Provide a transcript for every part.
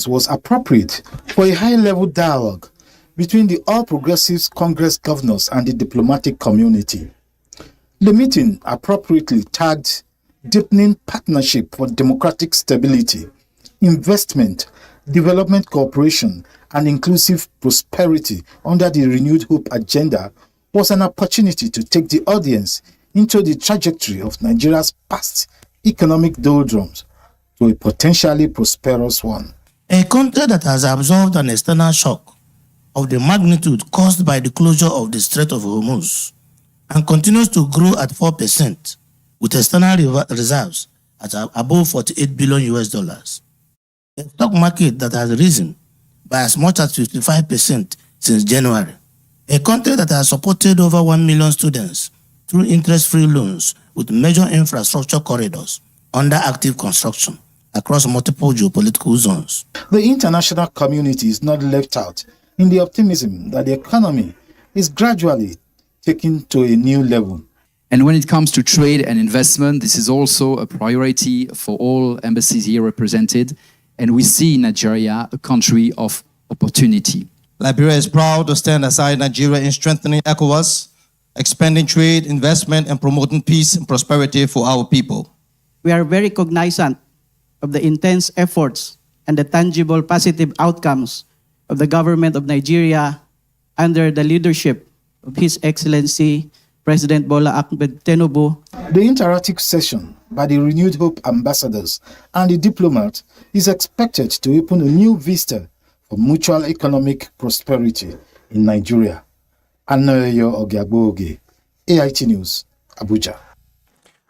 conference was appropriate for a high-level dialogue between the All Progressives Congress governors and the diplomatic community. The meeting appropriately tagged Deepening Partnership for Democratic Stability, Investment, Development Cooperation, and Inclusive Prosperity under the Renewed Hope Agenda was an opportunity to take the audience into the trajectory of Nigeria's past economic doldrums to a potentially prosperous one. A country that has absorbed an external shock of the magnitude caused by the closure of the Strait of Hormuz and continues to grow at 4% with external reserves at above $48 billion. A stock market that has risen by as much as 55% since January. A country that has supported over 1 million students through interest-free loans with major infrastructure corridors under active construction across multiple geopolitical zones. The international community is not left out in the optimism that the economy is gradually taken to a new level. And when it comes to trade and investment, this is also a priority for all embassies here represented. And we see Nigeria a country of opportunity. Liberia is proud to stand aside Nigeria in strengthening ECOWAS, expanding trade, investment, and promoting peace and prosperity for our people. We are very cognizant of the intense efforts and the tangible positive outcomes of the government of Nigeria under the leadership of His Excellency President Bola Ahmed Tinubu. The interactive session by the Renewed Hope ambassadors and the diplomats is expected to open a new vista for mutual economic prosperity in Nigeria. Anoyo Ogiagboge, AIT News, Abuja.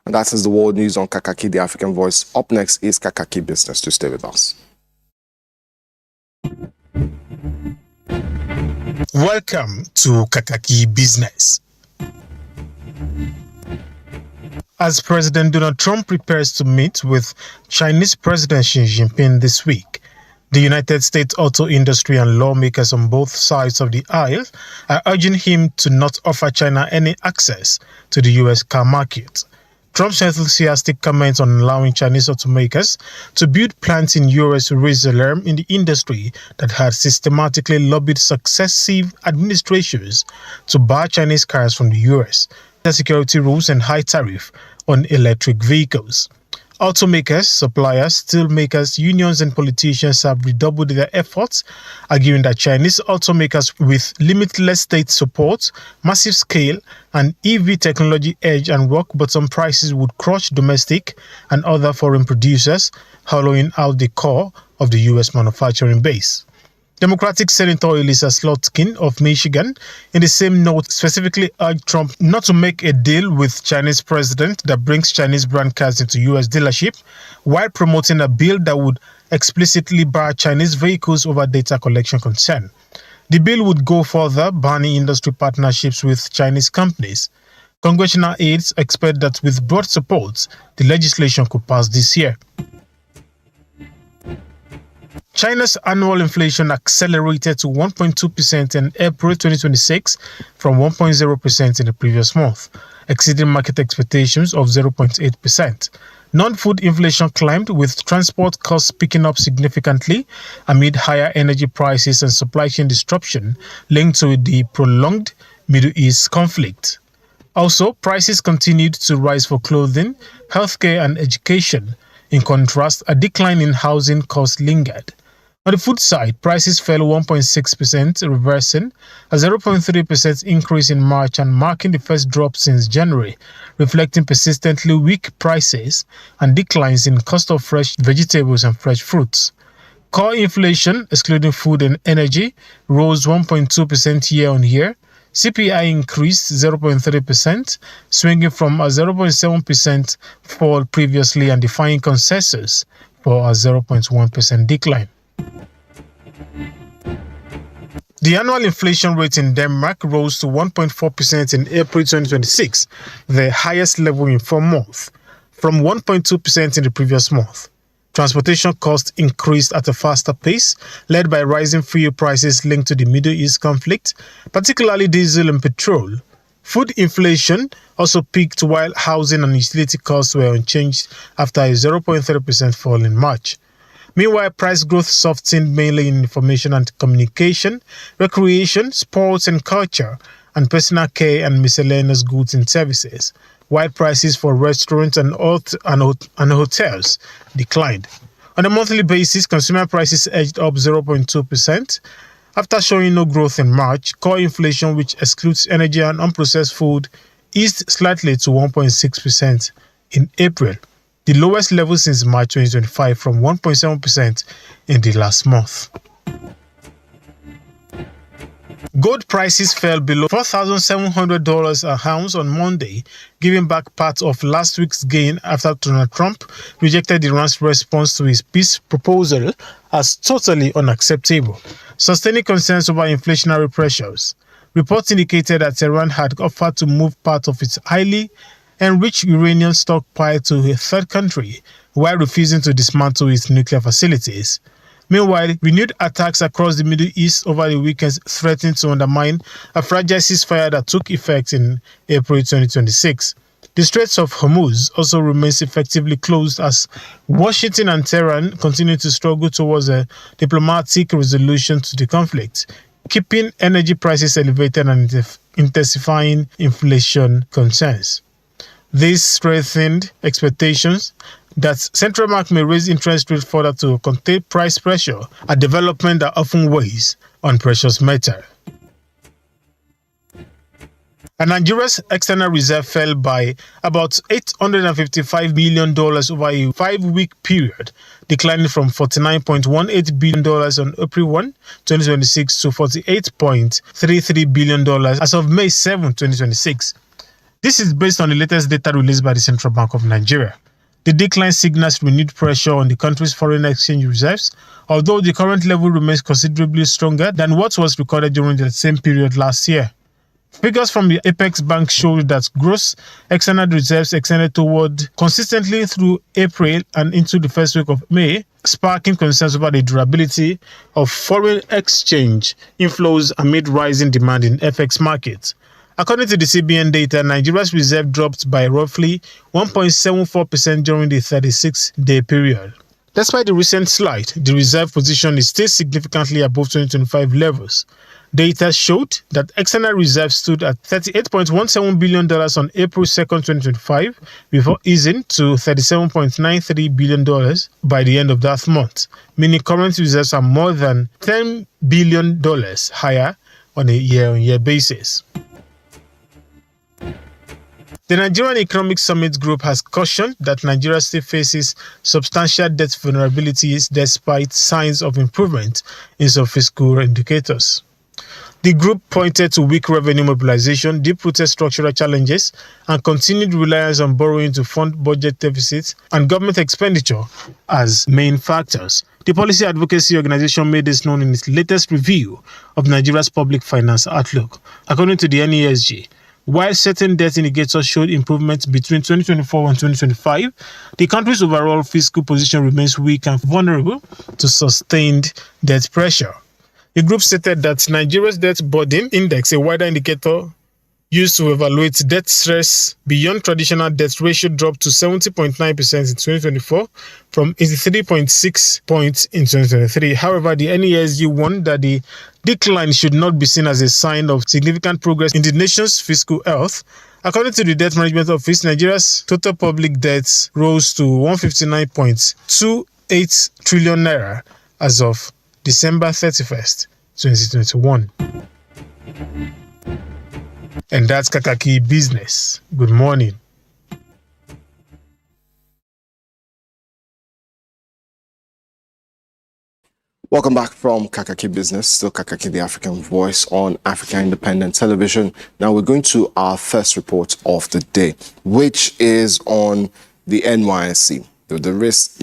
And that is the world news on Kakaaki, the African Voice. Up next is Kakaaki Business. To stay with us. Welcome to Kakaaki Business. As President Donald Trump prepares to meet with Chinese President Xi Jinping this week, the United States auto industry and lawmakers on both sides of the aisle are urging him to not offer China any access to the U.S. car market. Trump's enthusiastic comments on allowing Chinese automakers to build plants in U.S. raised alarm in the industry that had systematically lobbied successive administrations to bar Chinese cars from the U.S., the security rules and high tariff on electric vehicles. Automakers, suppliers, steelmakers, unions and politicians have redoubled their efforts, arguing that Chinese automakers with limitless state support, massive scale, and EV technology edge and rock-bottom prices would crush domestic and other foreign producers, hollowing out the core of the U.S. manufacturing base. Democratic Senator Elisa Slotkin of Michigan, in the same note, specifically urged Trump not to make a deal with Chinese president that brings Chinese brand cars into U.S. dealership, while promoting a bill that would explicitly bar Chinese vehicles over data collection concern. The bill would go further, banning industry partnerships with Chinese companies. Congressional aides expect that with broad support, the legislation could pass this year. China's annual inflation accelerated to 1.2% in April 2026 from 1.0% in the previous month, exceeding market expectations of 0.8%. Non-food inflation climbed, with transport costs picking up significantly amid higher energy prices and supply chain disruption linked to the prolonged Middle East conflict. Also, prices continued to rise for clothing, healthcare and education. In contrast, a decline in housing costs lingered. On the food side, prices fell 1.6%, reversing a 0.3% increase in March and marking the first drop since January, reflecting persistently weak prices and declines in cost of fresh vegetables and fresh fruits. Core inflation, excluding food and energy, rose 1.2% year-on-year. CPI increased 0.3%, swinging from a 0.7% fall previously and defying consensus for a 0.1% decline. The annual inflation rate in Denmark rose to 1.4% in April 2026, the highest level in 4 months, from 1.2% in the previous month. Transportation costs increased at a faster pace, led by rising fuel prices linked to the Middle East conflict, particularly diesel and petrol. Food inflation also peaked, while housing and utility costs were unchanged after a 0.3% fall in March. Meanwhile, price growth softened mainly in information and communication, recreation, sports and culture, and personal care and miscellaneous goods and services, while prices for restaurants and hotels declined. On a monthly basis, consumer prices edged up 0.2%. After showing no growth in March, core inflation, which excludes energy and unprocessed food, eased slightly to 1.6% in April, the lowest level since March 2025 from 1.7% in the last month. Gold prices fell below $4,700 a ounce on Monday, giving back part of last week's gain after Donald Trump rejected Iran's response to his peace proposal as totally unacceptable, sustaining concerns over inflationary pressures. Reports indicated that Iran had offered to move part of its highly enriched uranium stockpile to a third country while refusing to dismantle its nuclear facilities. Meanwhile, renewed attacks across the Middle East over the weekend threatened to undermine a fragile ceasefire that took effect in April 2026. The Straits of Hormuz also remains effectively closed as Washington and Tehran continue to struggle towards a diplomatic resolution to the conflict, keeping energy prices elevated and intensifying inflation concerns. This strengthened expectations that central bank may raise interest rates further to contain price pressure, a development that often weighs on precious metal. And Nigeria's external reserve fell by about $855 million over a 5-week period, declining from $49.18 billion on April 1, 2026 to $48.33 billion as of May 7, 2026. This is based on the latest data released by the Central Bank of Nigeria. The decline signals renewed pressure on the country's foreign exchange reserves, although the current level remains considerably stronger than what was recorded during the same period last year. Figures from the Apex Bank show that gross external reserves extended toward consistently through April and into the first week of May, sparking concerns about the durability of foreign exchange inflows amid rising demand in FX markets. According to the CBN data, Nigeria's reserve dropped by roughly 1.74% during the 36-day period. Despite the recent slide, the reserve position is still significantly above 2025 levels. Data showed that external reserves stood at $38.17 billion on April 2, 2025, before easing to $37.93 billion by the end of that month, meaning current reserves are more than $10 billion higher on a year-on-year basis. The Nigerian Economic Summit Group has cautioned that Nigeria still faces substantial debt vulnerabilities despite signs of improvement in some fiscal indicators. The group pointed to weak revenue mobilization, deep-rooted structural challenges, and continued reliance on borrowing to fund budget deficits and government expenditure as main factors. The policy advocacy organization made this known in its latest review of Nigeria's public finance outlook. According to the NESG, while certain debt indicators showed improvements between 2024 and 2025, the country's overall fiscal position remains weak and vulnerable to sustained debt pressure. The group stated that Nigeria's debt burden index, a wider indicator used to evaluate debt stress beyond traditional debt ratio, dropped to 70.9% in 2024 from 83.6 points in 2023. However, the NESG warned that the decline should not be seen as a sign of significant progress in the nation's fiscal health. According to the Debt Management Office, Nigeria's total public debt rose to 159.28 trillion naira as of December 31st, 2021. And that's Kakaaki Business. Good morning. Welcome back from Kakaaki Business, still Kakaaki the African Voice on Africa Independent Television. Now we're going to our first report of the day, which is on the NYSC. The risk,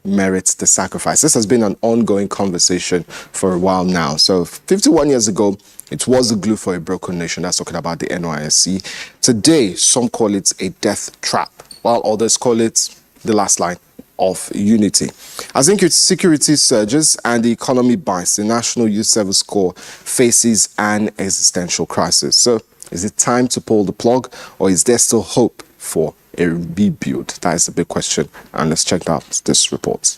merits the sacrifice. This has been an ongoing conversation for a while now. So 51 years ago, it was the glue for a broken nation. That's talking about the NYSC. Today, some call it a death trap, while others call it the last line of unity. As insecurity surges and the economy bites, the National Youth Service Corps faces an existential crisis. So is it time to pull the plug, or is there still hope for a rebuild? That is the big question. And let's check out this report.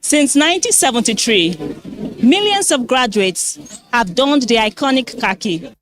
Since 1973, millions of graduates have donned the iconic khaki.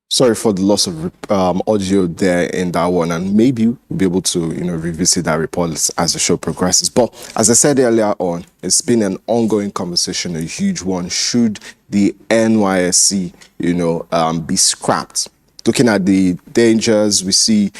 Sorry for the loss of audio there in that one, and maybe we'll be able to, revisit that report as the show progresses. But as I said earlier on, it's been an ongoing conversation, a huge one. Should the NYSC, be scrapped? Looking at the dangers we see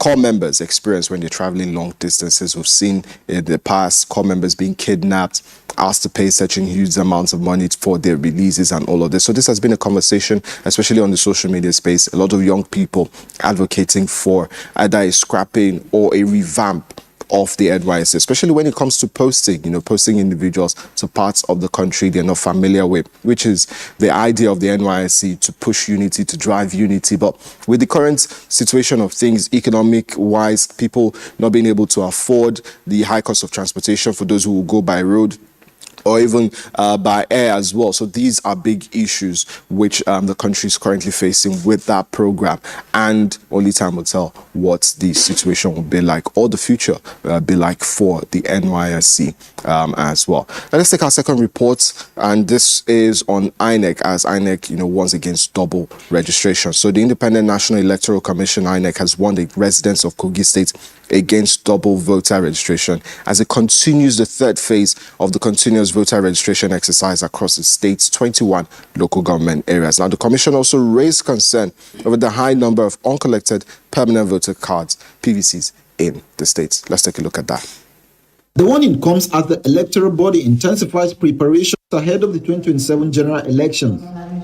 core members experience when they're traveling long distances. We've seen in the past core members being kidnapped, asked to pay such huge amounts of money for their releases and all of this. So this has been a conversation, especially on the social media space. A lot of young people advocating for either a scrapping or a revamp of the NYSC, especially when it comes to posting individuals to parts of the country they're not familiar with, which is the idea of the NYSC, to push unity, to drive unity. But with the current situation of things, economic-wise, people not being able to afford the high cost of transportation for those who will go by road, or even by air as well. So these are big issues which the country is currently facing with that program, and only time will tell what the situation will be like, or the future be like for the NYSC as well. Now let's take our second report, and this is on INEC, as INEC warns against double registration. So the Independent National Electoral Commission, INEC, has warned the residents of Kogi State against double voter registration as it continues the third phase of the continuous voter registration exercise across the state's 21 local government areas. Now, the commission also raised concern over the high number of uncollected permanent voter cards, PVCs, in the state. Let's take a look at that. The warning comes as the electoral body intensifies preparations ahead of the 2027 general elections.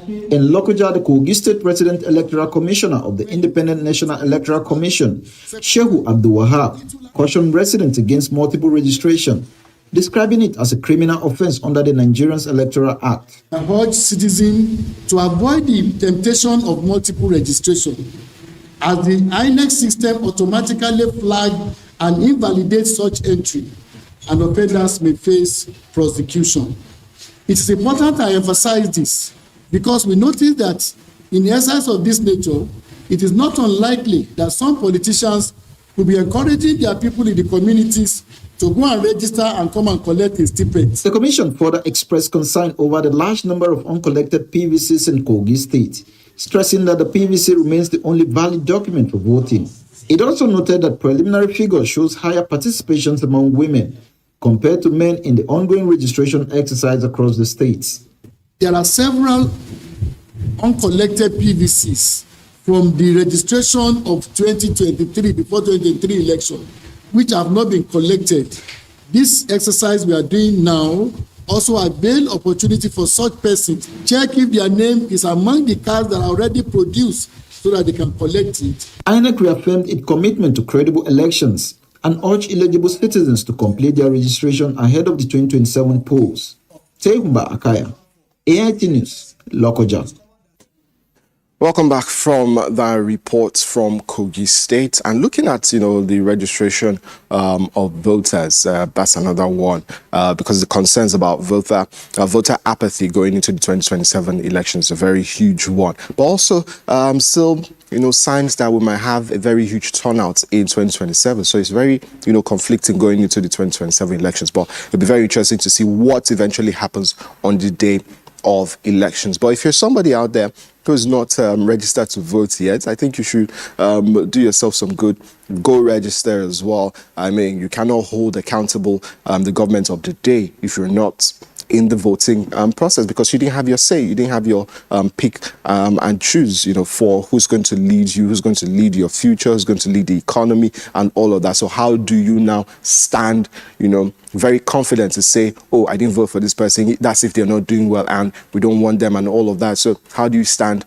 In Lokoja, the Kogi State President Electoral Commissioner of the Independent National Electoral Commission, Shehu Abdul Wahab, cautioned residents against multiple registration, describing it as a criminal offense under the Nigerian Electoral Act. I urge citizens to avoid the temptation of multiple registration, as the INEC system automatically flags and invalidates such entry, and offenders may face prosecution. It is important I emphasize this because we notice that in exercise of this nature, it is not unlikely that some politicians will be encouraging their people in the communities to go and register and come and collect a stipend. The commission further expressed concern over the large number of uncollected PVCs in Kogi State, stressing that the PVC remains the only valid document for voting. It also noted that preliminary figures shows higher participations among women compared to men in the ongoing registration exercise across the states. There are several uncollected PVCs from the registration of 2023, before 2023 election, which have not been collected. This exercise we are doing now also avail opportunity for such persons. Check if their name is among the cards that are already produced so that they can collect it. INEC reaffirmed its commitment to credible elections and urged eligible citizens to complete their registration ahead of the 2027 polls. Teikumba Akaya, AIT News, Lokoja. Welcome back from the report from Kogi State. And looking at, the registration of voters, that's another one, because the concerns about voter apathy going into the 2027 elections is a very huge one. But also still, signs that we might have a very huge turnout in 2027. So it's very, conflicting going into the 2027 elections. But it'll be very interesting to see what eventually happens on the day of elections. But if you're somebody out there who's not registered to vote yet, I think you should do yourself some good. Go register as well. I mean, you cannot hold accountable the government of the day if you're not in the voting process, because you didn't have your say, you didn't have your pick and choose, for who's going to lead you, who's going to lead your future, who's going to lead the economy and all of that. So how do you now stand, very confident to say, oh, I didn't vote for this person, that's if they're not doing well and we don't want them and all of that. So how do you stand,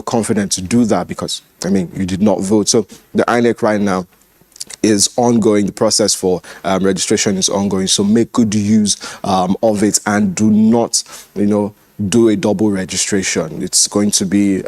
confident to do that? Because, you did not vote. So the INEC right now is ongoing. The process for registration is ongoing. So make good use of it and do not, do a double registration. It's going to be,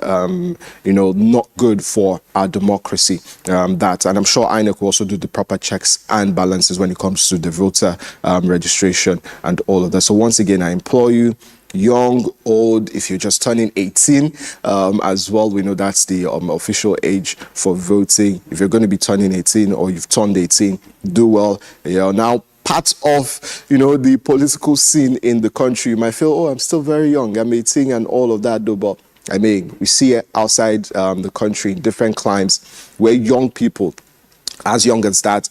not good for our democracy. And I'm sure INEC will also do the proper checks and balances when it comes to the voter registration and all of that. So once again, I implore you, young, old, if you're just turning 18 as well, we know that's the official age for voting. If you're going to be turning 18 or you've turned 18, do well. Now part of, the political scene in the country, you might feel, oh, I'm still very young, I'm 18 and all of that, though, but I mean, we see it outside the country in different climes where young people, as young as that,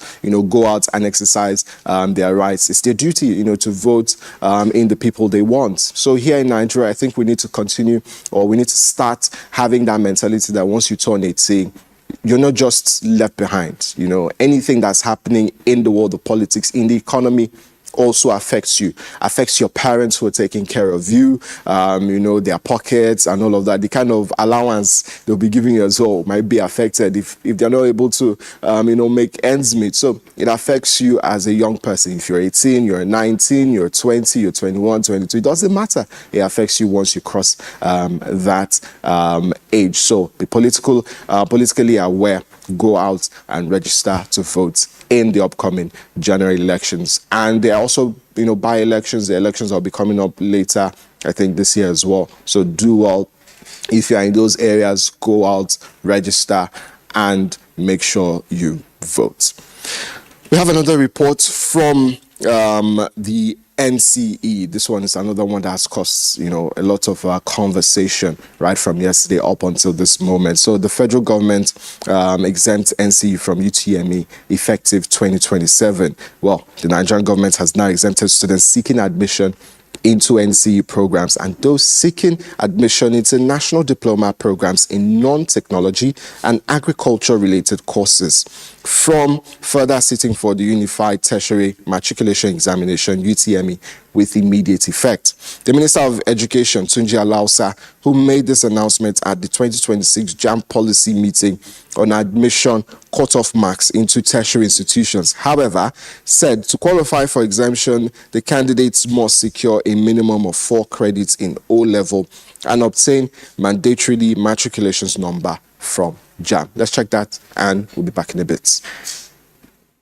go out and exercise their rights. It's their duty, to vote in the people they want. So here in Nigeria, I think we need to continue, or we need to start having that mentality that once you turn 18, you're not just left behind. Anything that's happening in the world of politics, in the economy, also affects you, affects your parents who are taking care of you, their pockets and all of that. The kind of allowance they'll be giving you as well might be affected if they're not able to, make ends meet. So it affects you as a young person. If you're 18, you're 19, you're 20, you're 21, 22, it doesn't matter. It affects you once you cross that age. So be politically aware, go out and register to vote in the upcoming general elections. And there are also, by-elections. The elections will be coming up later, I think, this year as well. So do well. If you're in those areas, go out, register, and make sure you vote. We have another report from the NCE. This one is another one that has caused, a lot of conversation right from yesterday up until this moment. So the federal government exempt NCE from UTME effective 2027. Well, the Nigerian government has now exempted students seeking admission into NCE programs and those seeking admission into national diploma programs in non-technology and agriculture-related courses from further sitting for the Unified Tertiary Matriculation Examination, UTME, with immediate effect. The Minister of Education, Tunji Alausa, who made this announcement at the 2026 JAM policy meeting on admission cutoff marks into tertiary institutions, however, said to qualify for exemption, the candidates must secure a minimum of 4 credits in O-level and obtain mandatorily matriculations number from JAM. Let's check that and we'll be back in a bit.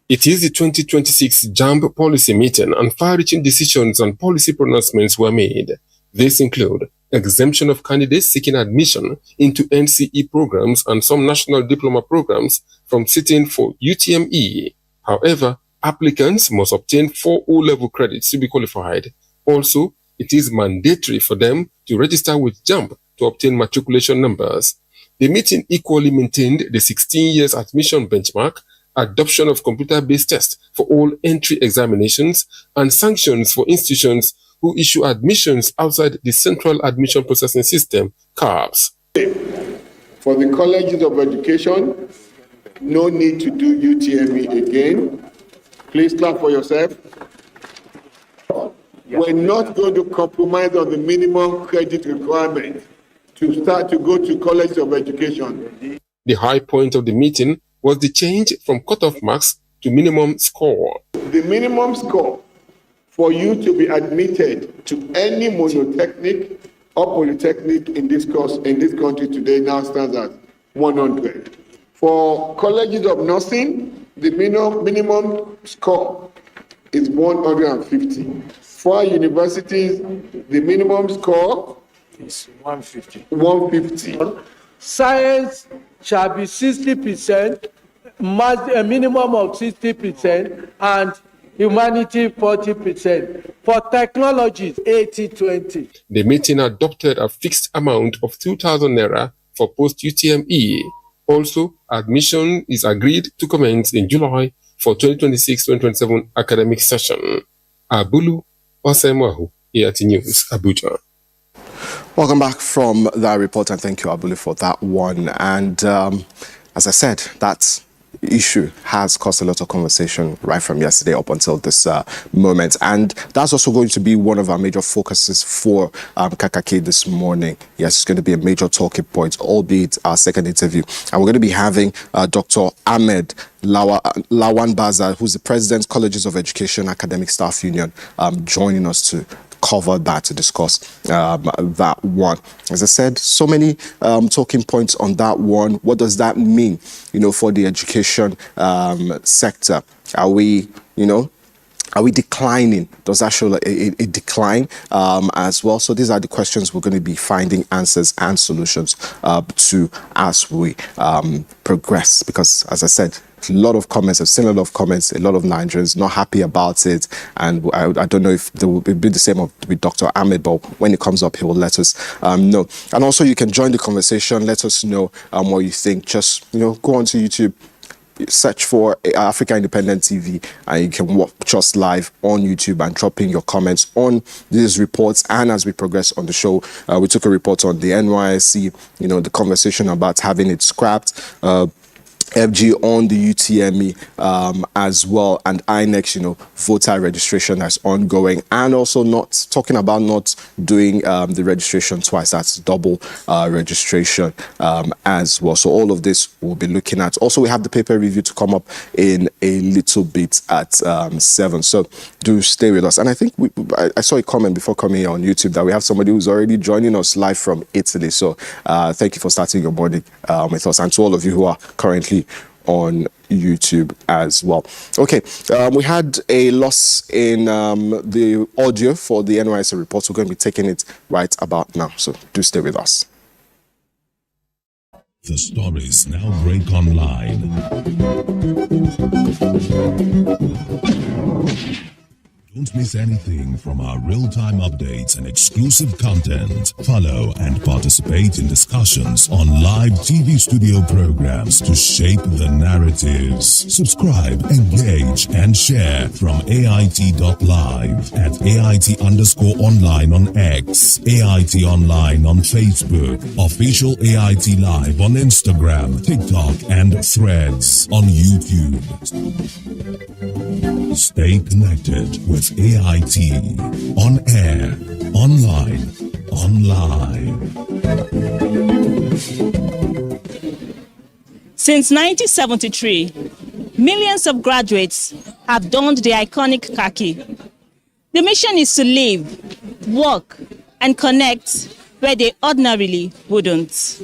It is the 2026 JAMB policy meeting and far-reaching decisions and policy pronouncements were made. These include exemption of candidates seeking admission into NCE programs and some national diploma programs from sitting for UTME. However, applicants must obtain 4 O-level credits to be qualified. Also, it is mandatory for them to register with JAMB to obtain matriculation numbers. The meeting equally maintained the 16 years admission benchmark, adoption of computer-based tests for all entry examinations, and sanctions for institutions who issue admissions outside the Central Admission Processing System, CAPS. For the colleges of education, no need to do UTME again. Please clap for yourself. We're not going to compromise on the minimum credit requirement to start to go to colleges of education. The high point of the meeting was the change from cutoff marks to minimum score. The minimum score for you to be admitted to any monotechnic or polytechnic in this country today now stands at 100. For colleges of nursing, the minimum score is 150. For universities, the minimum score is 150. Science shall be 60%, a minimum of 60%, and humanity 40%. For technologies, 80-20. The meeting adopted a fixed amount of 2,000 naira for post-UTME. Also, admission is agreed to commence in July for 2026-2027 academic session. Abulu Osemahu, EAT News, Abuja. Welcome back from that report, and thank you, Abuli, for that one. And as I said, that issue has caused a lot of conversation right from yesterday up until this moment. And that's also going to be one of our major focuses for Kakaaki this morning. Yes, it's going to be a major talking point, albeit our second interview. And we're going to be having Dr. Ahmed Lawan Baza, who's the President, Colleges of Education Academic Staff Union, joining us to cover that, to discuss that one. As I said, so many talking points on that one. What does that mean, for the education sector? Are we declining? Does that show a decline as well? So these are the questions we're going to be finding answers and solutions to as we progress. Because, as I said, a lot of comments, I've seen a lot of comments, a lot of Nigerians not happy about it. And I don't know if it will be the same with Dr. Ahmed, but when it comes up, he will let us know. And also, you can join the conversation. Let us know what you think. Just, go onto YouTube, search for Africa Independent TV, and you can watch us live on YouTube and drop in your comments on these reports. And as we progress on the show, we took a report on the NYSC, the conversation about having it scrapped, FG on the UTME as well, and INEC, voter registration that's ongoing, and also not talking about not doing the registration twice. That's double registration as well. So all of this we'll be looking at. Also, we have the paper review to come up in a little bit at 7. So do stay with us. And I think I saw a comment before coming here on YouTube that we have somebody who's already joining us live from Italy. So thank you for starting your morning with us, and to all of you who are currently on YouTube as well. Okay, we had a loss in the audio for the NYSC report. We're going to be taking it right about now, so do stay with us. The stories now break online. Don't miss anything from our real-time updates and exclusive content. Follow and participate in discussions on live TV studio programs to shape the narratives. Subscribe, engage, and share from AIT.live at AIT_online on X, AIT Online on Facebook, Official AIT Live on Instagram, TikTok, and Threads on YouTube. Stay connected with AIT, on air, online, online. Since 1973, millions of graduates have donned the iconic khaki. The mission is to live, work, and connect where they ordinarily wouldn't.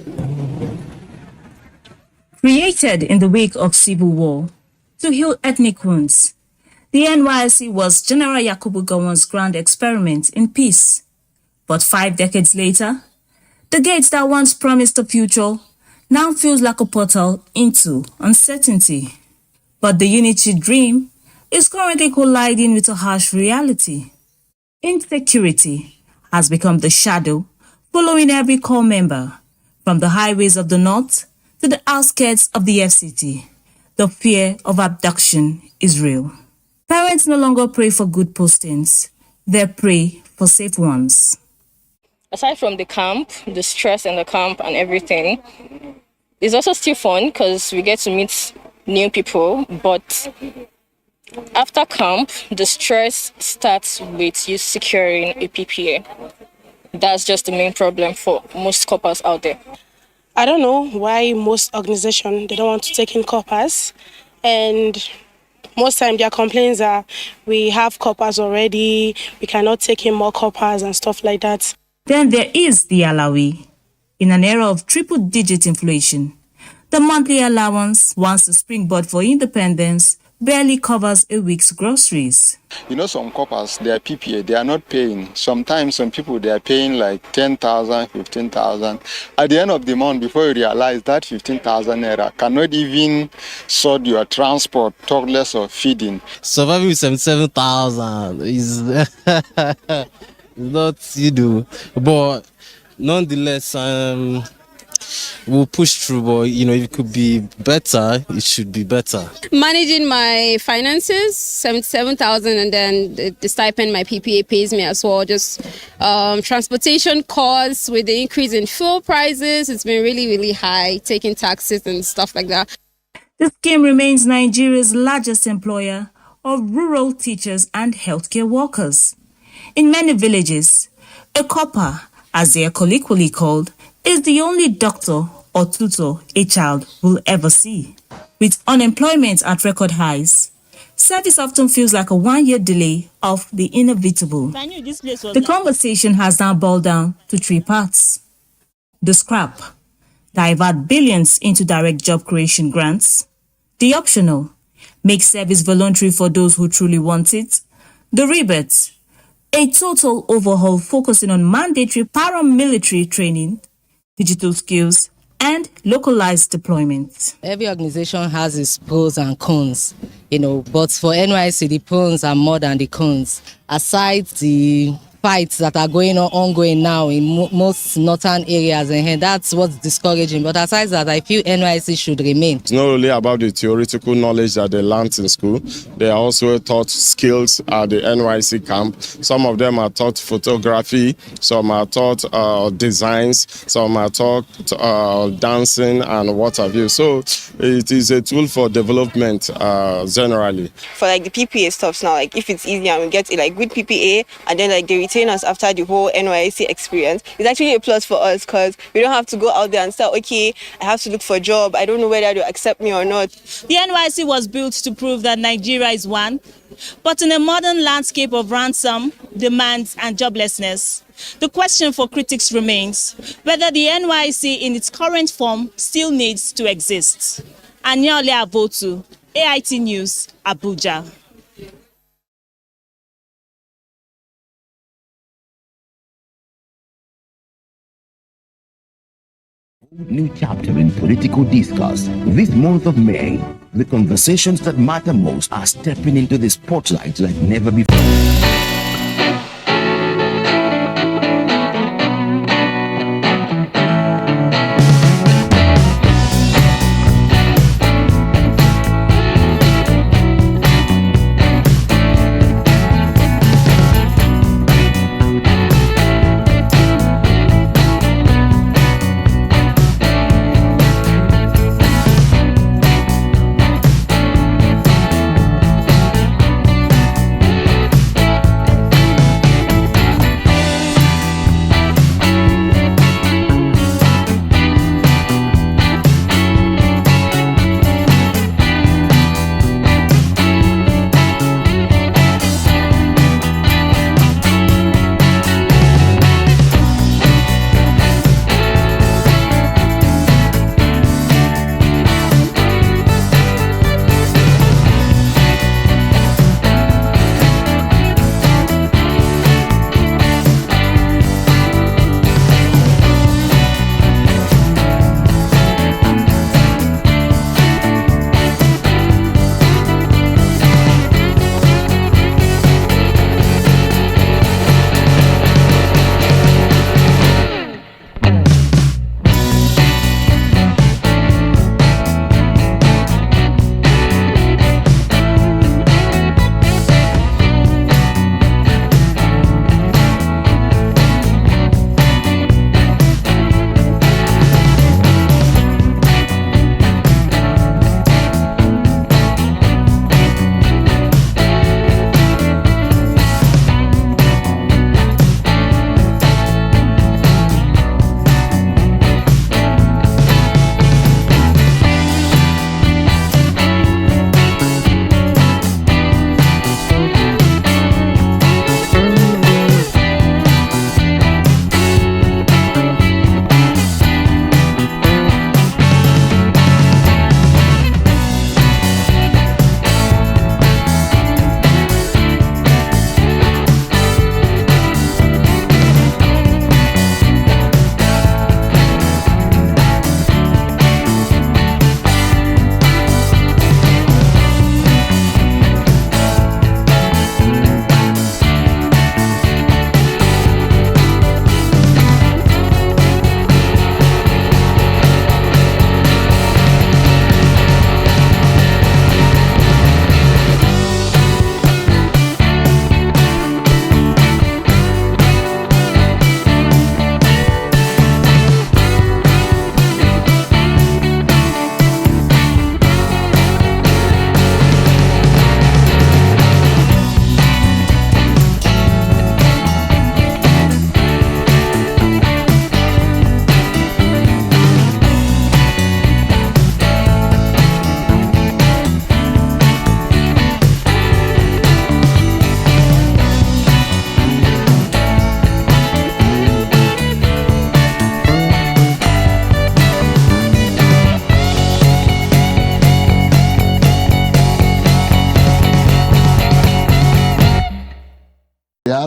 Created in the wake of civil war to heal ethnic wounds, the NYSC was General Yakubu Gowon's grand experiment in peace. But 5 decades later, the gates that once promised a future now feels like a portal into uncertainty. But the unity dream is currently colliding with a harsh reality. Insecurity has become the shadow following every core member, from the highways of the north to the outskirts of the FCT. The fear of abduction is real. Parents no longer pray for good postings, they pray for safe ones. Aside from the camp, the stress in the camp and everything, it's also still fun because we get to meet new people. But after camp, the stress starts with you securing a PPA. That's just the main problem for most corpers out there. I don't know why most organizations, they don't want to take in corpers, and most time their complaints are, we have coppers already, we cannot take in more coppers and stuff like that. Then there is the Alawi. In an era of triple-digit inflation, the monthly allowance, once the springboard for independence, barely covers a week's groceries. Some coppers, they are PPA, they are not paying. Sometimes some people, they are paying like 10,000, 15,000. At the end of the month, before you realize that 15,000 naira cannot even sort your transport, talk less of feeding. Surviving with 77,000 is not, but nonetheless, we'll push through, but if it could be better, it should be better. Managing my finances, 77,000, and then the stipend my PPA pays me as well. Just transportation costs with the increase in fuel prices, it's been really, really high, taking taxes and stuff like that. The scheme remains Nigeria's largest employer of rural teachers and healthcare workers. In many villages, a copper, as they are colloquially called, is the only doctor or tutor a child will ever see. With unemployment at record highs, Service often feels like a one-year delay of the inevitable. The conversation has now boiled down to three parts. The scrap, divert billions into direct job creation grants. The optional, make service voluntary for those who truly want it. The rebate, a total overhaul focusing on mandatory paramilitary training, digital skills, and localized deployment. Every organization has its pros and cons, but for NYC, the pros are more than the cons. Aside the fights that are ongoing now in most northern areas, and that's what's discouraging. But aside that, I feel NYC should remain. It's not only about the theoretical knowledge that they learned in school. They are also taught skills at the NYC camp. Some of them are taught photography, some are taught designs, some are taught dancing and what have you. So it is a tool for development generally. For the PPA stuff now, if it's easy and we get good PPA and then they retain us after the whole NYC experience, it's actually a plus for us because we don't have to go out there and say, okay, I have to look for a job. I don't know whether they'll accept me or not. The NYC was built to prove that Nigeria is one, but in a modern landscape of ransom, demands and joblessness, the question for critics remains whether the NYC in its current form still needs to exist. Anyole Abotu, AIT News, Abuja. New chapter in political discourse. This month of May, the conversations that matter most are stepping into the spotlight like never before.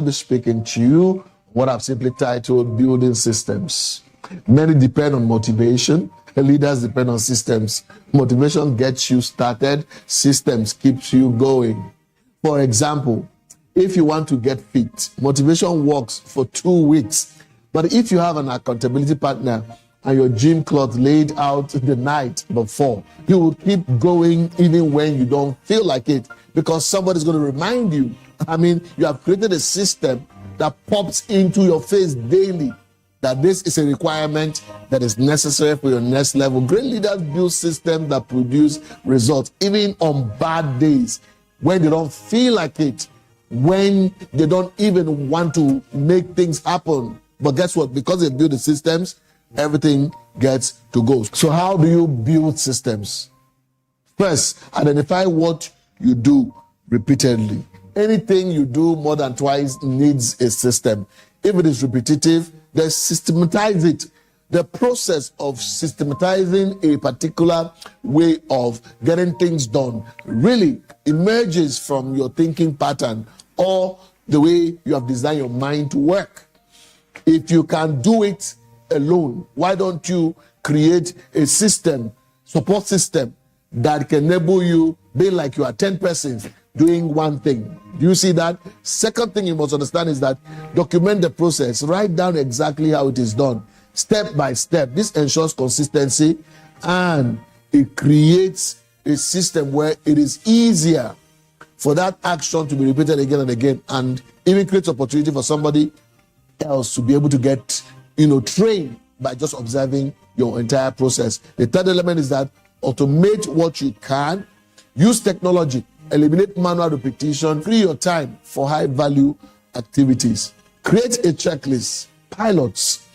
I'll be speaking to you what I've simply titled Building Systems. Many depend on motivation. Leaders depend on systems. Motivation gets you started. Systems keeps you going. For example, if you want to get fit, motivation works for 2 weeks. But if you have an accountability partner and your gym cloth laid out the night before, you will keep going even when you don't feel like it, because somebody's going to remind you. I mean, you have created a system that pops into your face daily that this is a requirement that is necessary for your next level. Great leaders build systems that produce results even on bad days, when they don't feel like it, when they don't even want to make things happen. But guess what? Because they build the systems, everything gets to go. So how do you build systems? First, identify what you do repeatedly. Anything you do more than twice needs a system. If it is repetitive, then systematize it. The process of systematizing a particular way of getting things done really emerges from your thinking pattern or the way you have designed your mind to work. If you can do it alone, why don't you create a system, support system, that can enable you being like you are 10 persons doing one thing? Do you see that? Second thing you must understand is that document the process. Write down exactly how it is done, step by step. This ensures consistency and it creates a system where it is easier for that action to be repeated again and again, and even creates opportunity for somebody else to be able to get, trained by just observing your entire process. The third element is that automate what you can, use technology, eliminate manual repetition, free your time for high value activities. Create a checklist. Pilots,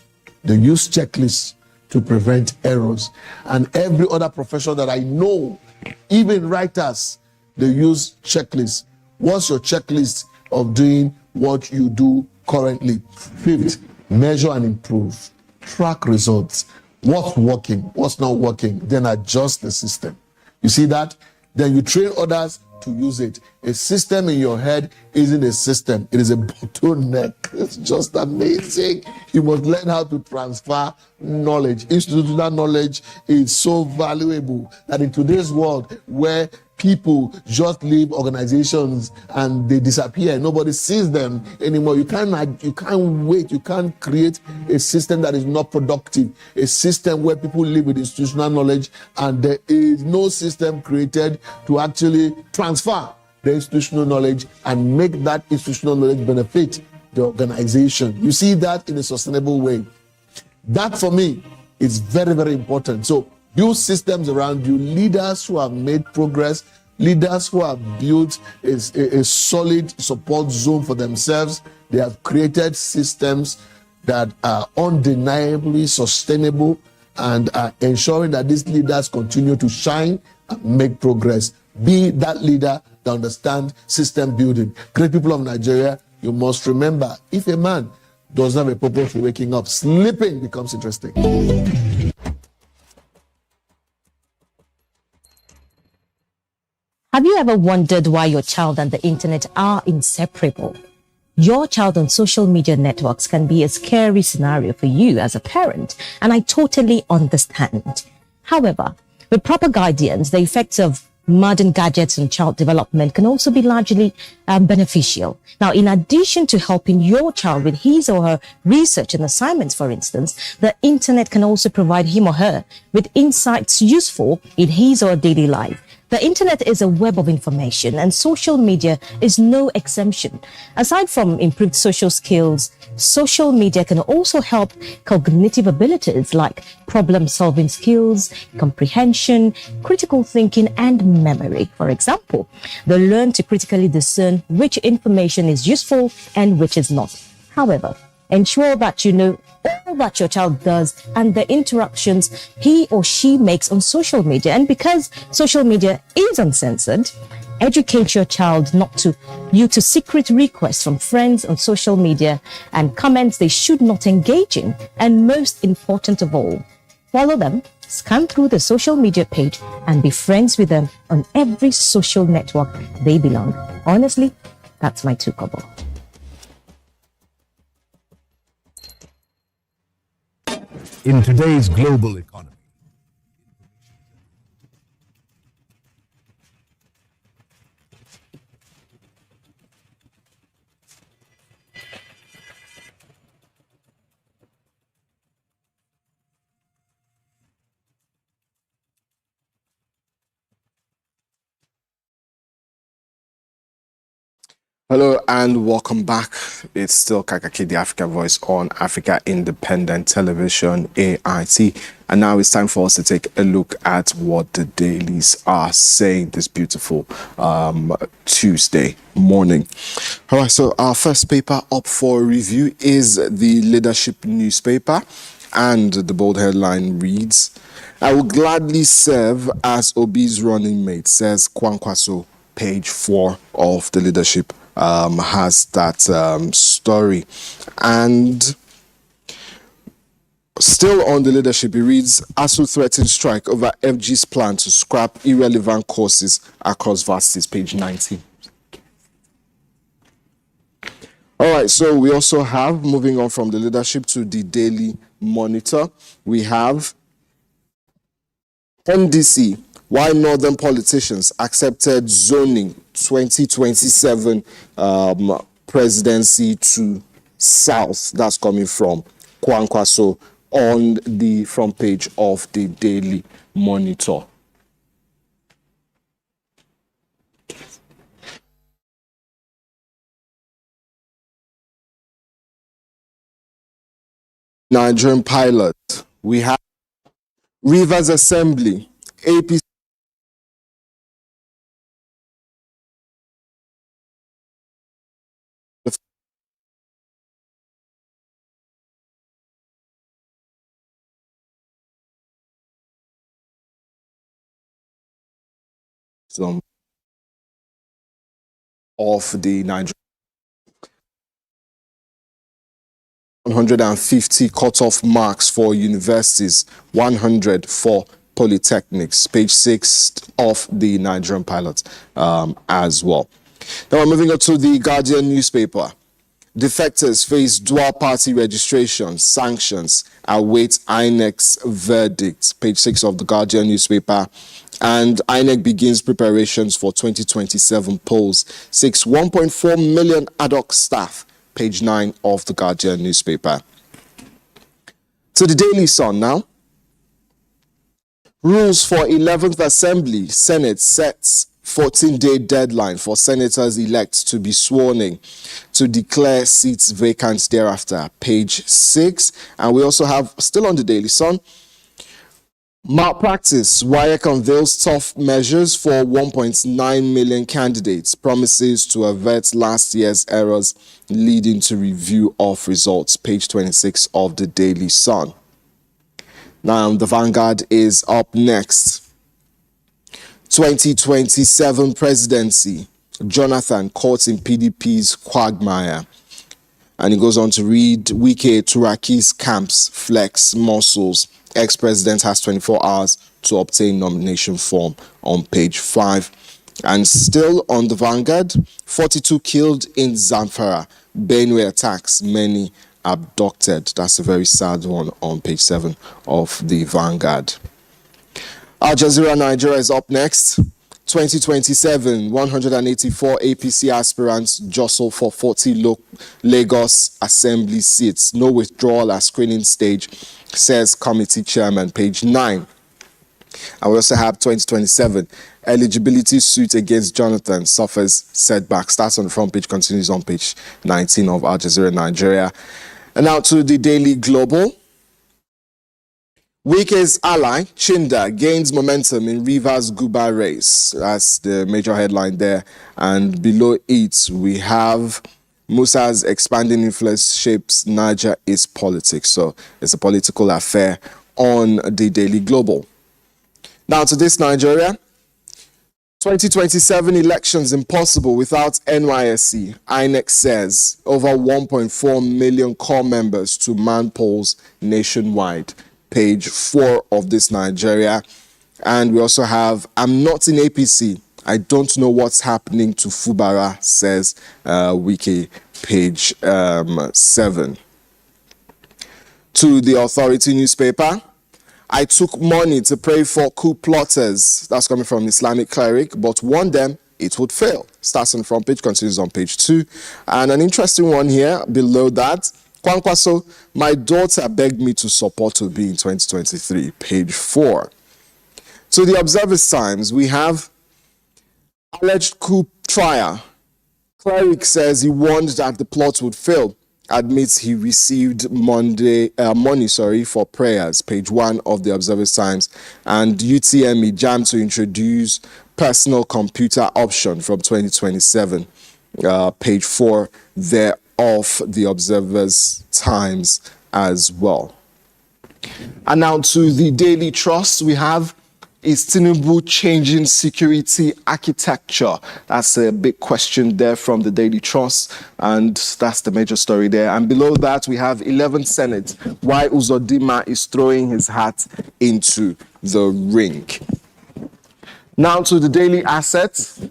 they use checklists to prevent errors. And every other profession that I know, even writers, they use checklists. What's your checklist of doing what you do currently? Fifth, measure and improve. Track results. What's working, what's not working, then adjust the system. You see that? Then you train others to use it. A system in your head isn't a system, it is a bottleneck. It's just amazing. You must learn how to transfer knowledge. Institutional knowledge is so valuable that in today's world where people just leave organizations and they disappear, nobody sees them anymore, you can't wait, you can't create a system that is not productive, a system where people live with institutional knowledge and there is no system created to actually transfer the institutional knowledge and make that institutional knowledge benefit the organization. You see that in a sustainable way. That for me is very, very important. So build systems around you, leaders who have made progress, leaders who have built a solid support zone for themselves. They have created systems that are undeniably sustainable and are ensuring that these leaders continue to shine and make progress. Be that leader that understands system building. Great people of Nigeria, you must remember, if a man does not have a purpose for waking up, sleeping becomes interesting. Have you ever wondered why your child and the internet are inseparable? Your child on social media networks can be a scary scenario for you as a parent, and I totally understand. However, with proper guidance, the effects of modern gadgets on child development can also be largely beneficial. Now, in addition to helping your child with his or her research and assignments, for instance, the internet can also provide him or her with insights useful in his or her daily life. The internet is a web of information and social media is no exemption. Aside from improved social skills, social media can also help cognitive abilities like problem-solving skills, comprehension, critical thinking, and memory. For example, they learn to critically discern which information is useful and which is not. However, ensure that you know all that your child does and the interactions he or she makes on social media. And because social media is uncensored, educate your child not to secret requests from friends on social media and comments they should not engage in. And most important of all, follow them, scan through the social media page, and be friends with them on every social network they belong. Honestly, that's my 2 kobo. In today's global economy, Hello and welcome back. It's still Kakaaki, the African Voice on Africa Independent Television, AIT. And now it's time for us to take a look at what the dailies are saying this beautiful Tuesday morning. All right, so our first paper up for review is the Leadership newspaper. And the bold headline reads, "I will gladly serve as Obi's running mate," says Kwankwaso. Page 4 of the Leadership has that story. And still on the Leadership, it reads, "ASU threatens strike over FG's plan to scrap irrelevant courses across varsities," page 19. All right, so we also have, moving on from the Leadership to the Daily Monitor, we have NDC, why northern politicians accepted zoning 2027 presidency to south. That's coming from Kwankwaso on the front page of the Daily Monitor. Nigerian pilot, we have Rivers Assembly, APC of the Nigerian 150 cutoff marks for universities, 100 for polytechnics, page 6 of the Nigerian pilot as well. Now we're moving on to the Guardian newspaper. Defectors face dual party registration, sanctions, await INEC's verdict, page 6 of the Guardian newspaper. And INEC begins preparations for 2027 polls, seeks 1.4 million ad hoc staff, page 9 of the Guardian newspaper. To the Daily Sun now. Rules for 11th Assembly, Senate sets 14-day deadline for senators-elect to be sworn in to declare seats vacant thereafter, page 6. And we also have, still on the Daily Sun, malpractice, WAEC unveils tough measures for 1.9 million candidates, promises to avert last year's errors leading to review of results, page 26 of the Daily Sun. Now, the Vanguard is up next. 2027 presidency, Jonathan caught in PDP's quagmire. And he goes on to read, Wike Turaki's camps flex muscles. Ex-president has 24 hours to obtain nomination form, on page 5. And still on the Vanguard, 42 killed in Zamfara. Benue attacks, many abducted. That's a very sad one on page 7 of the Vanguard. Al Jazeera Nigeria is up next. 2027, 184 APC aspirants jostle for 40 Lagos Assembly seats. No withdrawal at screening stage, says committee chairman, page 9. And we also have 2027, eligibility suit against Jonathan suffers setback. Starts on the front page, continues on page 19 of Al Jazeera Nigeria. And now to the Daily Global. Wike's ally, Chinda, gains momentum in Rivers Guba race. That's the major headline there. And below it, we have Musa's expanding influence shapes Niger East politics. So it's a political affair on the Daily Global. Now to this Nigeria. 2027 elections impossible without NYSC. INEC says over 1.4 million core members to man polls nationwide. Page 4 of this Nigeria. And we also have, I'm not in APC. I don't know what's happening to Fubara, says Wiki, page 7. To the Authority newspaper, I took money to pray for coup plotters. That's coming from Islamic cleric, but warned them it would fail. Starts on the front page, continues on page 2. And an interesting one here below that. Kwankwaso, my daughter begged me to support Obi in 2023, page 4. To the Observer's Times, we have alleged coup trial. Cleric says he warned that the plot would fail. Admits he received money for prayers. Page 1 of the Observer's Times. And UTME jammed to introduce personal computer option from 2027. Page 4 there of the Observer's Times as well. And now to the Daily Trust, we have, is Tinubu changing security architecture? That's a big question there from the Daily Trust, and that's the major story there. And below that, we have 11th Senate, why Uzodinma is throwing his hat into the ring. Now to the Daily Assets.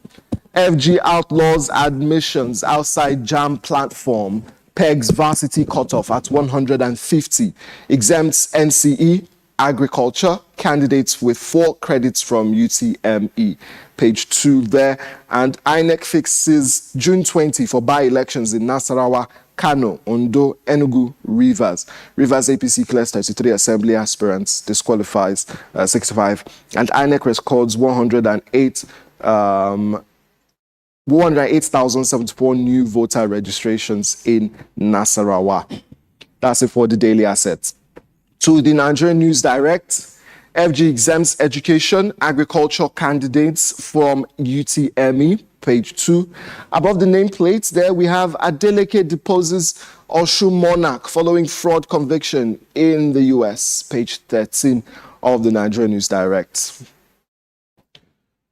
FG outlaws admissions outside JAM platform, pegs varsity cutoff at 150, exempts NCE, agriculture, candidates with 4 credits from UTME. Page 2 there. And INEC fixes June 20 for by-elections in Nasarawa, Kano, Ondo, Enugu, Rivers. Rivers APC clears 33 assembly aspirants, disqualifies 65. And INEC records 108,074 new voter registrations in Nasarawa. That's it for the Daily Assets. To the Nigerian News Direct, FG exempts education, agriculture candidates from UTME, page 2. Above the nameplates there, we have Adeleke deposes Oshu Monarch following fraud conviction in the US, page 13 of the Nigerian News Direct.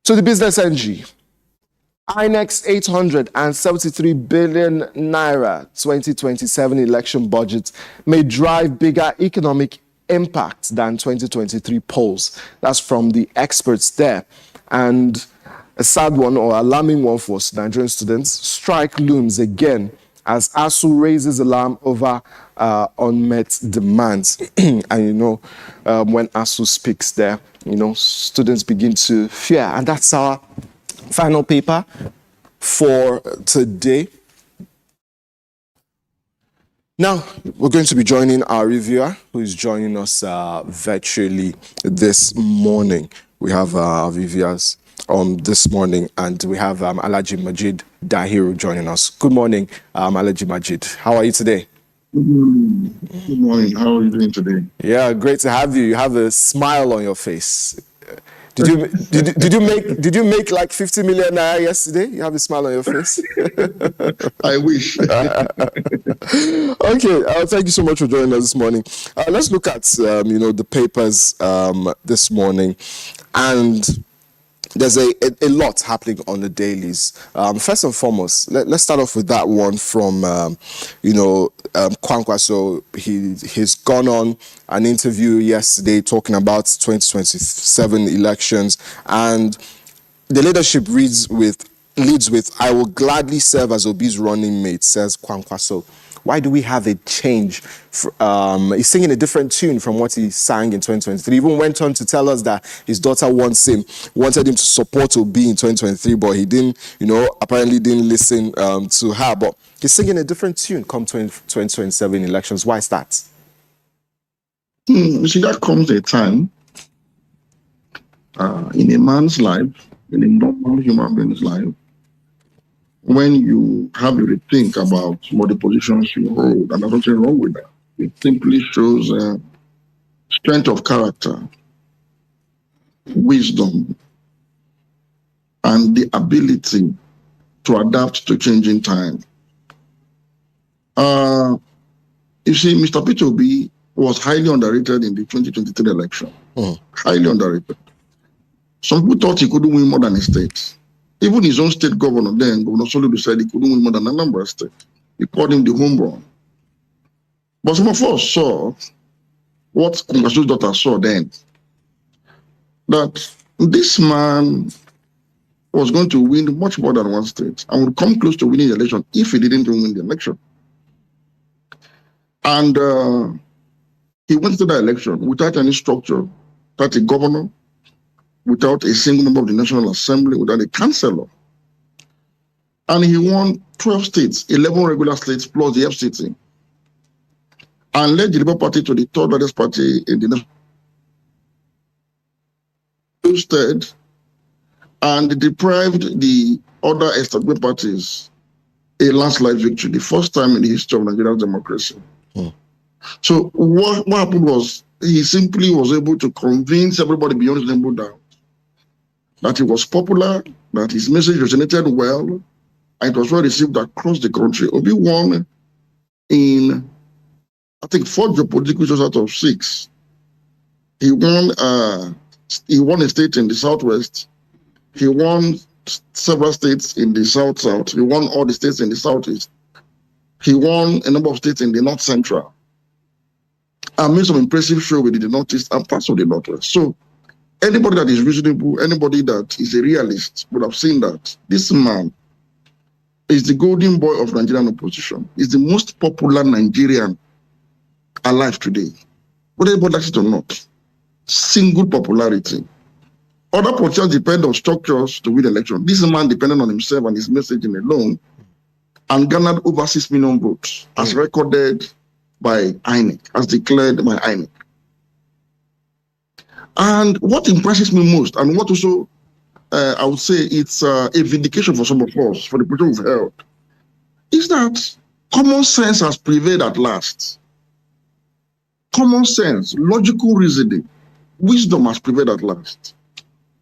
To the Business NG, INEC's 873 billion naira 2027 election budget may drive bigger economic impact than 2023 polls. That's from the experts there. And a sad one or alarming one for Nigerian students, strike looms again as ASU raises alarm over unmet demands. And when ASU speaks there, students begin to fear. And that's our final paper for today. Now, we're going to be joining our reviewer who is joining us virtually this morning. We have our reviewers this morning, and we have Alhaji Majid Dahiru joining us. Good morning, Alhaji Majid. How are you today? Good morning. How are you doing today? Yeah, great to have you. You have a smile on your face. Did you make like 50 million naira yesterday? You have a smile on your face. I wish. Okay, thank you so much for joining us this morning. Let's look at the papers this morning, and there's a lot happening on the dailies. First and foremost, let's start off with that one from Kwankwaso. He's gone on an interview yesterday talking about 2027 elections, and the leadership leads with "I will gladly serve as Obi's running mate," says Kwankwaso. Why do we have a change? He's singing a different tune from what he sang in 2023. He even went on to tell us that his daughter wanted him to support Obi in 2023, but he didn't, apparently didn't listen to her. But he's singing a different tune come 2027 elections. Why is that? You see, that comes a time in a man's life, in a normal human being's life, when you have to rethink about what the positions you hold, and there's nothing wrong with that. It simply shows strength of character, wisdom, and the ability to adapt to changing time. You see, Mr. Peter Obi was highly underrated in the 2023 election. Highly underrated. Some people thought he couldn't win more than a state. Even his own state governor then, Governor Soludo, said he couldn't win more than Anambra State. He called him the home run. But some of us saw what Kwankwaso's daughter saw then, that this man was going to win much more than one state and would come close to winning the election if he didn't win the election. And He went to the election without any structure, without a governor, without a single member of the National Assembly, without a councillor. And he won 12 states, 11 regular states plus the FCT, and led the Labour Party to the third largest party in the nation. Instead, and deprived the other established parties a landslide victory, the first time in the history of Nigerian democracy. So what happened was he simply was able to convince everybody beyond reasonable doubt that he was popular, that his message resonated well, and it was well received across the country. Obi won in, I think, 4 geopolitical issues out of 6. He won a state in the Southwest. He won several states in the South-South. He won all the states in the Southeast. He won a number of states in the North-Central. And made some impressive show with the Northeast and parts of the Northwest. So anybody that is reasonable, anybody that is a realist would have seen that this man is the golden boy of Nigerian opposition. He's the most popular Nigerian alive today. Whether anybody likes it or not. Single popularity. Other politicians depend on structures to win election. This man depended on himself and his messaging alone and garnered over 6 million votes as recorded by INEC, as declared by INEC. And what impresses me most, and what also I would say it's a vindication for some of us, for the people we've held, is that common sense has prevailed at last. Common sense, logical reasoning, wisdom has prevailed at last.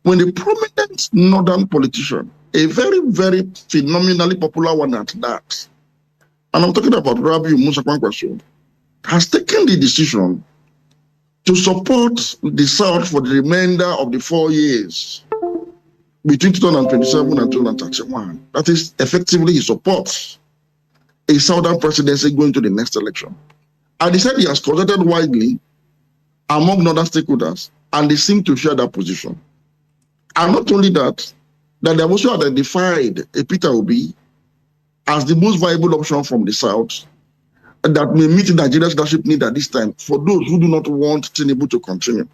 When a prominent northern politician, a very, very phenomenally popular one at that, and I'm talking about Rabiu Musa Kwankwaso, has taken the decision to support the South for the remainder of the 4 years between 2027 and 2031. That is, effectively, he supports a Southern presidency going to the next election. And he said he has consulted widely among northern stakeholders, and they seem to share that position. And not only that, that they have also identified a Peter Obi as the most viable option from the South that may meet Nigeria's leadership need at this time for those who do not want Tinubu to continue.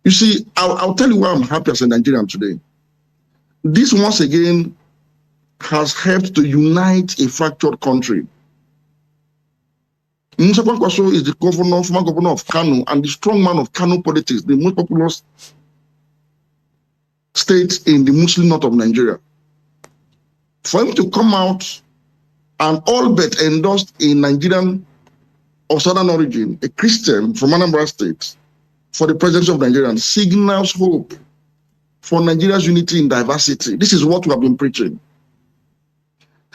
You see, I'll tell you why I'm happy as a Nigerian today. This once again has helped to unite a fractured country. Musa Kwankwaso is the governor, former governor of Kano, and the strong man of Kano politics, the most populous state in the Muslim north of Nigeria. For him to come out and all but endorsed a Nigerian of Southern origin, a Christian from Anambra State, for the presidency of Nigeria, signals hope for Nigeria's unity in diversity. This is what we have been preaching.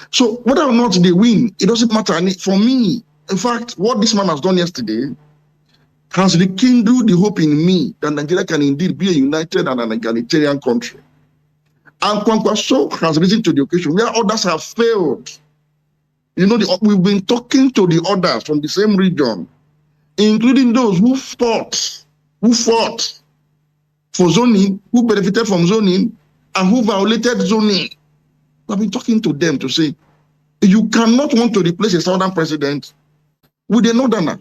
So whether or not they win, it doesn't matter. And for me, in fact, what this man has done yesterday has rekindled the hope in me that Nigeria can indeed be a united and an egalitarian country. And Kwankwaso has risen to the occasion where others have failed. You know, we've been talking to the others from the same region, including those who fought for zoning, who benefited from zoning, and who violated zoning. We've been talking to them to say, you cannot want to replace a Southern president with a Northerner.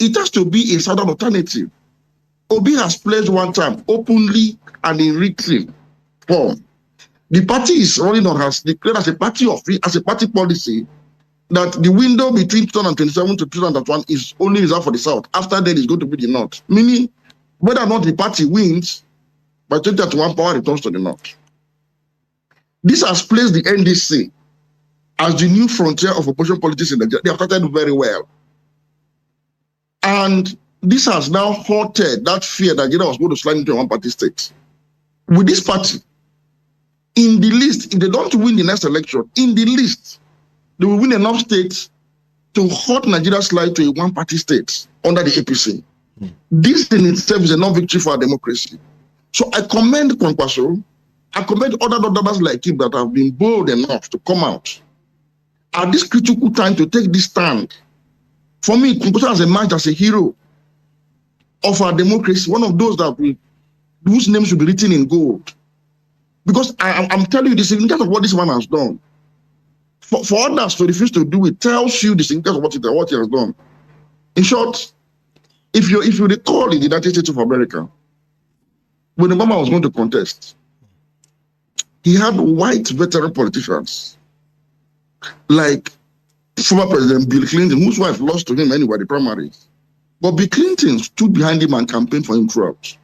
It has to be a Southern alternative. Obi has pledged one time, openly and in written form. The party is running on, has declared as a party policy, that the window between 2027 to 2021 is only reserved for the South. After that, it's going to be the North. Meaning, whether or not the party wins, by 2031, power returns to the North. This has placed the NDC as the new frontier of opposition politics in Nigeria. They have started very well. And this has now halted that fear that Nigeria was going to slide into a one-party state. With this party, in the list, if they don't win the next election, in the list, they will win enough states to halt Nigeria's slide to a one-party state under the APC. This in itself is enough victory for our democracy. So I commend Kwankwaso. I commend other others like him that have been bold enough to come out at this critical time to take this stand. For me, Kwankwaso has emerged as a hero of our democracy, one of those whose names should be written in gold. Because I'm telling you the significance of what this man has done. For others to refuse to do it tells you the significance of what he has done. In short, If you recall in the United States of America, when Obama was going to contest, he had white veteran politicians like former President Bill Clinton, whose wife lost to him anyway, the primaries. But Bill Clinton stood behind him and campaigned for him throughout.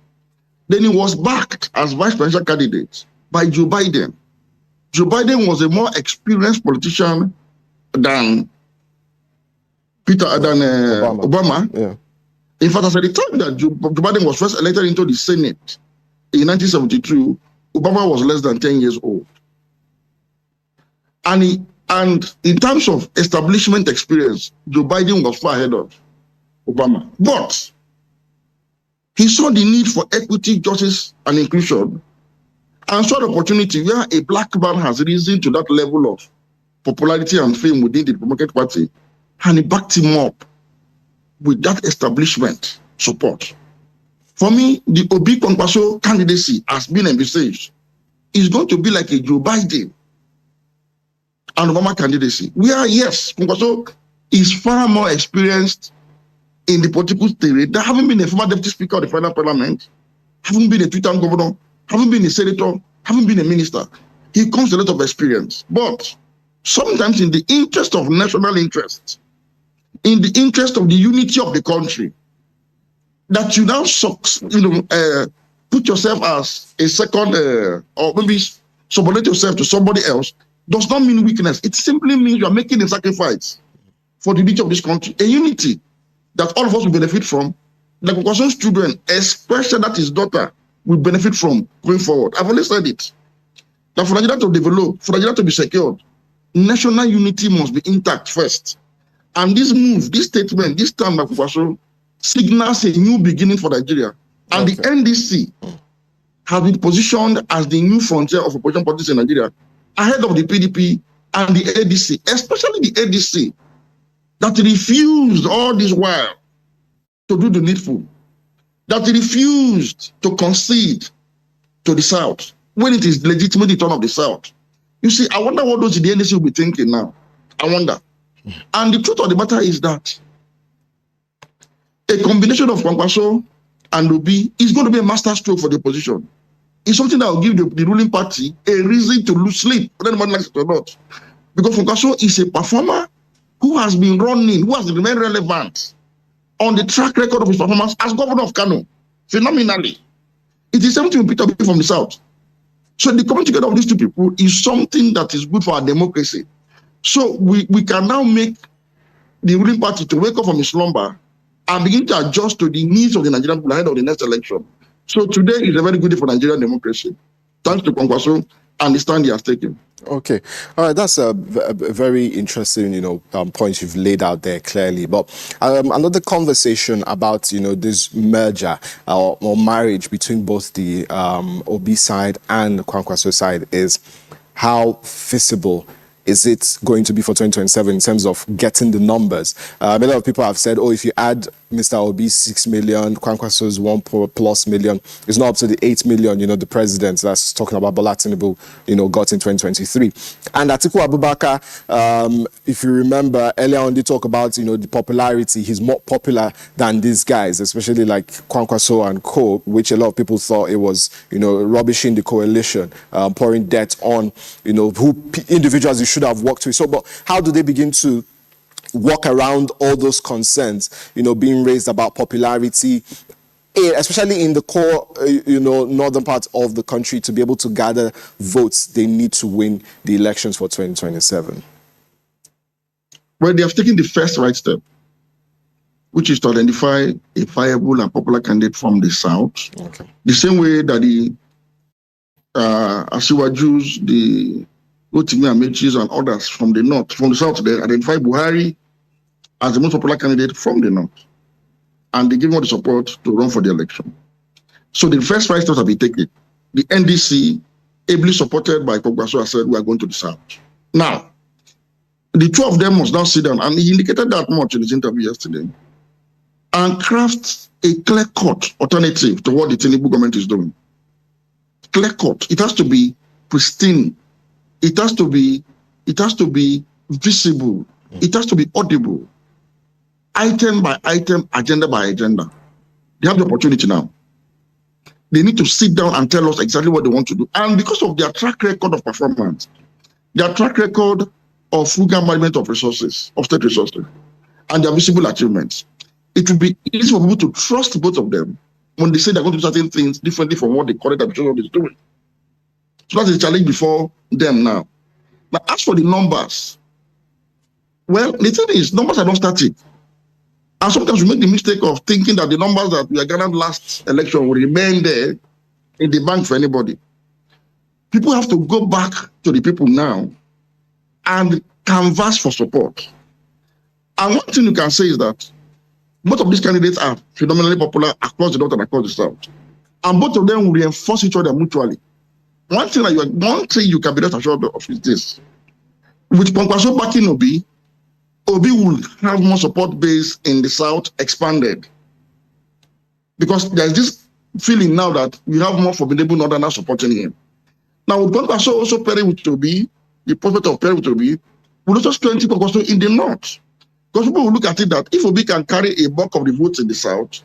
Then he was backed as vice presidential candidate by Joe Biden. Joe Biden was a more experienced politician than Obama. Yeah. In fact, at the time that Joe Biden was first elected into the Senate in 1972, Obama was less than 10 years old. And in terms of establishment experience, Joe Biden was far ahead of Obama. But he saw the need for equity, justice, and inclusion, and saw the opportunity where a black man has risen to that level of popularity and fame within the Democratic Party, and he backed him up with that establishment support. For me, the Obi Kwankwaso candidacy has been envisaged. It's going to be like a Joe Biden and Obama candidacy. Yes, Kwankwaso is far more experienced in the political theory. There haven't been a former deputy speaker of the federal parliament, haven't been a two-term governor, haven't been a senator, haven't been a minister. He comes with a lot of experience. But sometimes in the interest of national interest, in the interest of the unity of the country, that you now put yourself as a second or maybe subordinate yourself to somebody else does not mean weakness. It simply means you are making a sacrifice for the unity of this country, a unity that all of us will benefit from, that Kwakwaso's children, especially that his daughter, will benefit from going forward. I've always said it, that for Nigeria to develop, for Nigeria to be secured, national unity must be intact first. And this move, this statement, this time by Kwakwaso signals a new beginning for Nigeria. And the NDC has been positioned as the new frontier of opposition politics in Nigeria, ahead of the PDP and the ADC, especially the ADC, that refused all this while to do the needful, that refused to concede to the South when it is legitimate the turn of the South. You see, I wonder what those in the NDC will be thinking now. I wonder. And the truth of the matter is that a combination of Kwankwaso and Obi is going to be a masterstroke for the opposition. It's something that will give the ruling party a reason to lose sleep, whether anyone likes it or not. Because Kwankwaso is a performer who has been running, who has remained relevant on the track record of his performance as governor of Kano, phenomenally. It is something we picked up from the South. So the coming together of these two people is something that is good for our democracy. So we can now make the ruling party to wake up from its slumber and begin to adjust to the needs of the Nigerian people ahead of the next election. So today is a very good day for Nigerian democracy. Thanks to Kwankwaso and the stand he has taken. Okay. All right. That's a very interesting, point you've laid out there clearly. But another conversation about, this merger or marriage between both the Obi side and the Kwankwaso side is how feasible is it going to be for 2027 in terms of getting the numbers? A lot of people have said, if you add Mr. Obi's 6 million, Kwankwaso's 1+ million, it's not up to the 8 million, the president that's talking about Bola Tinubu, got in 2023. And Atiku Abubakar, if you remember, earlier on they talk about, the popularity. He's more popular than these guys, especially like Kwankwaso and co, which a lot of people thought it was, rubbishing the coalition, pouring debt on, who individuals you should have worked with. So, but how do they begin to walk around all those concerns, being raised about popularity, especially in the core, northern part of the country, to be able to gather votes they need to win the elections for 2027? Well, they have taken the first right step, which is to identify a viable and popular candidate from the South. Okay. The same way that the Asiwajus, the Rotimi Amechis and others from the North, from the South, they identify Buhari as the most popular candidate from the North. And they give him the support to run for the election. So the first 5 steps have been taken. The NDC, ably supported by Kwankwaso, has said we are going to the South. Now, the two of them must now sit down, and he indicated that much in his interview yesterday, and craft a clear-cut alternative to what the Tinubu government is doing. Clear-cut. It has to be pristine. It has to be visible. It has to be audible. item by item, agenda by agenda. They have the opportunity now. They need to sit down and tell us exactly what they want to do. And because of their track record of performance, their track record of frugal management of resources, of state resources, and their visible achievements, it will be easy for people to trust both of them when they say they're going to do certain things differently from what the current administration is doing. So that's a challenge before them now. Now, as for the numbers, well, the thing is, numbers are not static. And sometimes we make the mistake of thinking that the numbers that we are gathered last election will remain there in the bank for anybody. People have to go back to the people now and canvass for support. And one thing you can say is that both of these candidates are phenomenally popular across the north and across the south. And both of them will reinforce each other mutually. One thing you can be rest assured of is this. With Kwankwaso backing Obi will have more support base in the south expanded. Because there's this feeling now that we have more formidable northerners supporting him. Now, with Kwankwaso also pairing with Obi, the prospect of pairing with Obi will also strengthen Kwankwaso in the north. Because people will look at it that if Obi can carry a bulk of the votes in the south,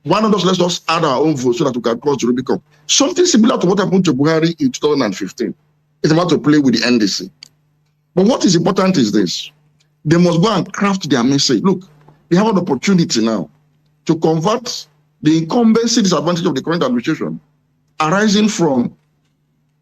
why not let's just add our own votes so that we can cross the Rubicon? Something similar to what happened to Buhari in 2015. It's about to play with the NDC. But what is important is this. They must go and craft their message. Look, they have an opportunity now to convert the incumbency disadvantage of the current administration arising from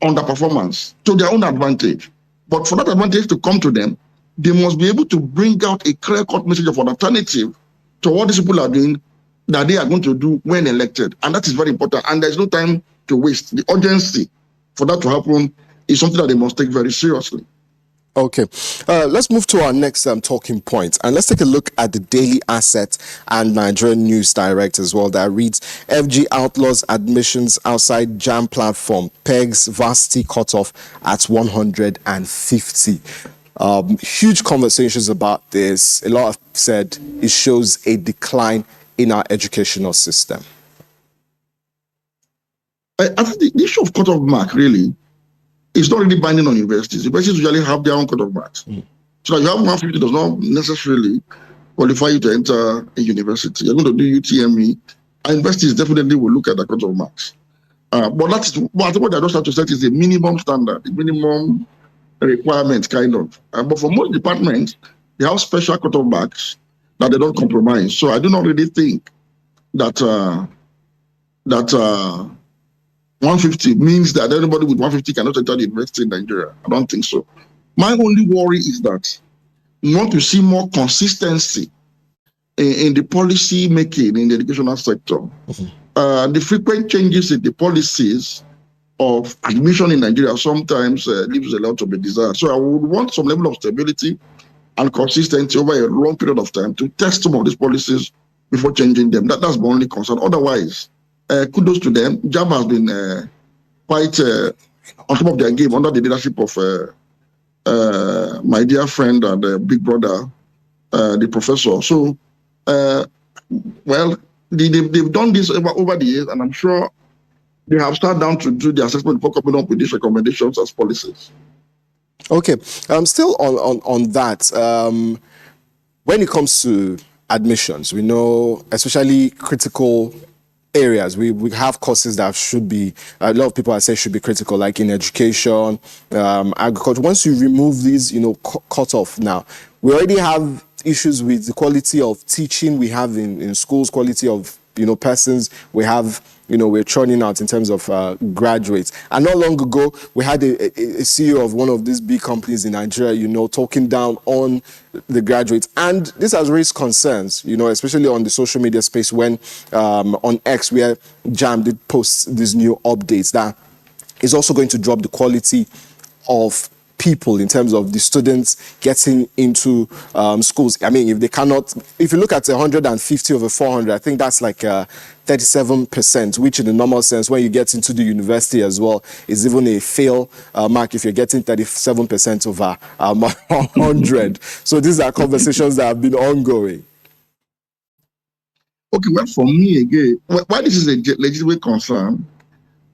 underperformance to their own advantage. But for that advantage to come to them, they must be able to bring out a clear-cut message of an alternative to what these people are doing that they are going to do when elected. And that is very important. And there's no time to waste. The urgency for that to happen is something that they must take very seriously. Okay, let's move to our next talking point, and let's take a look at the Daily Asset and Nigerian News Direct as well. That reads, FG outlaws admissions outside JAM platform, pegs varsity cutoff at 150. Huge conversations about this. A lot have said it shows a decline in our educational system. I think the issue of cutoff mark really is not really binding on universities. Universities usually have their own cutoff marks. So that you have 150 does not necessarily qualify you to enter a university. You're going to do UTME, and universities definitely will look at the cutoff marks. But that's what I just have to say is the minimum standard, the minimum requirement, kind of. But for most departments, they have special cutoff marks that they don't compromise. So I do not really think that 150 means that anybody with 150 cannot enter the university in Nigeria. I don't think so. My only worry is that we want to see more consistency in the policy making in the educational sector. The frequent changes in the policies of admission in Nigeria sometimes leaves a lot to be desired. So I would want some level of stability and consistency over a long period of time to test some of these policies before changing them. That's my only concern. Otherwise, kudos to them. JAM has been quite on top of their game under the leadership of my dear friend and big brother, the professor. So, well, they've done this over the years, and I'm sure they have started down to do the assessment before coming up with these recommendations as policies. Okay, still on that, when it comes to admissions, we know, especially critical areas, we have courses that should be, a lot of people I say should be critical, like in education, agriculture. Once you remove these, cut off now, we already have issues with the quality of teaching we have in schools, quality of, persons we have, we're churning out in terms of graduates. And not long ago, we had a CEO of one of these big companies in Nigeria, talking down on the graduates. And this has raised concerns, especially on the social media space when on X, where JAM did post these new updates that is also going to drop the quality of people in terms of the students getting into schools. I mean, if you look at 150 over 400, I think that's like 37%, which in the normal sense, when you get into the university as well, is even a fail mark if you're getting 37% over 100. So these are conversations that have been ongoing. Okay, well, for me, again, why this is a legitimate concern,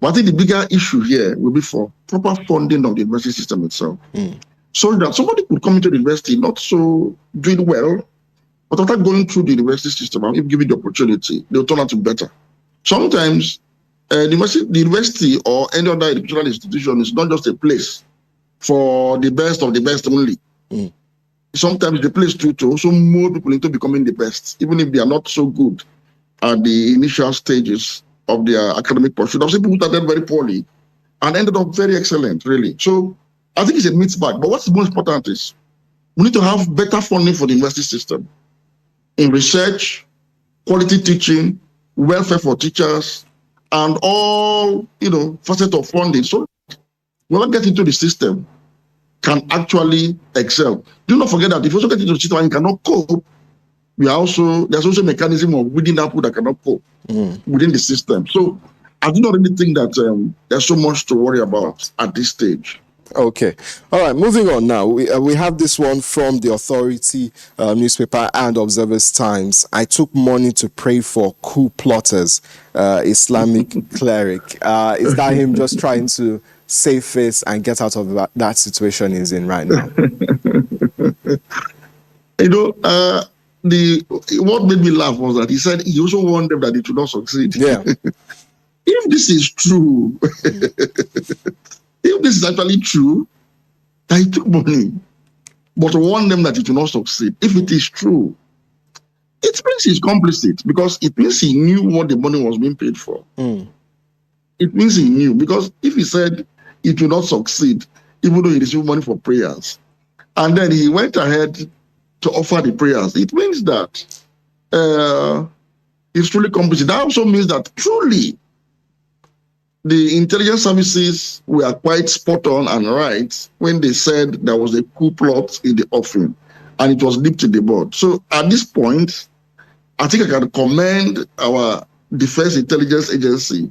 but I think the bigger issue here will be for proper funding of the university system itself. So that somebody could come into the university not so doing well, But after going through the university system, and if given the opportunity, they'll turn out to be better. Sometimes the university or any other educational institution is not just a place for the best of the best only. Sometimes the place to also mold people into becoming the best, even if they are not so good at the initial stages of their academic pursuit. I've seen people who started very poorly and ended up very excellent, really. So I think it's a mixed bag. But what's most important is we need to have better funding for the university system in research, quality teaching, welfare for teachers, and all, facets of funding. So when we get into the system, can actually excel. Do not forget that if you also get into the system and cannot cope, there's also a mechanism of weeding out people that cannot cope within the system. So I do not really think that there's so much to worry about at this stage. Okay. All right. Moving on now. We have this one from the Authority newspaper and Observer's Times. I took money to pray for coup plotters, Islamic cleric. Is that him just trying to save face and get out of that situation he's in right now? What made me laugh was that he said he also warned them that they should not succeed. Yeah. If this is true, if this is actually true, that he took money, but warned them that it will not succeed. If it is true, it means he's complicit, because it means he knew what the money was being paid for. It means he knew, because if he said it will not succeed, even though he received money for prayers, and then he went ahead to offer the prayers, it means that he's truly complicit. That also means that truly the intelligence services were quite spot on and right when they said there was a coup plot in the offing, and it was leaked to the board. So at this point, I think I can commend our Defense Intelligence Agency,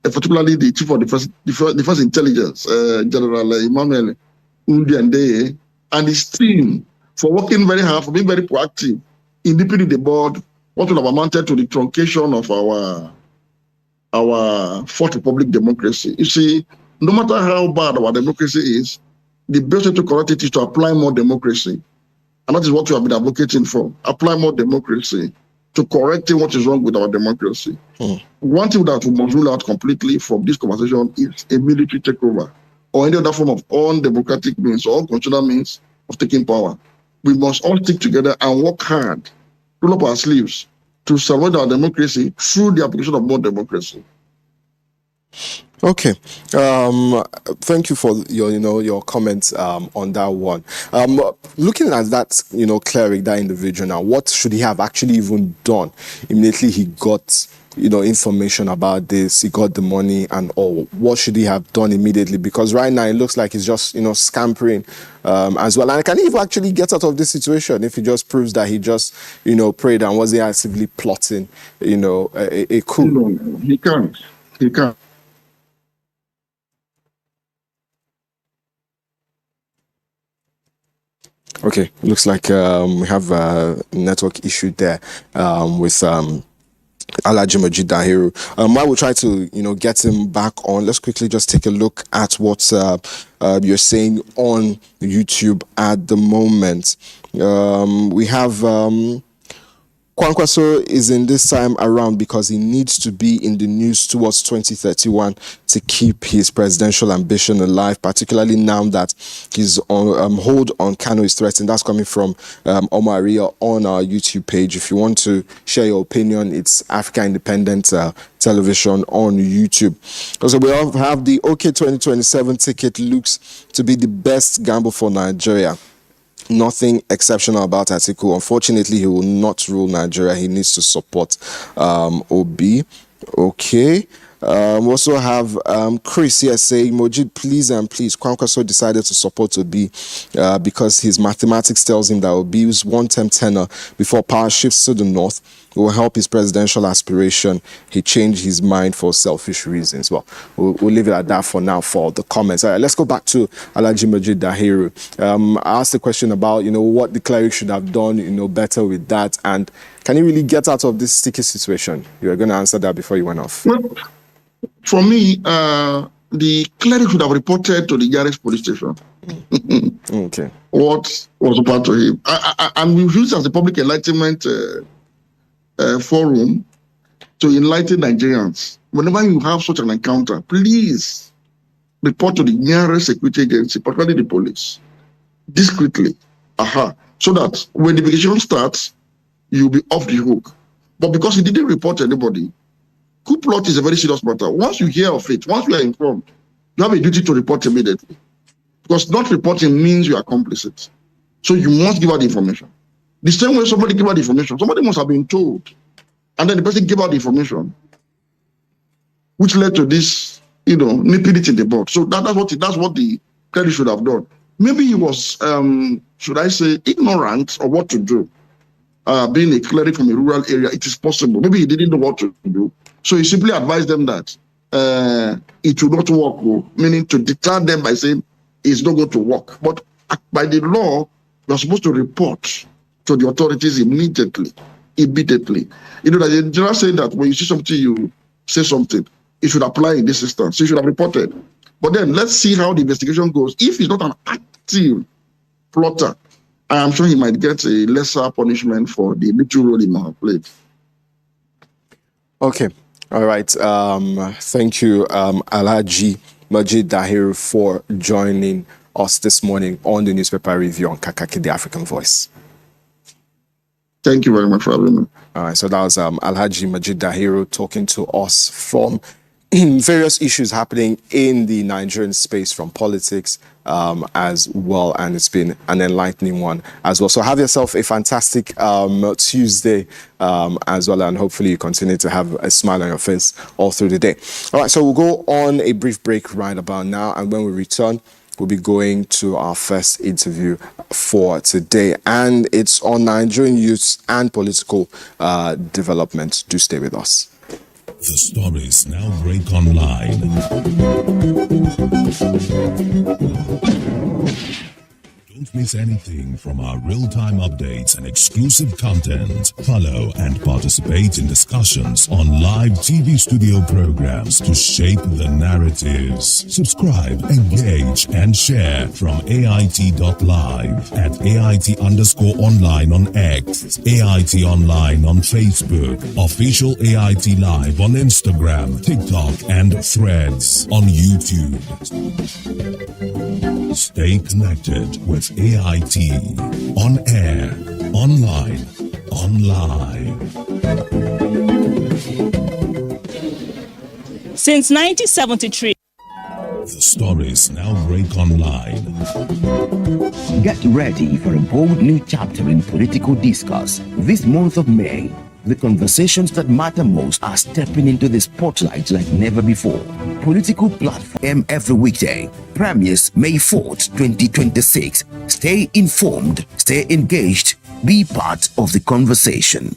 particularly the Chief of Defense Intelligence, General Emmanuel Undiandeye, and his team for working very hard, for being very proactive in deepening the board, what would have amounted to the truncation of our Fourth Republic democracy. You see, no matter how bad our democracy is, the best way to correct it is to apply more democracy. And that is what we have been advocating for. Apply more democracy to correcting what is wrong with our democracy. One thing that we must rule out completely from this conversation is a military takeover or any other form of undemocratic means or unconstitutional means of taking power. We must all stick together and work hard, roll up our sleeves to survive our democracy through the application of more democracy. Okay. Thank you for your comments on that one. Looking at that, cleric, that individual now, what should he have actually even done immediately he got, information about this, he got the money and all? What should he have done immediately? Because right now it looks like he's just, scampering as well. And can he even actually get out of this situation if he just proves that he just, prayed and wasn't actively plotting, a coup? No, he can't. He can't. Okay, looks like we have a network issue there with Alhaji Moji Dahiru. While we try to, get him back on, let's quickly just take a look at what you're saying on YouTube at the moment. We have Kwankwaso is in this time around because he needs to be in the news towards 2031 to keep his presidential ambition alive, particularly now that his hold on Kano is threatened. That's coming from Omar Aria on our YouTube page. If you want to share your opinion, it's Africa Independent Television on YouTube. Also, we have the OK 2027 ticket. Looks to be the best gamble for Nigeria. Nothing exceptional about Atiku. Unfortunately, he will not rule Nigeria. He needs to support Obi. Okay. We also have Chris here saying, Mojid, please, Kwankwaso decided to support Obi because his mathematics tells him that Obi's one-term tenure before power shifts to the north will help his presidential aspiration. He changed his mind for selfish reasons. Well, we'll leave it at that for now for the comments. All right, let's go back to Alhaji Moji Dahiru. I asked the question about, what the cleric should have done, better with that. And can he really get out of this sticky situation? You were going to answer that before you went off. Well, for me, the cleric should have reported to the nearest police station. Okay. what was about to him. And we use it as a public enlightenment forum to enlighten Nigerians. Whenever you have such an encounter, please report to the nearest security agency, particularly the police, discreetly. So that when the investigation starts, you'll be off the hook. But because he didn't report anybody, coup plot is a very serious matter. Once you hear of it, once you are informed, you have a duty to report immediately. Because not reporting means you are complicit. So you must give out the information. The same way somebody gave out the information, somebody must have been told. And then the person gave out the information, which led to this, nipping it in the bud. So that's what the credit should have done. Maybe he was, should I say, ignorant of what to do. Being a cleric from a rural area, it is possible. Maybe he didn't know what to do. So he simply advised them that it will not work, meaning to deter them by saying it's not going to work. But by the law, you're supposed to report to the authorities immediately. There's a general saying that when you see something, you say something. It should apply in this instance. So you should have reported. But then let's see how the investigation goes. If he's not an active plotter, I am sure he might get a lesser punishment for the little role he might have played. Okay. All right. Thank you, Alhaji Majid Dahiru, for joining us this morning on the newspaper review on Kakaaki, the African Voice. Thank you very much for having me. All right. So that was Alhaji Majid Dahiru talking to us from various issues happening in the Nigerian space, from politics as well, and it's been an enlightening one as well. So have yourself a fantastic Tuesday as well, and hopefully you continue to have a smile on your face all through the day. All right, so we'll go on a brief break right about now, and when we return, we'll be going to our first interview for today, and it's on Nigerian youth and political development. Do stay with us. The stories now break online. Don't miss anything from our real-time updates and exclusive content. Follow and participate in discussions on live TV studio programs to shape the narratives. Subscribe, engage, and share from AIT.live at AIT_online on X, AIT Online on Facebook, Official AIT Live on Instagram, TikTok, and Threads on YouTube. Stay connected with AIT, on air, online, live. Since 1973. The stories now break online. Get ready for a bold new chapter in political discourse. This month of May, the conversations that matter most are stepping into the spotlight like never before. Political Platform every weekday. Premieres May 4th, 2026. Stay informed, stay engaged, be part of the conversation.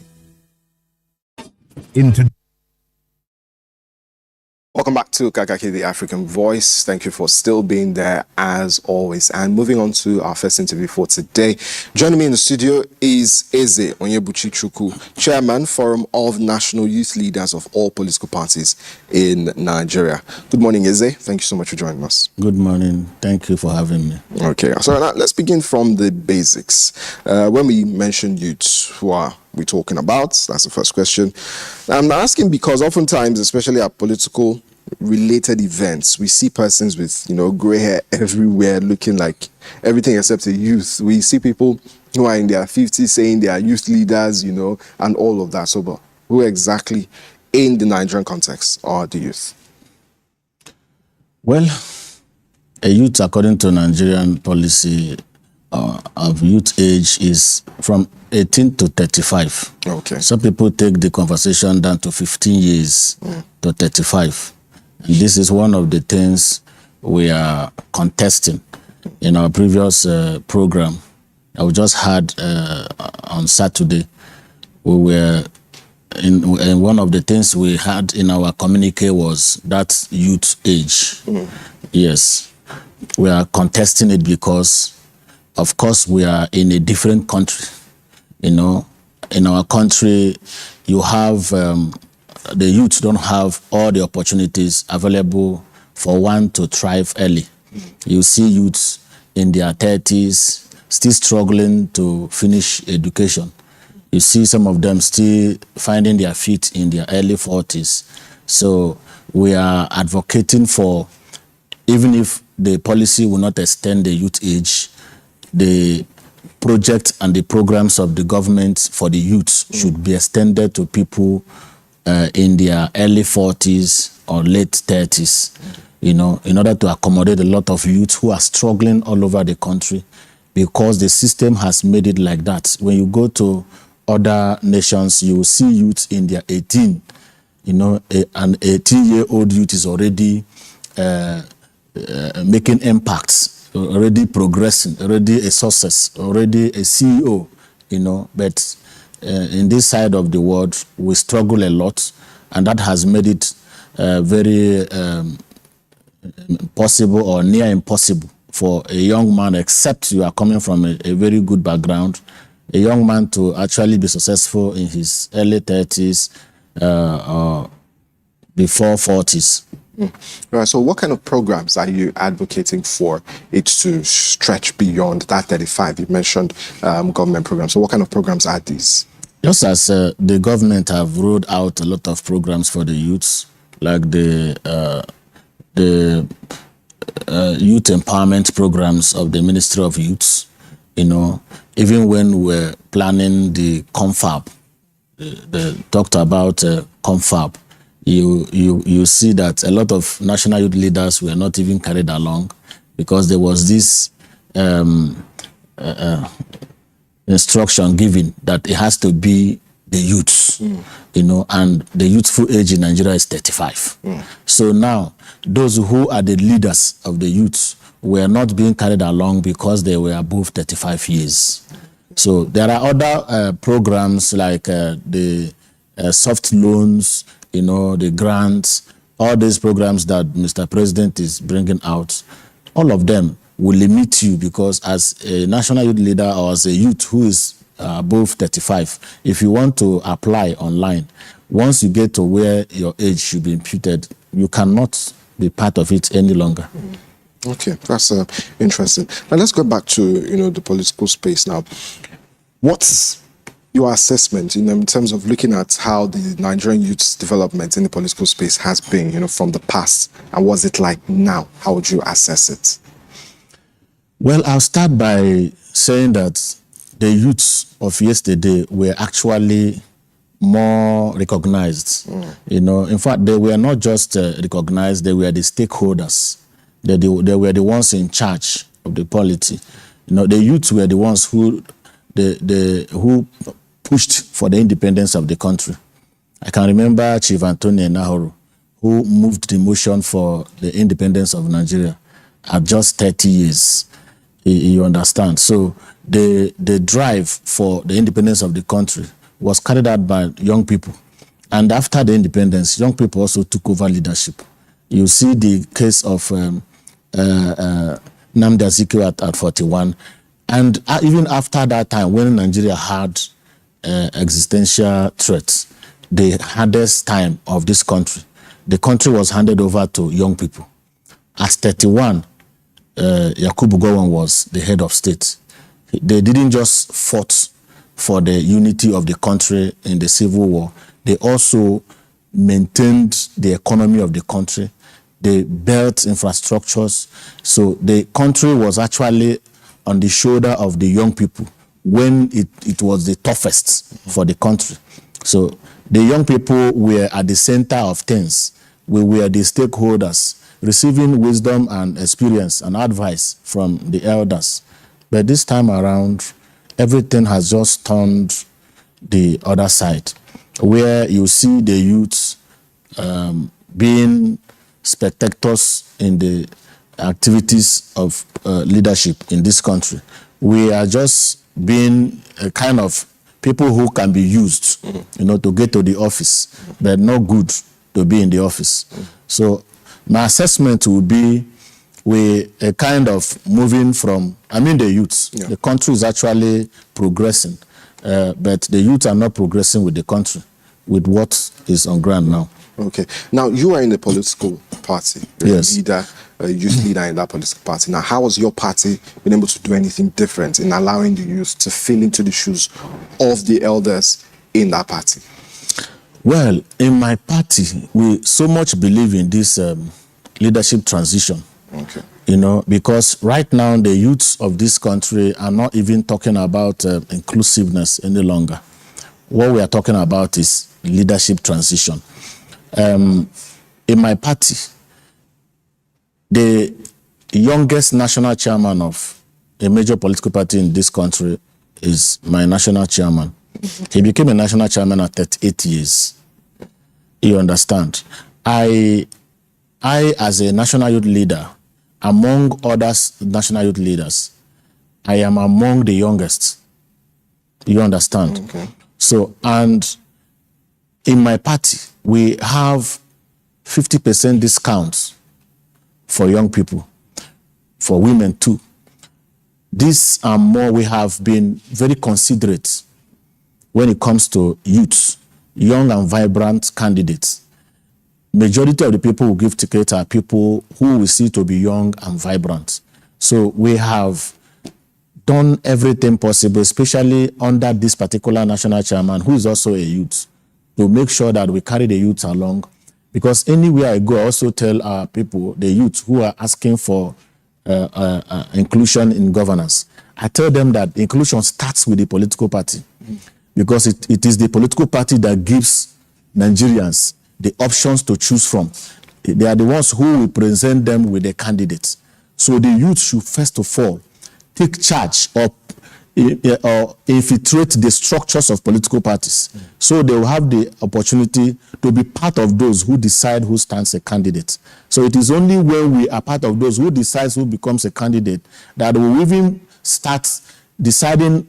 Welcome back to Kakaaki, the African Voice. Thank you for still being there as always. And moving on to our first interview for today. Joining me in the studio is Eze Onyebuchi-Chukwu, Chairman, Forum of National Youth Leaders of all political parties in Nigeria. Good morning, Eze. Thank you so much for joining us. Good morning. Thank you for having me. Okay, so now let's begin from the basics. When we mention youths, who are we talking about? That's the first question. I'm asking because oftentimes, especially at political related events, we see persons with, gray hair everywhere looking like everything except a youth. We see people who are in their 50s saying they are youth leaders, and all of that. So, but who exactly in the Nigerian context are the youth? Well, a youth, according to Nigerian policy of youth age, is from 18 to 35. Okay. Some people take the conversation down to 15 years to 35. And this is one of the things we are contesting in our previous program that we just had on Saturday. We were in one of the things we had in our communique was that youth age. Yes, we are contesting it because, of course, we are in a different country. In our country, you have the youth don't have all the opportunities available for one to thrive early. You see youths in their 30s, still struggling to finish education. You see some of them still finding their feet in their early 40s. So we are advocating for, even if the policy will not extend the youth age, the project and the programs of the government for the youth should be extended to people in their early 40s or late 30s, in order to accommodate a lot of youth who are struggling all over the country, because the system has made it like that. When you go to other nations, you will see youth in their 18. An 18-year-old youth is already making impacts, already progressing, already a success, already a CEO, but in this side of the world, we struggle a lot, and that has made it very possible or near impossible for a young man, except you are coming from a very good background, a young man to actually be successful in his early 30s or before 40s. Right. So what kind of programs are you advocating for it to stretch beyond that 35? You mentioned government programs. So what kind of programs are these? Just as the government have rolled out a lot of programs for the youths, like the youth empowerment programs of the Ministry of Youths, even when we're planning the confab, they talked about confab, you see that a lot of national youth leaders were not even carried along, because there was this instruction given that it has to be the youths, and the youthful age in Nigeria is 35. So now, those who are the leaders of the youths were not being carried along because they were above 35 years. So there are other programs like the soft loans, the grants, all these programs that Mr. President is bringing out. All of them will limit you, because as a national youth leader or as a youth who is above 35, if you want to apply online, once you get to where your age should be imputed, you cannot be part of it any longer. Okay, that's interesting. Now let's go back to the political space now. What's your assessment in terms of looking at how the Nigerian youth's development in the political space has been, from the past, and what's it like now? How would you assess it? Well, I'll start by saying that the youths of yesterday were actually more recognized. In fact, they were not just recognized, they were the stakeholders. They were the ones in charge of the polity. The youths were the ones who pushed for the independence of the country. I can remember Chief Anthony Nahoro, who moved the motion for the independence of Nigeria at just 30 years. You understand? So the drive for the independence of the country was carried out by young people. And after the independence, young people also took over leadership. You see the case of Nnamdi Azikiwe at 41. And even after that time, when Nigeria had existential threats, the hardest time of this country, the country was handed over to young people. At 31, Yakubu Gowon was the head of state. They didn't just fight for the unity of the country in the Civil War. They also maintained the economy of the country. They built infrastructures. So the country was actually on the shoulder of the young people when it was the toughest for the country. So the young people were at the center of things. We were the stakeholders, receiving wisdom and experience and advice from the elders. But this time around, everything has just turned the other side, where you see the youths being spectators in the activities of leadership in this country. We are just being a kind of people who can be used, to get to the office, but not good to be in the office. So my assessment would be we're a kind of moving from, the youths. The country is actually progressing, but the youth are not progressing with the country, with what is on ground now. Okay. Now, you are in a political party. You're Yes. a leader. youth leader in that political party. Now, how has your party been able to do anything different in allowing the youth to fill into the shoes of the elders in that party? Well, in my party, we so much believe in this leadership transition. Okay. You know, because right now the youths of this country are not even talking about inclusiveness any longer. What we are talking about is leadership transition. In my party, the youngest national chairman of a major political party in this country is my national chairman. He became a national chairman at 38 years. You understand? I as a national youth leader, among other national youth leaders, I am among the youngest. You understand? Okay. So, and in my party, we have 50% discounts for young people, for women too. This and more, we have been very considerate when it comes to youths, young and vibrant candidates. Majority of the people who give tickets are people who we see to be young and vibrant. So we have done everything possible, especially under this particular national chairman, who is also a youth, to make sure that we carry the youth along. Because anywhere I go, I also tell our people, the youth who are asking for inclusion in governance, I tell them that inclusion starts with the political party. Because it is the political party that gives Nigerians the options to choose from. They are the ones who will present them with the candidates. So the youth should first of all take charge or infiltrate the structures of political parties. So they will have the opportunity to be part of those who decide who stands a candidate. So it is only when we are part of those who decides who becomes a candidate that we will even start deciding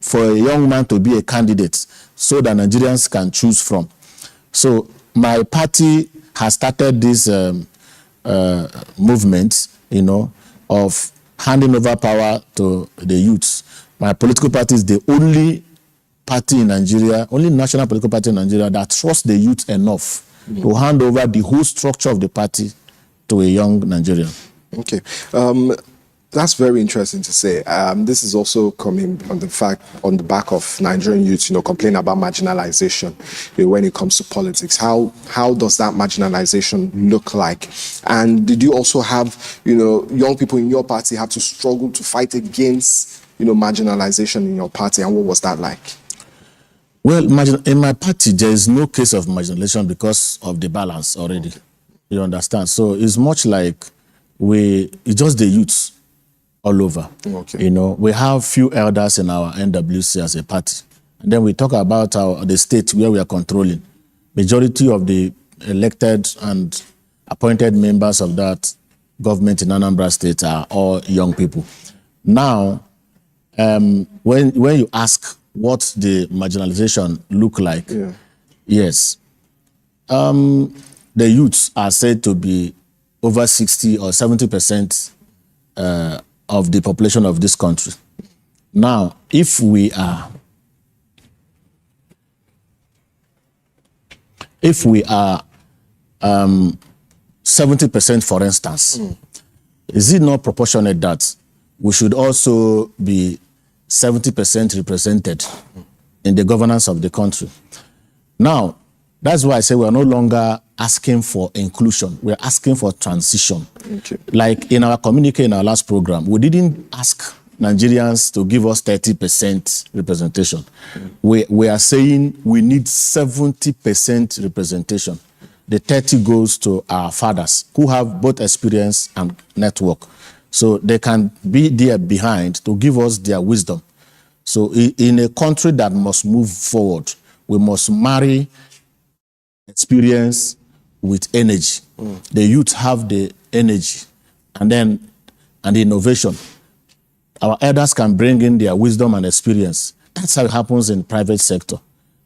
for a young man to be a candidate so that Nigerians can choose from. So my party has started this movement, you know, of handing over power to the youths. My political party is the only party in Nigeria, only national political party in Nigeria that trusts the youth enough to hand over the whole structure of the party to a young Nigerian. Okay. That's very interesting to say. This is also coming on the back of Nigerian youth, complaining about marginalization when it comes to politics. How does that marginalization look like? And did you also have, young people in your party have to struggle to fight against, marginalization in your party? And what was that like? Well, in my party, there is no case of marginalization because of the balance already. You understand? So it's much like it's just the youths all over. Okay. We have few elders in our NWC as a party. And then we talk about the state where we are controlling. Majority of the elected and appointed members of that government in Anambra State are all young people. Now, when you ask what the marginalization look like, yes, the youths are said to be over 60 or 70% of the population of this country. Now, if we are 70%, for instance, is it not proportionate that we should also be 70% represented in the governance of the country? Now, that's why I say we are no longer asking for inclusion. We're asking for transition. Okay. Like in our communique in our last program, we didn't ask Nigerians to give us 30% representation. We are saying we need 70% representation. The 30 goes to our fathers who have both experience and network. So they can be there behind to give us their wisdom. So in a country that must move forward, we must marry experience with energy. The youth have the energy and the innovation. Our elders can bring in their wisdom and experience. That's how it happens in private sector.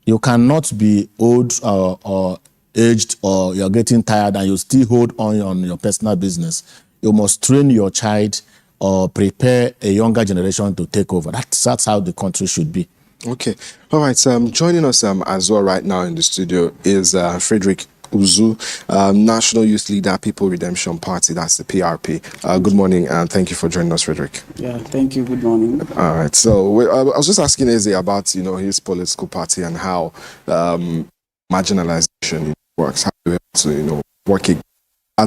You cannot be old or aged or you're getting tired and you still hold on your personal business. You must train your child or prepare a younger generation to take over. That's how the country should be. Okay. All right. Joining us as well right now in the studio is Frederick Uzu, National Youth Leader, People Redemption Party, that's the PRP. Good morning, and thank you for joining us, Frederick. Yeah, thank you. Good morning. All right. So I was just asking Eze about, his political party and how marginalization works, how to, work at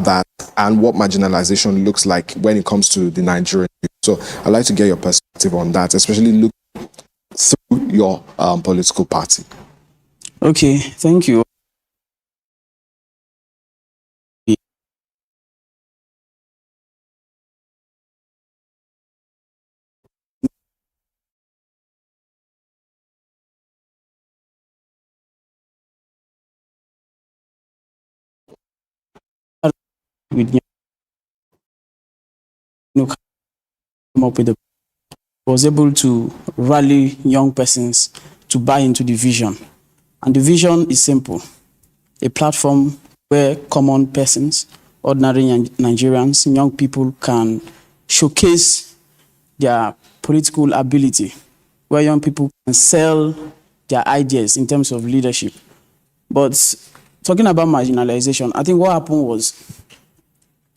that, and what marginalization looks like when it comes to the Nigerian youth. So I'd like to get your perspective on that, especially look through your political party. Okay, thank you. With come up with was able to rally young persons to buy into the vision. And the vision is simple: a platform where common persons, ordinary Nigerians, young people can showcase their political ability, where young people can sell their ideas in terms of leadership. But talking about marginalization, I think what happened was,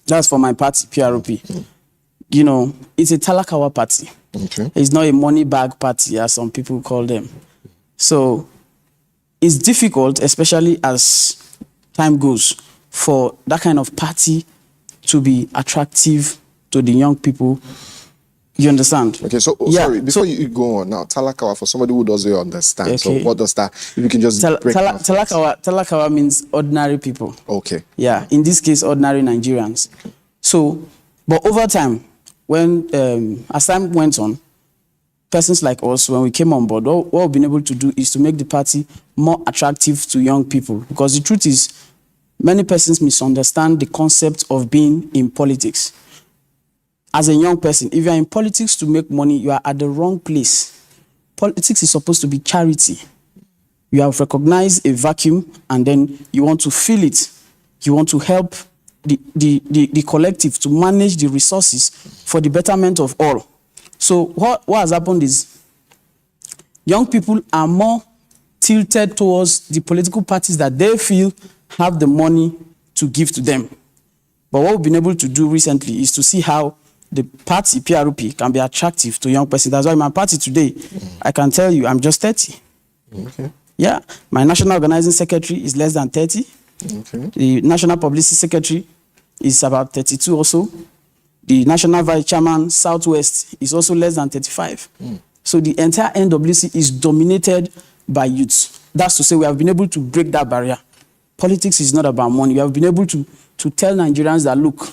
that's for my party, PRP. It's a Talakawa party. Okay. It's not a money bag party, as some people call them. So it's difficult, especially as time goes, for that kind of party to be attractive to the young people. You understand? Okay, so sorry, before you go on now, Talakawa, for somebody who doesn't understand, Okay. so what does that, if you can just break down. Talakawa means ordinary people. Okay. Yeah, in this case, ordinary Nigerians. So, but over time, when as time went on, persons like us, when we came on board, what we've been able to do is to make the party more attractive to young people. Because the truth is, many persons misunderstand the concept of being in politics. As a young person, if you are in politics to make money, you are at the wrong place. Politics is supposed to be charity. You have recognized a vacuum and then you want to fill it. You want to help the collective to manage the resources for the betterment of all. So what has happened is young people are more tilted towards the political parties that they feel have the money to give to them. But what we've been able to do recently is to see how the party, PRP, can be attractive to young persons. That's why my party today, I can tell you, I'm just 30. Okay. Yeah, my national organizing secretary is less than 30. Okay. The national publicity secretary is about 32 also. The national vice chairman, Southwest, is also less than 35. So the entire NWC is dominated by youths. That's to say we have been able to break that barrier. Politics is not about money. We have been able to tell Nigerians that, look,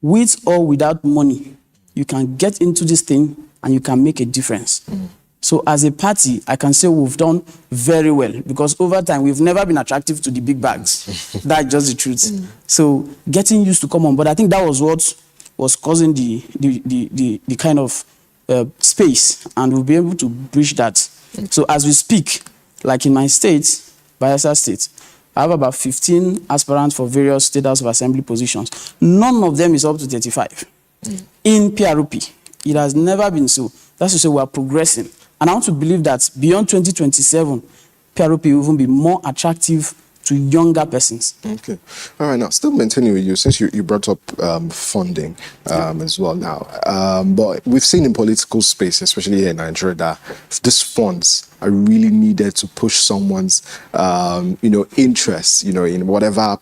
with or without money, you can get into this thing and you can make a difference. So as a party, I can say we've done very well, because over time, we've never been attractive to the big bags. That's just the truth. So getting used to come on, but I think that was what was causing the kind of space, and we'll be able to bridge that. So as we speak, like in my state, Bayelsa State, I have about 15 aspirants for various State House of Assembly positions. None of them is up to 35. In PRP, it has never been so. That's to say we are progressing. And I want to believe that beyond 2027, PRP will even be more attractive to younger persons. Okay. All right. Now, still maintaining with you, since you brought up funding as well now. But we've seen in political space, especially here in Nigeria, that these funds are really needed to push someone's, interest, in whatever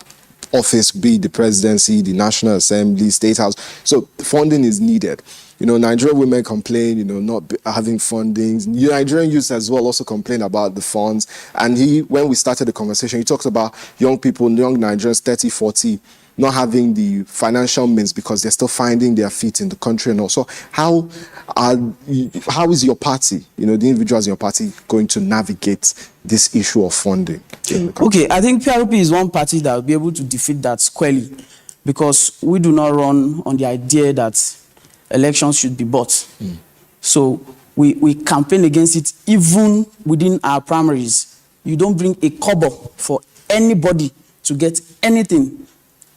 office, be it the presidency, the National Assembly, State House. So funding is needed. Nigerian women complain, not having fundings. Nigerian youth as well also complain about the funds. And when we started the conversation, he talks about young people, young Nigerians, 30, 40, not having the financial means because they're still finding their feet in the country and all. So how is your party, the individuals in your party, going to navigate this issue of funding? Okay, I think PRP is one party that will be able to defeat that squarely, because we do not run on the idea that elections should be bought. So we campaign against it even within our primaries. You don't bring a kobo for anybody to get anything.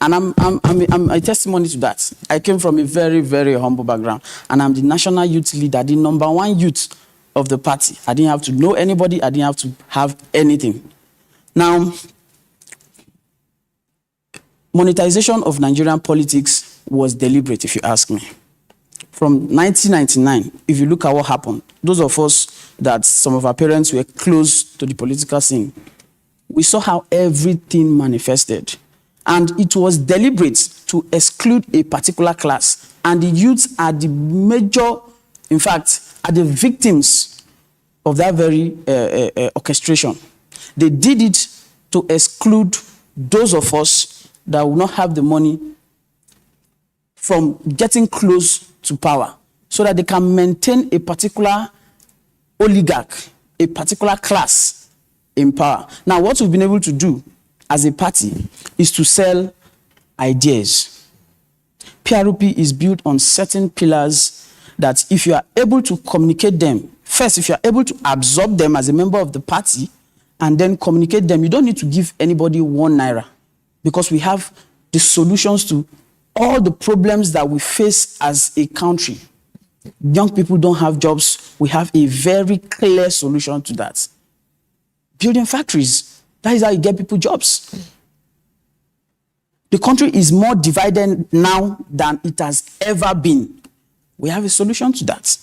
And I'm a testimony to that. I came from a very, very humble background, and I'm the national youth leader, the #1 youth of the party. I didn't have to know anybody. I didn't have to have anything. Now, monetization of Nigerian politics was deliberate, if you ask me. From 1999, if you look at what happened, those of us that some of our parents were close to the political scene, we saw how everything manifested. And it was deliberate to exclude a particular class. And the youths are the major, in fact, are the victims of that very orchestration. They did it to exclude those of us that will not have the money from getting close to power, so that they can maintain a particular oligarch, a particular class in power. Now, what we've been able to do as a party is to sell ideas. PRP is built on certain pillars that if you are able to communicate them, first, if you are able to absorb them as a member of the party and then communicate them, you don't need to give anybody 1 naira, because we have the solutions to all the problems that we face as a country. Young people don't have jobs. We have a very clear solution to that. Building factories. That is how you get people jobs. The country is more divided now than it has ever been. We have a solution to that.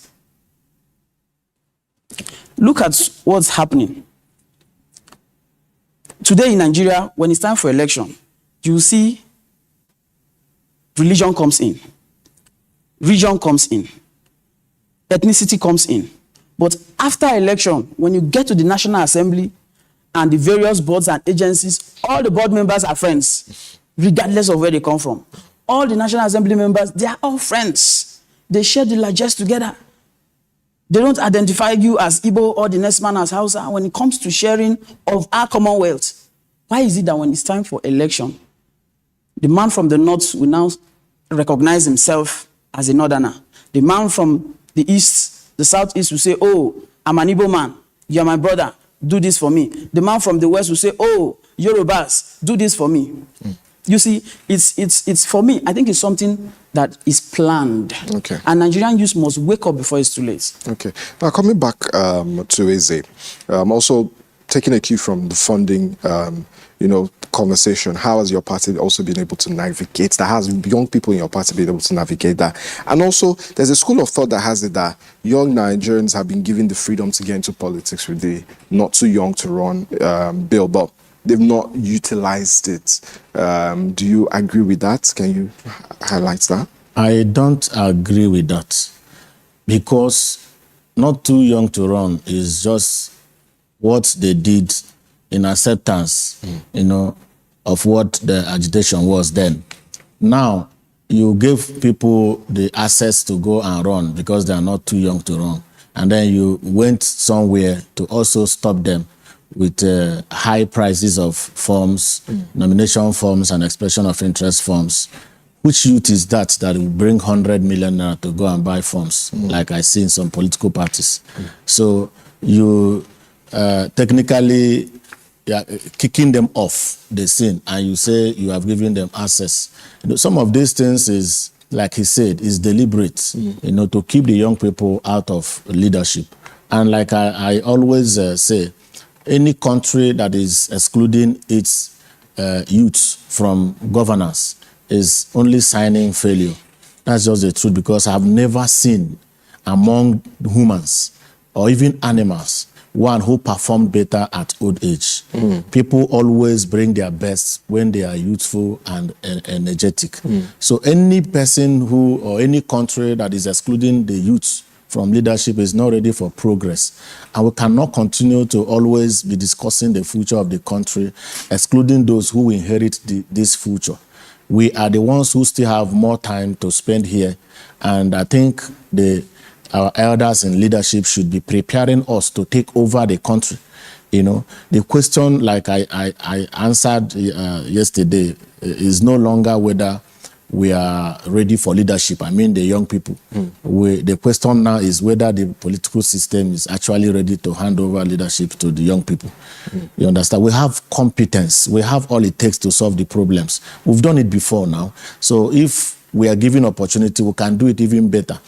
Look at what's happening. Today in Nigeria, when it's time for election, you see religion comes in, region comes in, ethnicity comes in. But after election, when you get to the National Assembly and the various boards and agencies, all the board members are friends, regardless of where they come from. All the National Assembly members, they are all friends. They share the largesse together. They don't identify you as Igbo or the next man as Hausa. When it comes to sharing of our commonwealth, why is it that when it's time for election, the man from the north will now recognize himself as a northerner? The man from the east, the southeast will say, oh, I'm an Igbo man. You're my brother. Do this for me. The man from the west will say, oh, Yorubas, do this for me. You see, it's for me, I think it's something that is planned. Okay. And Nigerian youth must wake up before it's too late. Okay. Now, coming back to Eze, also taking a cue from the funding, conversation, how has your party also been able to navigate that? Has young people in your party been able to navigate that? And also, there's a school of thought that has it that young Nigerians have been given the freedom to get into politics with the not too young to run bill, but they've not utilized it. Do you agree with that? Can you highlight that? I don't agree with that, because not too young to run is just what they did in acceptance, of what the agitation was then. Now, you give people the access to go and run because they are not too young to run. And then you went somewhere to also stop them with high prices of forms, nomination forms and expression of interest forms. Which youth is that will bring 100 million naira to go and buy forms, like I see in some political parties? So you technically kicking them off the scene, and you say you have given them access. Some of these things is, like he said, is deliberate, to keep the young people out of leadership. And like I always say, any country that is excluding its youth from governance is only signing failure. That's just the truth, because I've never seen among humans or even animals one who performed better at old age. People always bring their best when they are youthful and energetic. So any person or any country that is excluding the youth from leadership is not ready for progress. And we cannot continue to always be discussing the future of the country, excluding those who inherit this future. We are the ones who still have more time to spend here. And I think our elders in leadership should be preparing us to take over the country. The question, like I answered yesterday, is no longer whether we are ready for leadership. I mean the young people. The question now is whether the political system is actually ready to hand over leadership to the young people. You understand? We have competence. We have all it takes to solve the problems. We've done it before now. So if we are given opportunity, we can do it even better.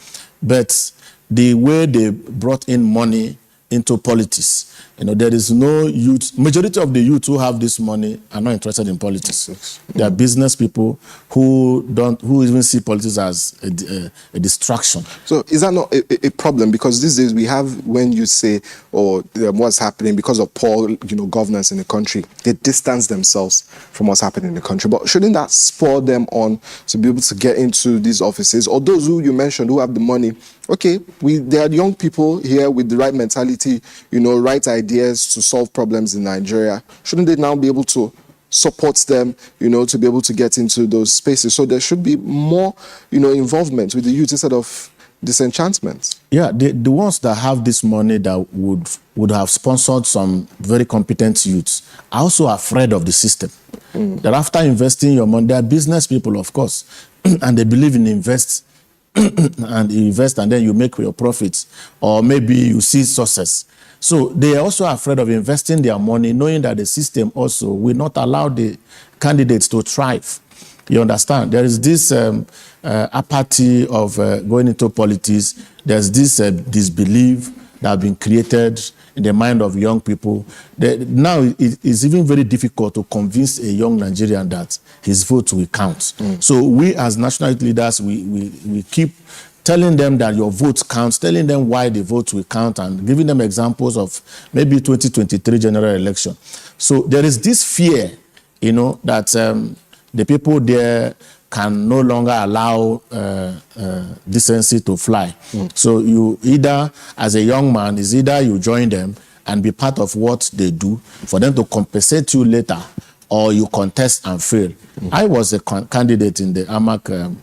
But the way they brought in money into politics. There is no youth. Majority of the youth who have this money are not interested in politics. They are business people who even see politics as a distraction. So is that not a problem? Because these days we have, when you say, what's happening because of poor, governance in the country, they distance themselves from what's happening in the country. But shouldn't that spur them on to be able to get into these offices? Or those who you mentioned who have the money, okay, there are young people here with the right mentality, right ideas to solve problems in Nigeria. Shouldn't they now be able to support them, to be able to get into those spaces? So there should be more, involvement with the youth instead of disenchantment. Yeah, the ones that have this money that would have sponsored some very competent youths are also afraid of the system. That after investing your money, they are business people, of course, and they believe in invest and then you make your profits, or maybe you see success. So they are also afraid of investing their money, knowing that the system also will not allow the candidates to thrive. You understand? There is this apathy of going into politics. There's this disbelief that has been created in the mind of young people. Now it is even very difficult to convince a young Nigerian that his vote will count. So we as national leaders, we keep telling them that your vote counts, telling them why the vote will count, and giving them examples of maybe 2023 general election. So there is this fear, that the people there can no longer allow decency to fly. So you either, as a young man, is either you join them and be part of what they do for them to compensate you later, or you contest and fail. I was a candidate in the AMAC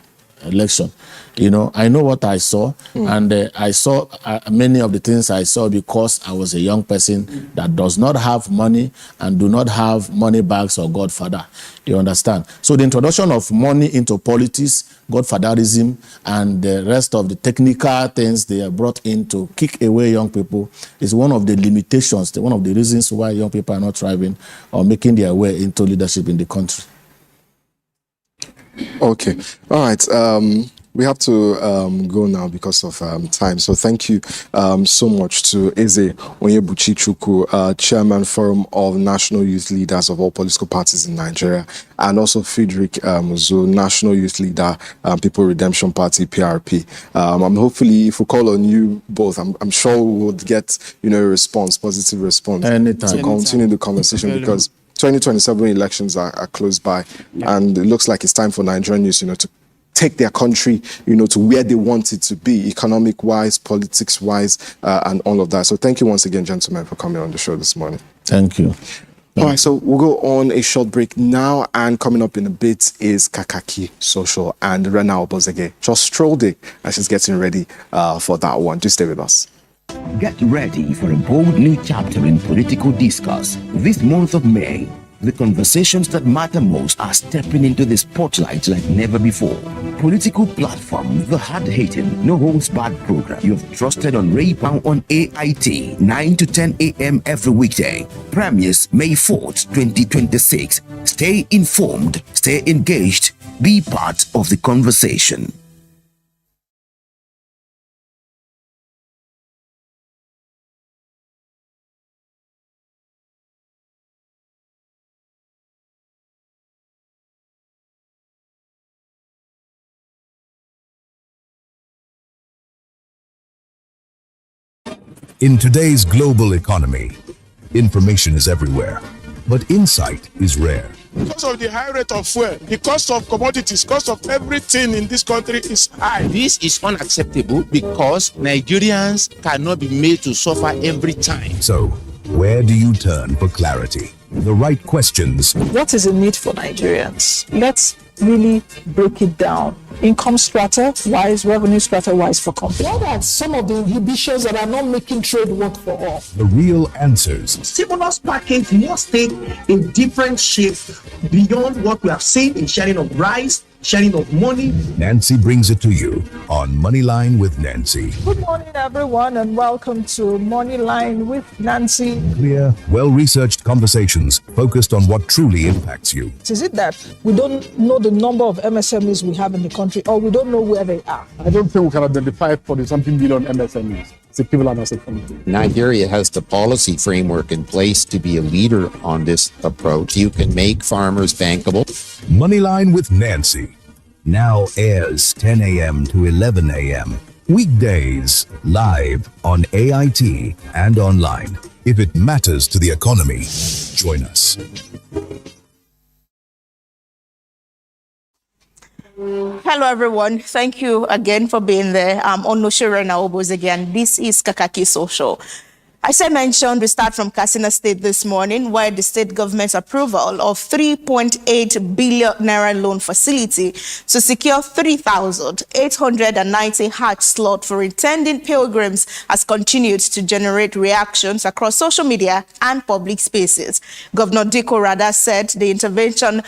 election. I know what I saw, and I saw many of the things I saw because I was a young person that does not have money and do not have money bags or godfather. You understand? So the introduction of money into politics, godfatherism, and the rest of the technical things they are brought in to kick away young people is one of the limitations, one of the reasons why young people are not thriving or making their way into leadership in the country. Okay. All right. We have to go now because of time. So thank you so much to Eze Onyebuchi-Chukwu, Chairman Forum of National Youth Leaders of all political parties in Nigeria, and also Friedrich Muzo, National Youth Leader, People Redemption Party, PRP. Hopefully, if we call on you both, I'm sure we would get a response, positive response, anytime, to continue the conversation, because 2027 elections are close by, and it looks like it's time for Nigerian youth, to take their country, to where they want it to be, economic-wise, politics-wise, and all of that. So thank you once again, gentlemen, for coming on the show this morning. Thank you. All right, so we'll go on a short break now, and coming up in a bit is Kakaaki Social, and Rena Obozege just strolled in, and she's getting ready for that one. Do stay with us. Get ready for a bold new chapter in political discourse. This month of May, the conversations that matter most are stepping into the spotlight like never before. Political platform, the hard-hitting, no-holds-barred program you've trusted on Raypound on AIT, 9 to 10 a.m. every weekday. Premieres May 4th, 2026. Stay informed, stay engaged, be part of the conversation. In today's global economy, information is everywhere, but insight is rare. Because of the high rate of fuel, the cost of commodities, cost of everything in this country is high. This is unacceptable because Nigerians cannot be made to suffer every time. So, where do you turn for clarity? The right questions. What is the need for Nigerians? Let's really break it down. Income strata wise, revenue strata wise for companies. What are some of the inhibitions that are not making trade work for all? The real answers. Stimulus package must take a different shape beyond what we have seen in sharing of rice, sharing of money. Nancy brings it to you on Moneyline with Nancy. Good morning, everyone, and welcome to Moneyline with Nancy. Clear, well-researched conversations focused on what truly impacts you. Is it that we don't know the number of MSMEs we have in the country, or we don't know where they are? I don't think we can identify 40-something million MSMEs. the equivalent as a country. Nigeria has the policy framework in place to be a leader on this approach. You can make farmers bankable. Moneyline with Nancy now airs 10 a.m. to 11 a.m. Weekdays, live on AIT and online. If it matters to the economy, join us. Hello, everyone. Thank you again for being there. I'm Onoshire Naobos again. This is Kakaaki Social. As I mentioned, we start from Katsina State this morning, where the state government's approval of 3.8 billion naira loan facility to secure 3,890 Hajj slots for intending pilgrims has continued to generate reactions across social media and public spaces. Governor Diko Rada said the intervention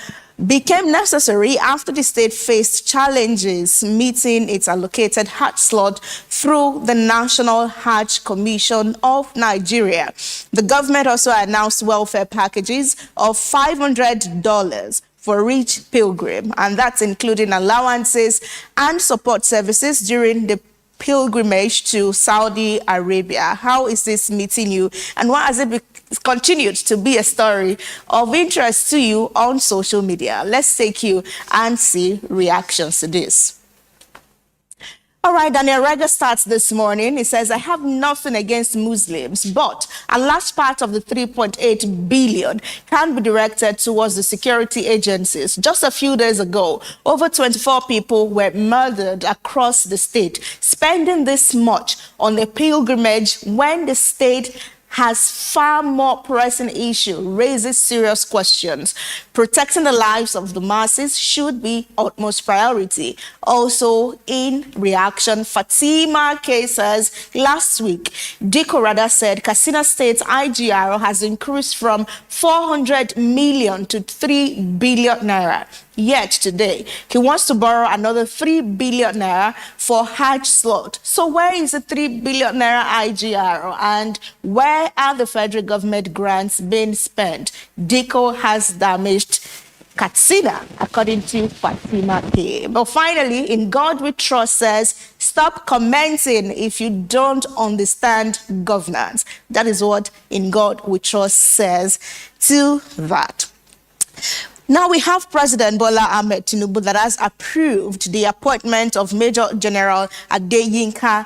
became necessary after the state faced challenges meeting its allocated Hajj slot through the National Hajj Commission of Nigeria. The government also announced welfare packages of $500 for each pilgrim, and that's including allowances and support services during the pilgrimage to Saudi Arabia. How is this meeting you, and why has it continued to be a story of interest to you on social media? Let's take you and see reactions to this. All right, Daniel Rega starts this morning. He says, I have nothing against Muslims, but a large part of the 3.8 billion can be directed towards the security agencies. Just a few days ago, over 24 people were murdered across the state. Spending this much on a pilgrimage when the state has far more pressing issue raises serious questions. Protecting the lives of the masses should be utmost priority. Also, in reaction, Fatima K says, last week, Diko Rada said Katsina State's IGR has increased from 400 million to 3 billion naira. Yet today, he wants to borrow another 3 billion naira for Hajj slot. So where is the 3 billion naira IGR, and where are the federal government grants being spent? Diko has damaged Katsina, according to Fatima K. But finally, In God We Trust says, stop commenting if you don't understand governance. That is what In God We Trust says to that. Now we have President Bola Ahmed Tinubu that has approved the appointment of Major General Adeyinka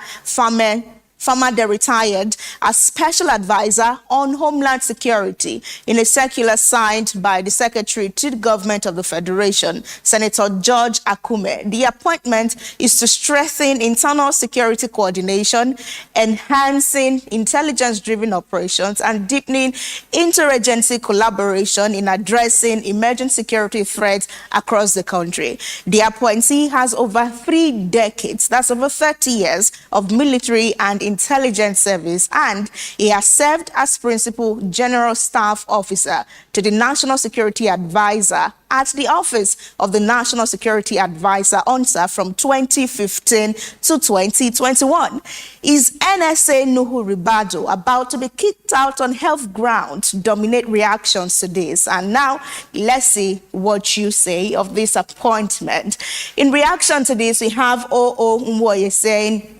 Famade retired as Special Advisor on Homeland Security in a circular signed by the Secretary to the Government of the Federation, Senator George Akume. The appointment is to strengthen internal security coordination, enhancing intelligence-driven operations, and deepening interagency collaboration in addressing emerging security threats across the country. The appointee has over 3 decades, that's over 30 years, of military and intelligence service, and he has served as Principal General Staff Officer to the National Security Advisor at the Office of the National Security Advisor UNSA from 2015 to 2021. Is NSA Nuhu Ribadu about to be kicked out on health grounds? Dominate reactions to this. And now, let's see what you say of this appointment. In reaction to this, we have O.O. Nwoye saying,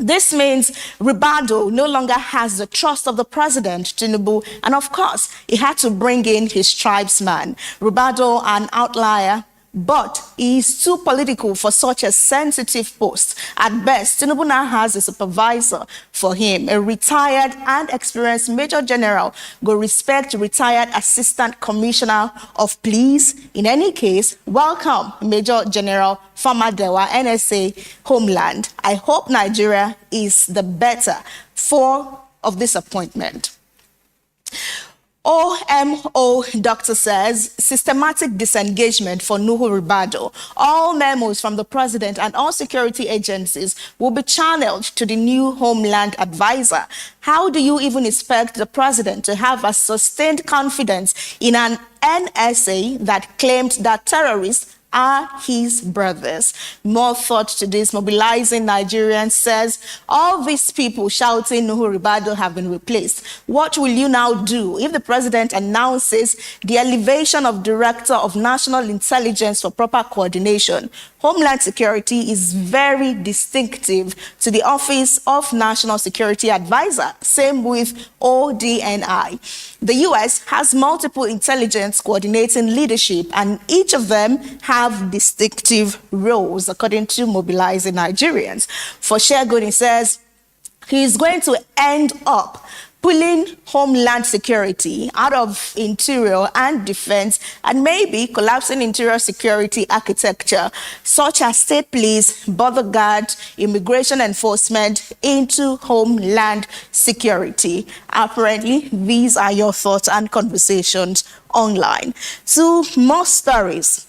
this means Ribadu no longer has the trust of the president, Tinubu, and of course, he had to bring in his tribesman. Ribadu, an outlier, but he is too political for such a sensitive post. At best, Tinubu now has a supervisor for him, a retired and experienced Major General, go respect retired Assistant Commissioner of Police. In any case, welcome Major General Famadewa, NSA Homeland. I hope Nigeria is the better for of this appointment. OMO doctor says systematic disengagement for Nuhu Ribadu. All memos from the president and all security agencies will be channeled to the new Homeland Advisor. How do you even expect the president to have a sustained confidence in an NSA that claimed that terrorists are his brothers. More thought to this. Mobilizing Nigerians says, all these people shouting Nuhu Ribadu have been replaced. What will you now do if the president announces the elevation of Director of National Intelligence for proper coordination? Homeland Security is very distinctive to the Office of National Security Advisor. Same with ODNI. The U.S. has multiple intelligence coordinating leadership, and each of them have distinctive roles, according to Mobilizing Nigerians. For Shegun, he says he's going to end up pulling Homeland Security out of Interior and Defense, and maybe collapsing Interior Security architecture, such as State Police, Border Guard, Immigration Enforcement, into Homeland Security. Apparently, these are your thoughts and conversations online. Two more stories.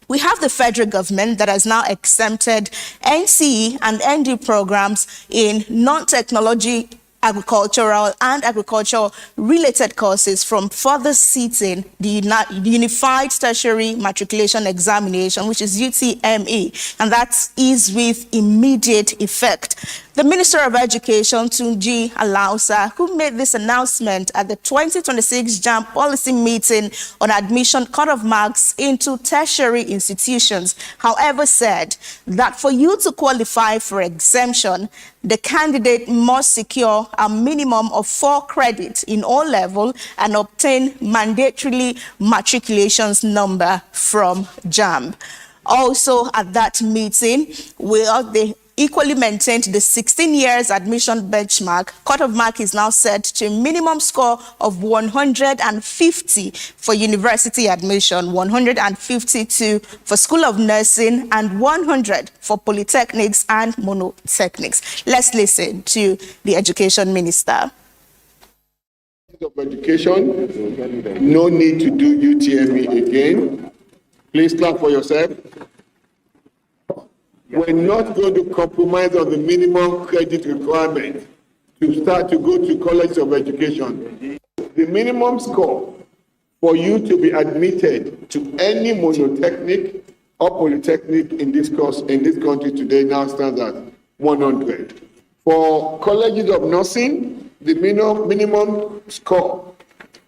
We have the federal government that has now exempted NCE and ND programs in non-technology agricultural and agricultural-related courses from further seating the Unified Tertiary Matriculation Examination, which is UTME, and that is with immediate effect. The Minister of Education, Tunji Alausa, who made this announcement at the 2026 JAM policy meeting on admission cut-off marks into tertiary institutions, however, said that for you to qualify for exemption, the candidate must secure a minimum of 4 credits in O-level and obtain mandatorily matriculations number from JAM. Also at that meeting, they equally maintained the 16 years admission benchmark. Cut-off mark is now set to a minimum score of 150 for university admission, 152 for School of Nursing, and 100 for polytechnics and monotechnics. Let's listen to the Education Minister. Of education, no need to do UTME again. Please clap for yourself. We're not going to compromise on the minimum credit requirement to start to go to College of Education. The minimum score for you to be admitted to any monotechnic or polytechnic in this course in this country today now stands at 100. For colleges of nursing, the minimum score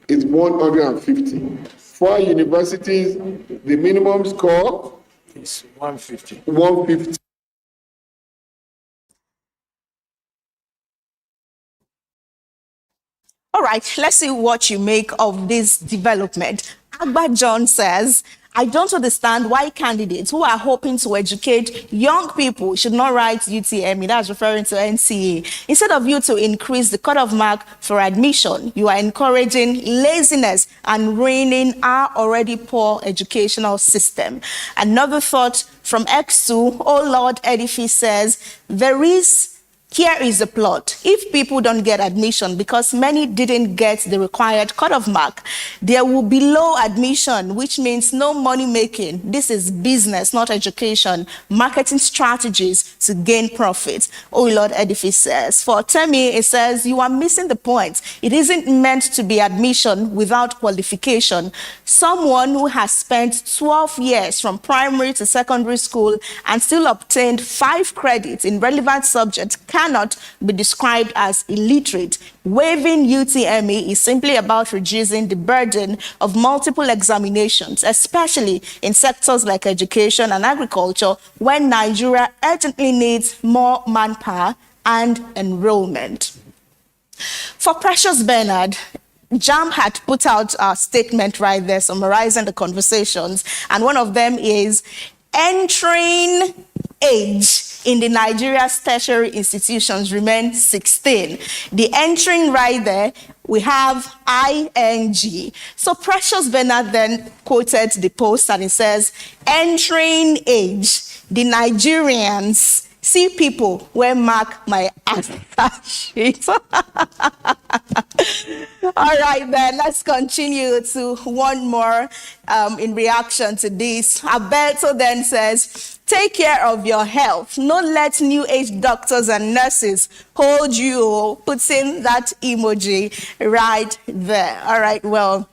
is 150. For universities, the minimum score is 150. 150. All right, let's see what you make of this development. Agba John says, I don't understand why candidates who are hoping to educate young people should not write UTME, that's referring to NCE. Instead of you to increase the cutoff mark for admission, you are encouraging laziness and ruining our already poor educational system. Another thought from X2, oh Lord Edifice says, here is the plot. If people don't get admission because many didn't get the required cutoff mark, there will be low admission, which means no money making. This is business, not education. Marketing strategies to gain profits. Oh Lord Edifice says. For Temi, it says, you are missing the point. It isn't meant to be admission without qualification. Someone who has spent 12 years from primary to secondary school and still obtained 5 credits in relevant subjects cannot be described as illiterate. Waiving UTME is simply about reducing the burden of multiple examinations, especially in sectors like education and agriculture, when Nigeria urgently needs more manpower and enrollment. For Precious Bernard, JAM had put out a statement right there summarizing the conversations, and one of them is entering age in the Nigeria's tertiary institutions remain 16. The entering right there, we have ING. So Precious Bernard then quoted the post and it says, entering age, the Nigerians see people where mark my answer sheet. All right, then, let's continue to one more in reaction to this. Alberto then says, take care of your health. Not let new age doctors and nurses hold you. Puts in that emoji right there. All right, well,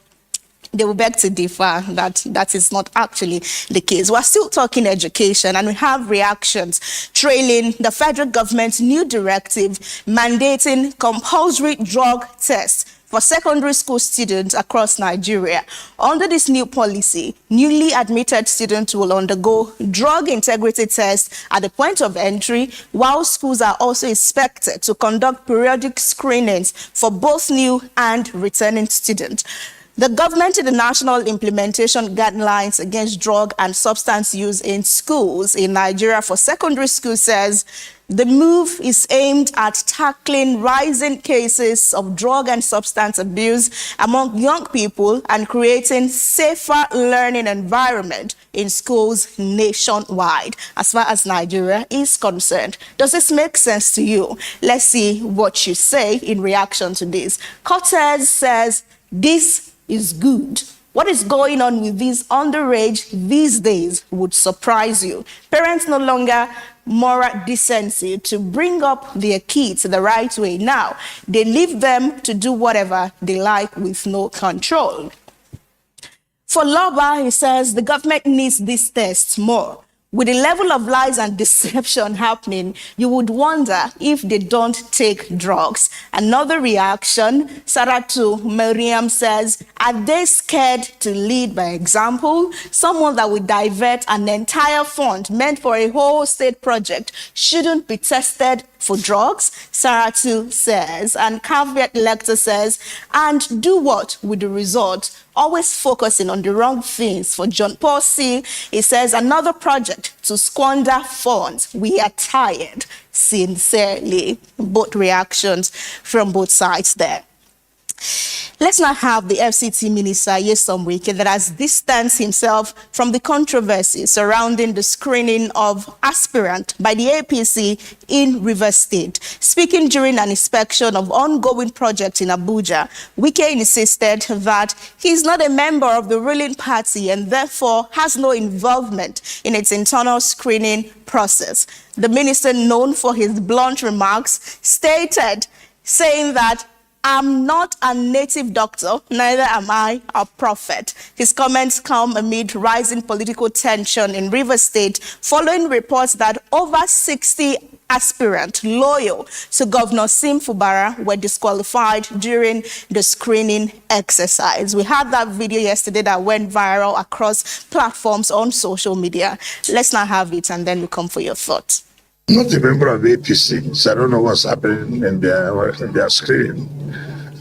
they will beg to differ that is not actually the case. We're still talking education, and we have reactions trailing the federal government's new directive mandating compulsory drug tests for secondary school students across Nigeria. Under this new policy, newly admitted students will undergo drug integrity tests at the point of entry, while schools are also expected to conduct periodic screenings for both new and returning students. The government in the National Implementation Guidelines Against Drug and Substance Use in Schools in Nigeria for secondary schools says the move is aimed at tackling rising cases of drug and substance abuse among young people and creating safer learning environment in schools nationwide. As far as Nigeria is concerned, does this make sense to you? Let's see what you say in reaction to this. Cortez says this is good. What is going on with these underage these days would surprise you. Parents no longer moral decency to bring up their kids the right way. Now, they leave them to do whatever they like with no control. For Loba, he says the government needs these tests more. With the level of lies and deception happening, you would wonder if they don't take drugs. Another reaction, Saratu Mariam says, are they scared to lead by example? Someone that would divert an entire fund meant for a whole state project shouldn't be tested for drugs, Saratu says. And Caveat Lecter says, and do what with the result? Always focusing on the wrong things. For John Paul C., he says, another project to squander funds. We are tired. Sincerely. Both reactions from both sides there. Let's now have the FCT Minister, Nyesom Wike, that has distanced himself from the controversy surrounding the screening of aspirant by the APC in Rivers State. Speaking during an inspection of ongoing project in Abuja, Wike insisted that he is not a member of the ruling party and therefore has no involvement in its internal screening process. The minister, known for his blunt remarks, stated, saying that I'm not a native doctor, neither am I a prophet. His comments come amid rising political tension in Rivers State following reports that over 60 aspirants loyal to Governor Sim Fubara were disqualified during the screening exercise. We had that video yesterday that went viral across platforms on social media. Let's now have it and then we come for your thoughts. I'm not a member of APC, so I don't know what's happening in their screening.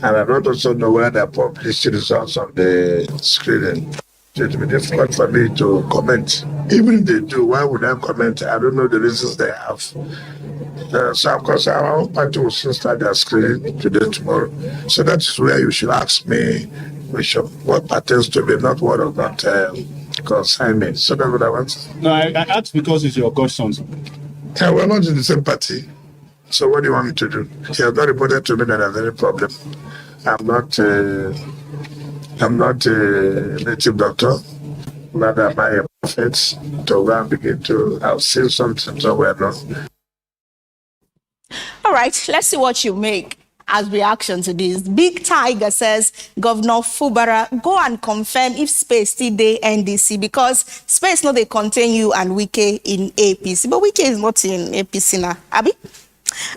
And I don't also know where they published the results of the screening. It will be difficult for me to comment. Even if they do, why would I comment? I don't know the reasons they have. So, of course, our own party will soon start their screening today, tomorrow. So that is where you should ask me what pertains to me, not what about concern me. So that's what I want. No, I asked because it's your godson's. Yeah, we're not in the same party. So what do you want me to do? He has not reported to me that there's any problem. I'm not a native doctor. Rather, am I a prophet to go and begin to have seen something somewhere now. All right, let's see what you make as reaction to this. Big Tiger says, Governor Fubara, go and confirm if space still dey NDC, because space no they contain you and Wike in APC. But Wike is not in APC now, Abi?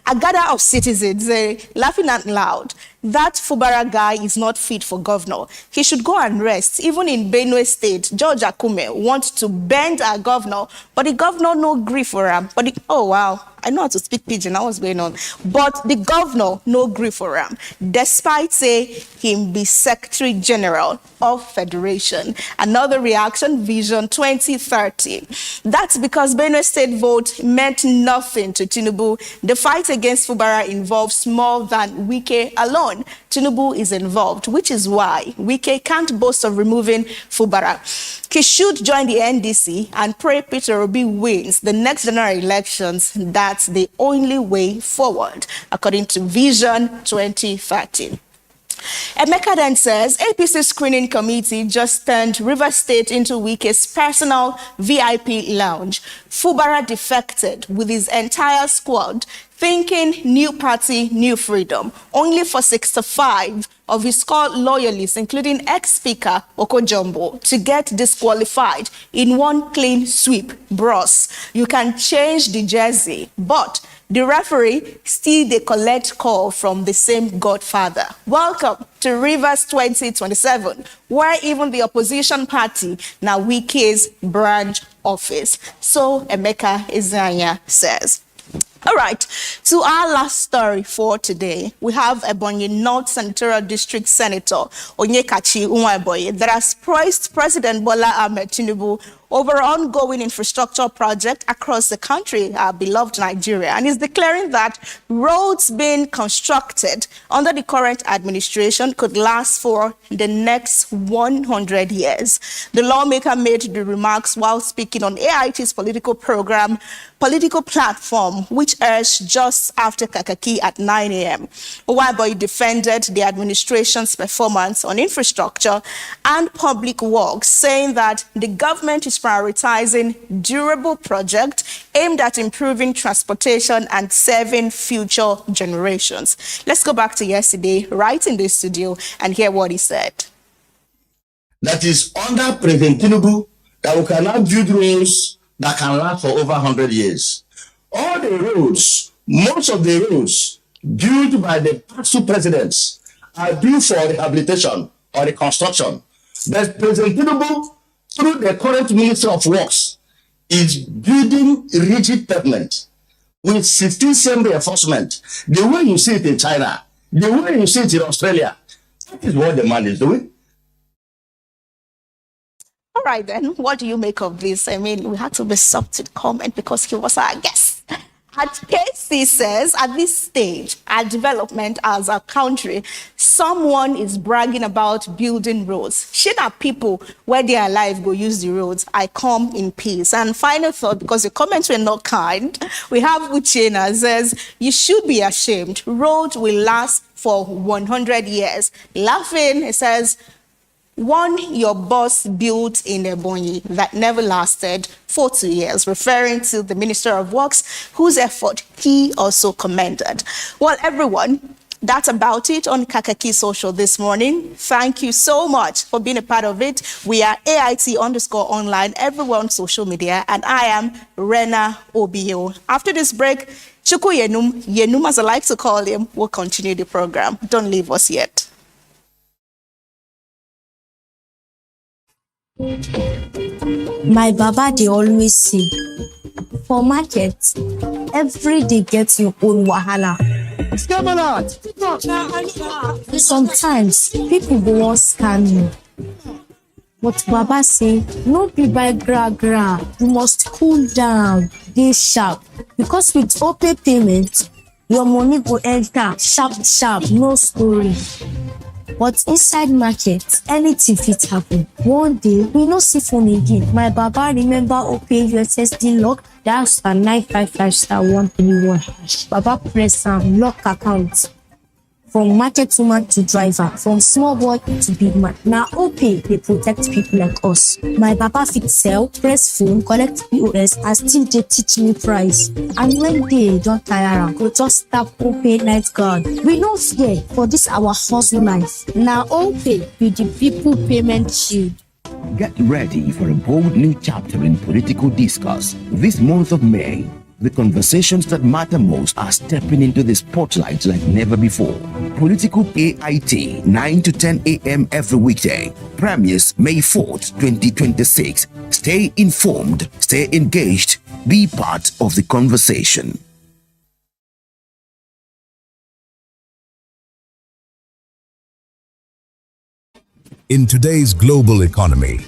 A gather of citizens laughing out loud. That Fubara guy is not fit for governor. He should go and rest. Even in Benue State, George Akume wants to bend our governor, but the governor no agree for him. Oh wow, I know how to speak pidgin. What's going on? But the governor no agree for him, despite say him be Secretary General of Federation. Another reaction, Vision 2030. That's because Benue State vote meant nothing to Tinubu. The fight against Fubara involves more than Wike alone. Tinubu is involved, which is why Wike can't boast of removing Fubara. He should join the NDC and pray Peter Obi wins the next general elections. That's the only way forward, according to Vision 2030. Emeka then says, APC screening committee just turned River State into Wike's personal VIP lounge. Fubara defected with his entire squad, thinking new party, new freedom, only for 65 of his core loyalists, including ex-speaker Okojombo, to get disqualified in one clean sweep. Bros, you can change the jersey, but the referee still they collect call from the same godfather. Welcome to Rivers 2027, where even the opposition party now Wike's branch office. So Emeka Izanya says. All right, to our last story for today, we have Ebonyi North Senatorial District Senator Onyekachi Nwaeboye that has praised President Bola Ahmed Tinubu over ongoing infrastructure project across the country, our beloved Nigeria, and is declaring that roads being constructed under the current administration could last for the next 100 years. The lawmaker made the remarks while speaking on AIT's political platform, which airs just after Kakaaki at 9 a.m. Nwaeboye defended the administration's performance on infrastructure and public works, saying that the government is prioritizing durable projects aimed at improving transportation and serving future generations. Let's go back to yesterday, right in the studio, and hear what he said. That is under President Tinubu that we cannot build roads that can last for over 100 years. All the roads, most of the roads built by the past two presidents are built for rehabilitation or reconstruction. But President Tinubu, through the current Minister of Works, is building rigid pavement with 16 same reinforcement. The way you see it in China, the way you see it in Australia, that is what the man is doing. All right, then, what do you make of this? I mean, we had to be soft to comment because he was our guest. At KC says, at this stage, our development as a country, someone is bragging about building roads. Should our people, where they are alive, go use the roads? I come in peace. And final thought, because the comments were not kind, we have Uchena says, you should be ashamed. Road will last for 100 years. Laughing, it says, one your boss built in Ebonyi that never lasted for 2 years, referring to the Minister of Works, whose effort he also commended. Well, everyone, that's about it on Kakaaki Social this morning. Thank you so much for being a part of it. We are AIT_online everywhere on social media, and I am Rena Obio. After this break, Chuku Yenum, as I like to call him, will continue the program. Don't leave us yet. My baba they always say, for market, every day gets your own wahala. Sometimes people go on scam you. But Baba say, no be by gra. You must cool down, dey sharp. Because with OPay payment, your money go enter sharp, no story. But inside market, anything fit happen. One day, we no see phone again. My baba remember OPay USSD lock, dial *955*131#. Baba press am, lock account. From market woman to driver, from small boy to big man. Now OPay, they protect people like us. My baba fit sell, press phone, collect POS, and still they teach me price. And when they don't tire am, go just tap OPay night guard. We no fear for this our hustle life. Now OPay be the people payment shield. Get ready for a bold new chapter in political discourse. This month of May, the conversations that matter most are stepping into the spotlight like never before. Political AIT, 9 to 10 a.m. every weekday. Premieres May 4th, 2026. Stay informed, stay engaged, be part of the conversation. In today's global economy,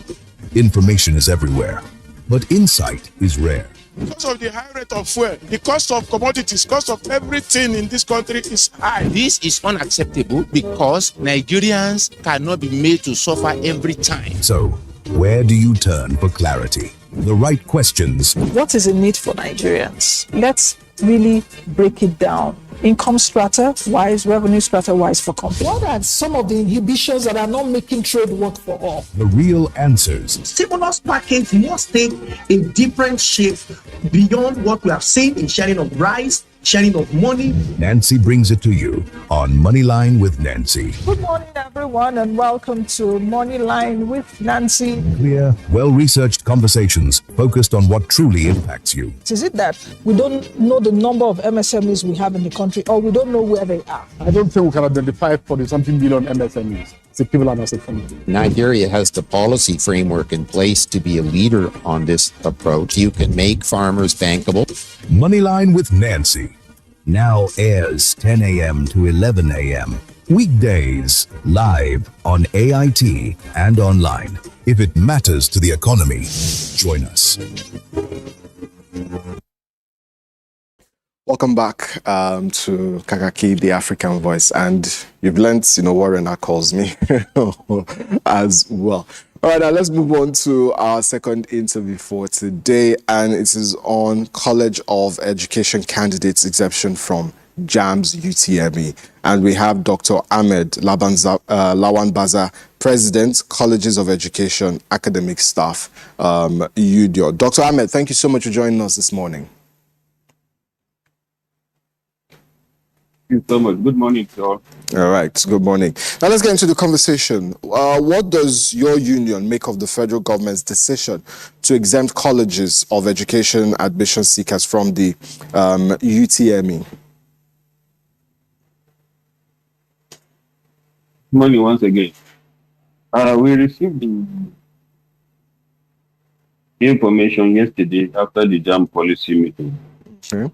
information is everywhere, but insight is rare. Because of the high rate of fuel, the cost of commodities, cost of everything in this country is high. This is unacceptable because Nigerians cannot be made to suffer every time. So, where do you turn for clarity? The right questions. What is in need for Nigerians? Let's really break it down. Income strata wise, revenue strata wise for companies. What are some of the inhibitions that are not making trade work for all? The real answers. Stimulus package must take a different shape beyond what we have seen in sharing of rice, sharing of money. Nancy brings it to you on Moneyline with Nancy. Good morning, everyone, and welcome to Moneyline with Nancy. Clear, well-researched conversations focused on what truly impacts you. Is it that we don't know the number of MSMEs we have in the country, or we don't know where they are? I don't think we can identify 40-something billion MSMEs. It's equivalent as a country. Nigeria has the policy framework in place to be a leader on this approach. You can make farmers bankable. Moneyline with Nancy now airs 10 a.m. to 11 a.m. Weekdays, live on AIT and online. If it matters to the economy, join us. Welcome back to Kakaaki, the African Voice. And you've learned, what Warren calls me as well. All right, now let's move on to our second interview for today. And it is on College of Education Candidates Exemption from JAMS UTME. And we have Dr. Ahmed Lawan Baza, President, Colleges of Education, Academic Staff, UDIO. Dr. Ahmed, thank you so much for joining us this morning. Thank you so much. Good morning to all. All right, good morning. Now let's get into the conversation. What does your union make of the federal government's decision to exempt colleges of education admission seekers from the UTME? Good morning once again. We received the information yesterday after the JAM policy meeting. Okay.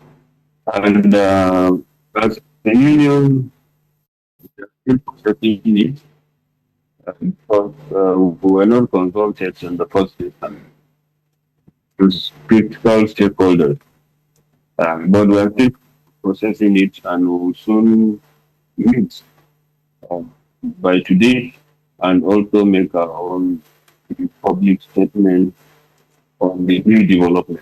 And as the union is still processing it because we were not consulted in the first instance to critical stakeholders. But we are still processing it and we will soon meet by today and also make our own public statement on the new development.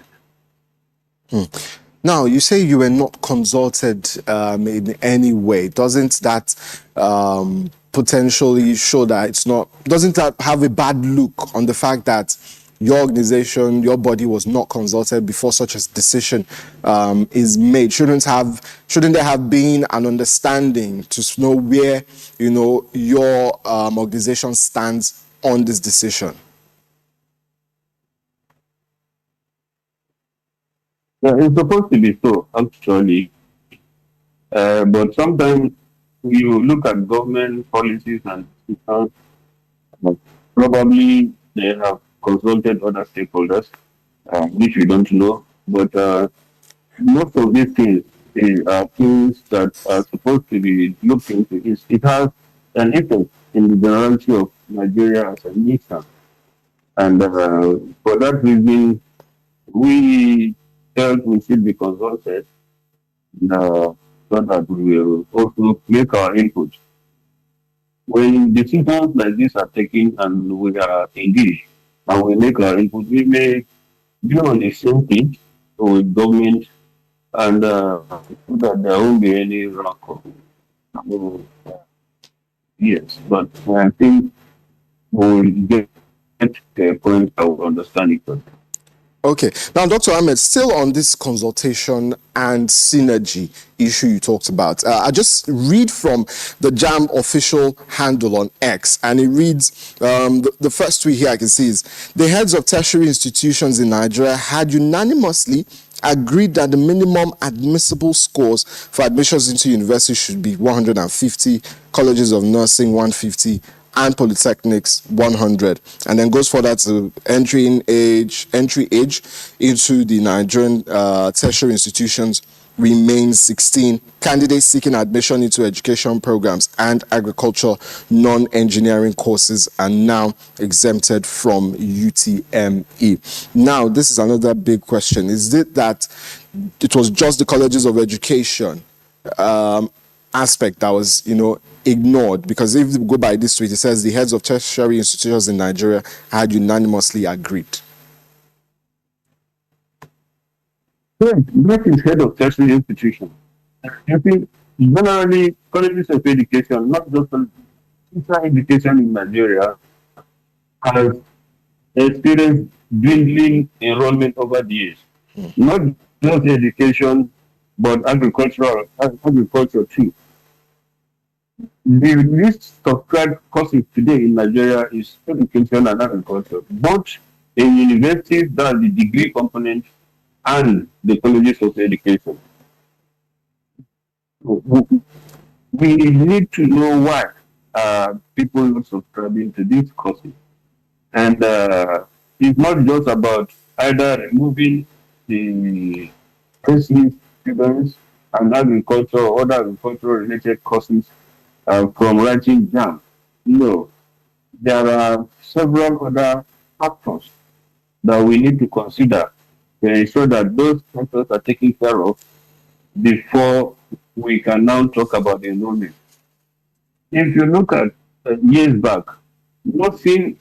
Now, you say you were not consulted in any way. Doesn't that potentially show that it's not, doesn't that have a bad look on the fact that your organization, your body was not consulted before such a decision is made? Shouldn't there have been an understanding to know where, your organization stands on this decision? Yeah, it's supposed to be so, actually. But sometimes you look at government policies and systems, probably they have consulted other stakeholders, which we don't know. But most of these things are things that are supposed to be looked into. It has an effect in the generality of Nigeria as a nation. And for that reason, we felt we should be consulted so that we will also make our input. When decisions like this are taken and we are engaged and we make our input, we may be on the same page with government and so that there won't be any wrong. Yes, but I think we'll get to a point that we'll understand each other. Okay. Now, Dr. Ahmed, still on this consultation and synergy issue you talked about, I just read from the JAM official handle on X, and it reads, the first tweet here I can see is, the heads of tertiary institutions in Nigeria had unanimously agreed that the minimum admissible scores for admissions into university should be 150, colleges of nursing 150, and polytechnics 100, and then goes further to entry age into the Nigerian tertiary institutions remains 16. Candidates seeking admission into education programs and agriculture non-engineering courses are now exempted from UTME. Now, this is another big question. Is it that it was just the colleges of education aspect that was, ignored? Because if you go by this tweet, it says the heads of tertiary institutions in Nigeria had unanimously agreed. That is head of tertiary institution. I think generally colleges of education, not just teacher education in Nigeria, has experienced dwindling enrollment over the years. Not just education, but agriculture too. The least subscribed courses today in Nigeria is education and agriculture, both in universities, that's the degree component, and the colleges of education. We need to know why people are subscribing to these courses. And it's not just about either removing the SE students and agriculture or other agricultural related courses from writing jam. No, there are several other factors that we need to consider to ensure that those factors are taken care of before we can now talk about enrollment. If you look at years back, nothing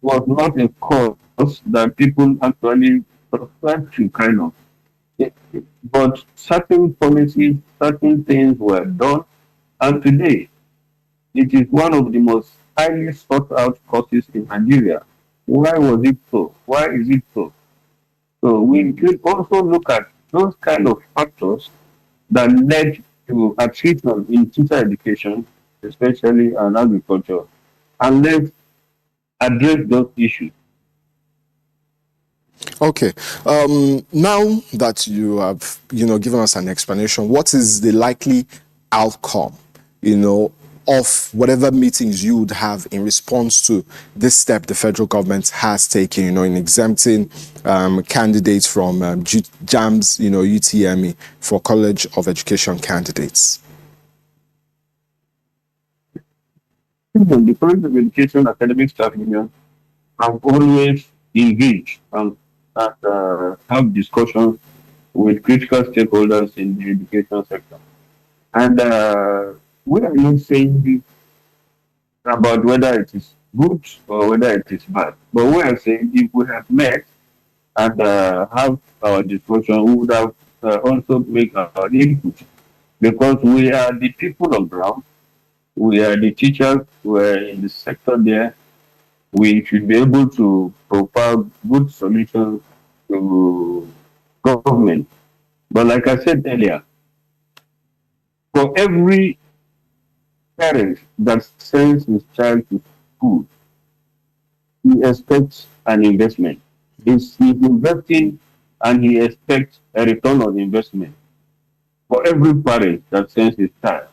was not a course that people actually preferred to kind of. But certain policies, certain things were done, and today it is one of the most highly sought out courses in Nigeria. Why was it so? Why is it so? So we could also look at those kind of factors that led to attrition in teacher education, especially in agriculture, and let's address those issues. Okay. Now that you have, given us an explanation, what is the likely outcome, of whatever meetings you would have in response to this step the federal government has taken, in exempting candidates from JAMS, UTME for College of Education candidates? The College of Education Academic Staff Union have always engaged and have discussions with critical stakeholders in the education sector. And we are not saying about whether it is good or whether it is bad. But we are saying if we have met and have our discussion, we would have also make our input, because we are the people on ground, we are the teachers, we are in the sector there. We should be able to provide good solutions to government. But like I said earlier, for every parent that sends his child to school, he expects an investment. He's investing and he expects a return on investment for every parent that sends his child.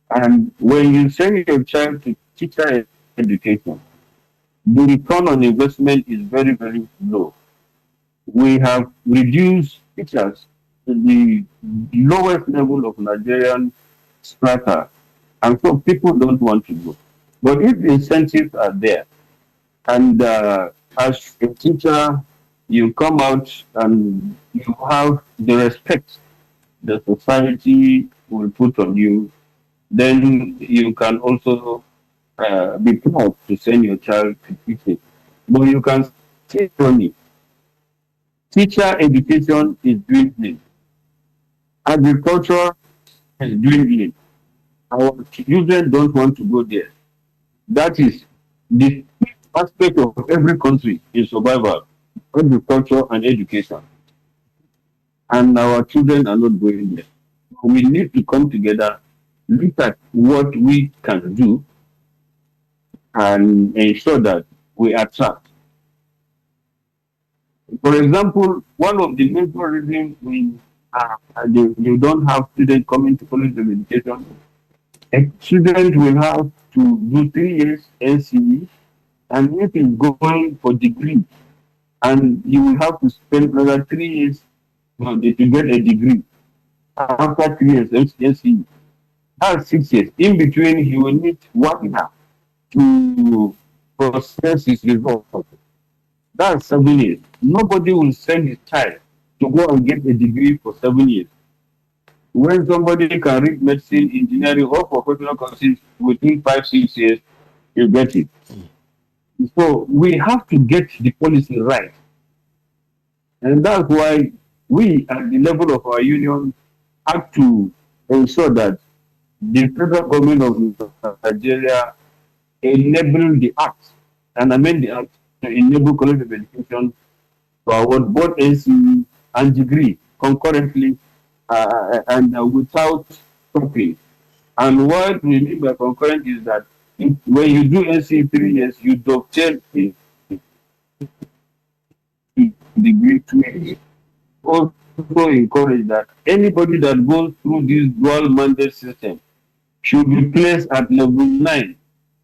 And when you send your child to teacher education, the return on investment is very, very low. We have reduced teachers to the lowest level of Nigerian strata, and so people don't want to go. But if the incentives are there, and as a teacher, you come out and you have the respect the society will put on you, then you can also be proud to send your child to teaching. But you can say only, teacher education is dwindling. Agriculture is dwindling. Our children don't want to go there. That is the aspect of every country in survival, agriculture and education. And our children are not going there. We need to come together, look at what we can do, and ensure that we attract. For example, one of the major reasons you don't have students coming to College of Education, a student will have to do 3 years NCE, and if he's going for degree, and you will have to spend another 3 years to get a degree. After 3 years NCE, that's 6 years. In between, he will need 1 year to process his results. That's 7 years. Nobody will send his child to go and get a degree for 7 years. When somebody can read medicine, engineering, or professional courses within 5-6 years, you get it. So we have to get the policy right. And that's why we, at the level of our union, have to ensure that the federal government of Nigeria enable the act and amend the act to enable College of Education to award both NCE and degree concurrently without stopping. And what we mean by concurrent is that when you do NC 3 years, you dovetail in degree 2. Also encourage that anybody that goes through this dual mandate system should be placed at level 9,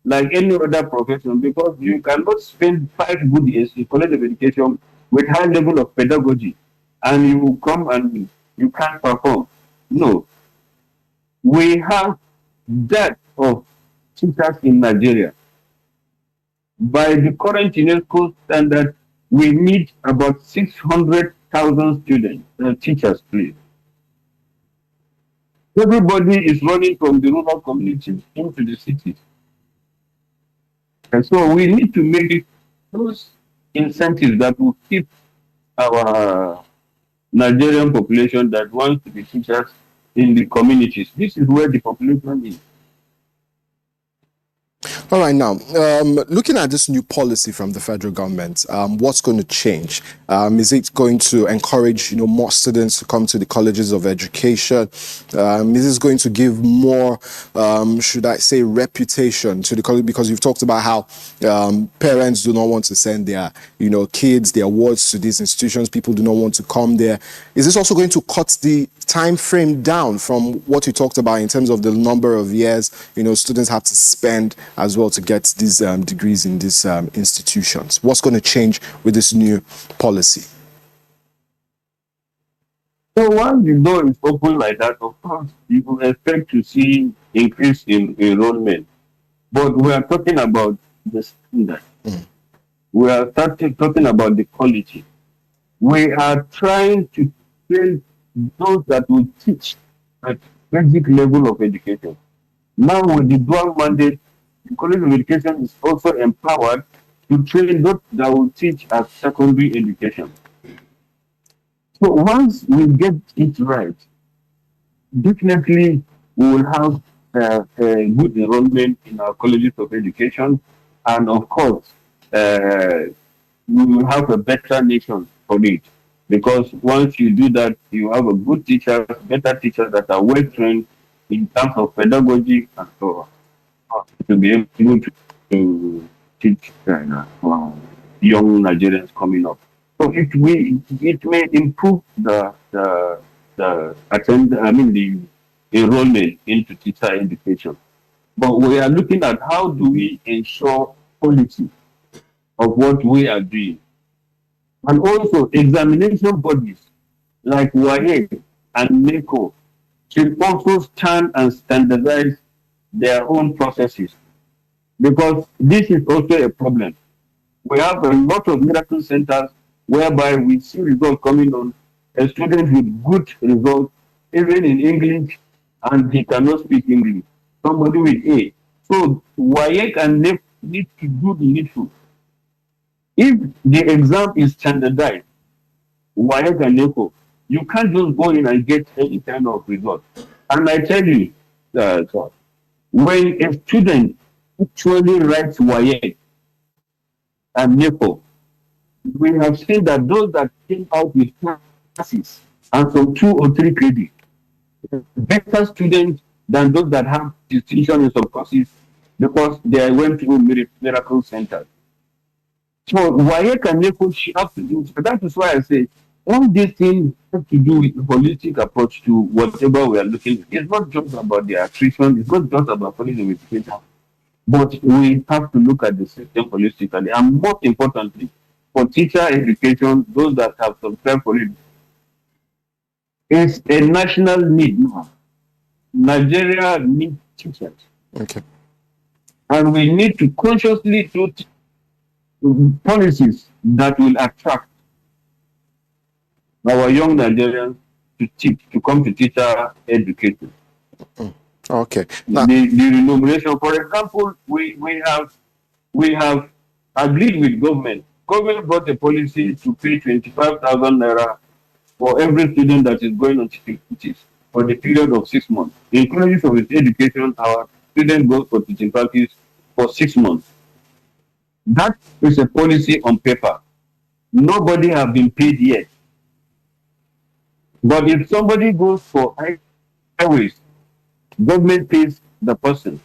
like any other profession, because you cannot spend 5 good years in college of education with high level of pedagogy and you come and you can't perform. No. We have debt of teachers in Nigeria. By the current UNESCO standard, we need about 600,000 students, teachers, please. Everybody is running from the rural communities into the cities. And so we need to make it those incentives that will keep our Nigerian population that wants to be teachers in the communities. This is where the population is. All right, now, looking at this new policy from the federal government, what's going to change? Is it going to encourage, more students to come to the colleges of education? Is this going to give more, should I say, reputation to the college? Because you've talked about how parents do not want to send their, kids, their wards to these institutions. People do not want to come there. Is this also going to cut the time frame down from what you talked about in terms of the number of years, students have to spend as well to get these degrees in these institutions? What's going to change with this new policy? So once the door is open like that, of course, you will expect to see increase in enrollment. But we are talking about the standard. We are talking about the quality. We are trying to train those that will teach at basic level of education. Now with the dual mandate, the College of Education is also empowered to train those that will teach at secondary education. So once we get it right, definitely we will have a good enrollment in our colleges of education, and of course, we will have a better nation for it. Because once you do that, you have a good teacher, better teachers that are well trained in terms of pedagogy and so on, to be able to teach young Nigerians coming up. So it may improve the enrollment into teacher education. But we are looking at how do we ensure quality of what we are doing. And also examination bodies like WAEC and NECO should also stand and standardize their own processes, because this is also a problem. We have a lot of miracle centers whereby we see results coming on a student with good results, even in English, and he cannot speak English. Somebody with A. So WAEC and NECO need to do the needful. If the exam is standardized, WAEC and NECO, you can't just go in and get any kind of result. And I tell you, when a student actually writes WAEC and NECO, we have seen that those that came out with classes and some 2 or 3 credits, better students than those that have distinction in some courses because they went through miracle centers. So WAEC and NECO should have to do. So that is why I say all these things have to do with a holistic approach to whatever we are looking at. It's not just about the attrition, it's not just about policy of education, but we have to look at the system holistically. And most importantly, for teacher education, those that have subscribed for it, it's a national need now. Nigeria needs teachers. Okay. And we need to consciously do policies that will attract our young Nigerians to come to teacher education. Okay. The remuneration, for example, we have agreed with government. Government brought a policy to pay 25,000 naira for every student that is going on teaching practice for the period of 6 months. In colleges of education, our student goes for teaching practice for 6 months. That is a policy on paper. Nobody has been paid yet. But if somebody goes for highways, government pays the person.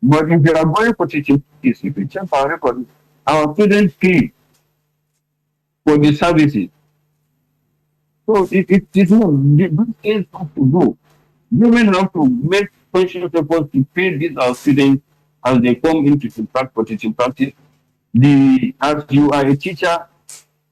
But if they are going for teaching, if you check our record, our students pay for the services. So it's not, these things have to go. Government have to make conscious efforts to pay these our students as they come into teaching practice. As you are a teacher,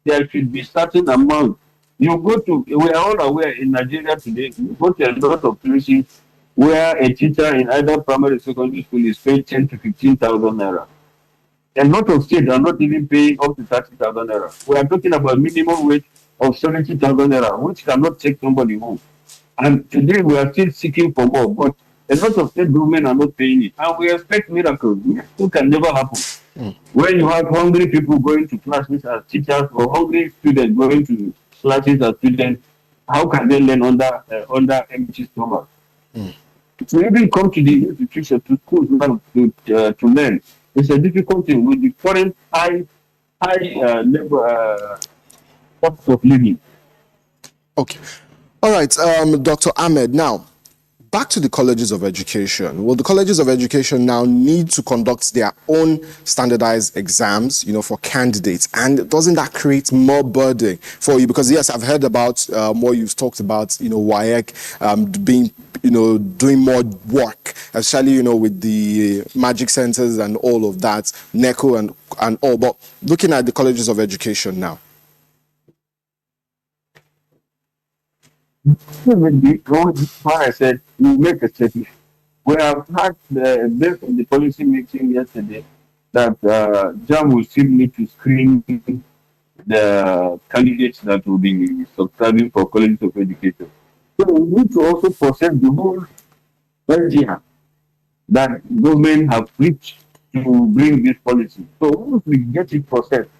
there should be certain amount. You go to, we are all aware in Nigeria today, you go to a lot of places where a teacher in either primary or secondary school is paid 10 to 15,000 naira. A lot of states are not even paying up to 30,000 naira. We are talking about minimum wage of 70,000 naira, which cannot take somebody home. And today we are still seeking for more, but a lot of state government are not paying it. And we expect miracles. Miracles can never happen. When you have hungry people going to classes as teachers or hungry students going to classes as students, how can they learn under empty stomach? To even come to the institution, to schools now to learn, it's a difficult thing with the current high cost of living. Okay. All right, Dr. Ahmed, now, back to the colleges of education. Will the colleges of education now need to conduct their own standardized exams, for candidates? And doesn't that create more burden for you? Because yes, I've heard about what you've talked about, WAEC being, doing more work, especially, with the magic centers and all of that, NECO and all. But looking at the colleges of education now. I said, we make a statement. We have had, based on the policy meeting yesterday, that JAM will still need to screen the candidates that will be subscribing for colleges of education. So we need to also process the whole idea that government have reached to bring this policy. So once we get it processed,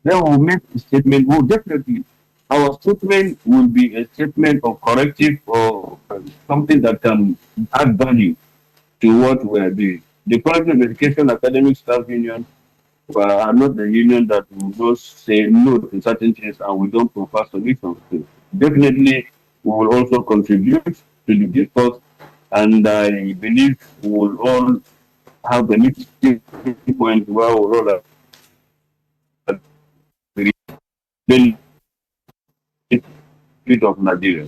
then we'll make a statement. We'll definitely, our statement will be a statement of corrective or something that can add value to what we are doing. The College of Education Academic Staff Union are not the union that will just say no to certain things and we don't prefer solutions to. Definitely, we will also contribute to the discourse, and I believe we will all have a meeting point where we will all the of Nigeria.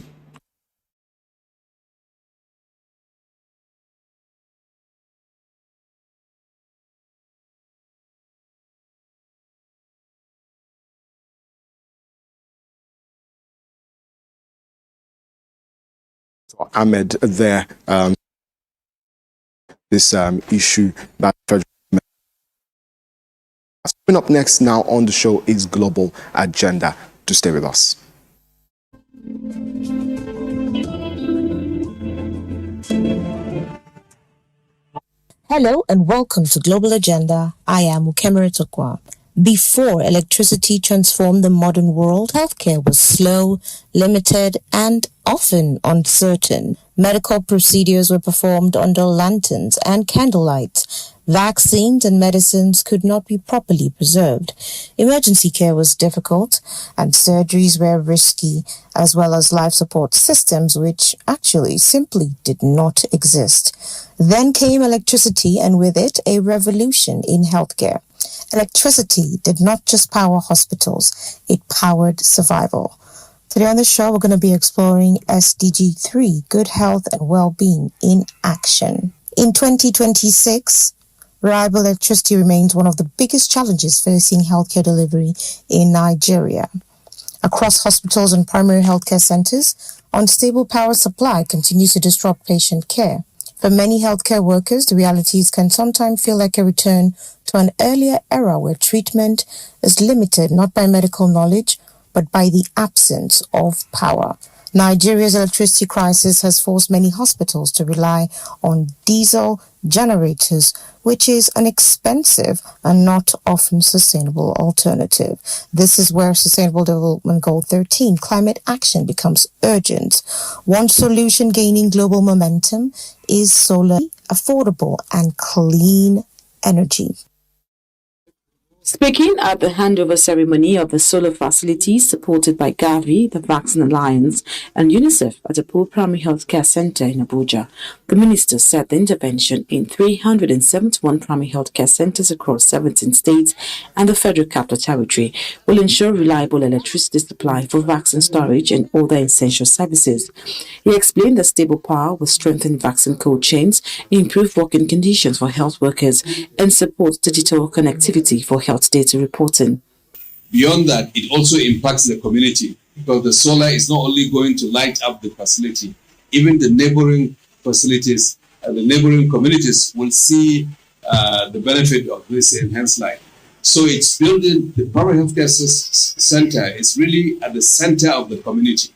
Ahmed there, this issue that federal government. Coming up next now on the show is Global Agenda. To stay with us. Hello and welcome to Global Agenda. I am Ukemere Tokwa. Before electricity transformed the modern world, healthcare was slow, limited, and often uncertain. Medical procedures were performed under lanterns and candlelight. Vaccines and medicines could not be properly preserved. Emergency care was difficult, and surgeries were risky, as well as life support systems which actually simply did not exist. Then came electricity, and with it, a revolution in healthcare. Electricity did not just power hospitals, it powered survival. Today on the show, we're going to be exploring SDG 3, good health and well-being in action. In 2026, reliable electricity remains one of the biggest challenges facing healthcare delivery in Nigeria. Across hospitals and primary healthcare centers, unstable power supply continues to disrupt patient care. For many healthcare workers, the realities can sometimes feel like a return to an earlier era where treatment is limited not by medical knowledge, but by the absence of power. Nigeria's electricity crisis has forced many hospitals to rely on diesel generators, which is an expensive and not often sustainable alternative. This is where Sustainable Development Goal 13, climate action, becomes urgent. One solution gaining global momentum is solar, affordable and clean energy. Speaking at the handover ceremony of the solar facilities supported by Gavi, the Vaccine Alliance, and UNICEF at the Pool Primary Health Care Center in Abuja, the minister said the intervention in 371 primary health care centers across 17 states and the Federal Capital Territory will ensure reliable electricity supply for vaccine storage and other essential services. He explained that stable power will strengthen vaccine cold chains, improve working conditions for health workers, and support digital connectivity for health data reporting. Beyond that, it also impacts the community because the solar is not only going to light up the facility, even the neighboring facilities, the neighboring communities will see the benefit of this enhanced light. So it's building the primary healthcare center is really at the center of the community,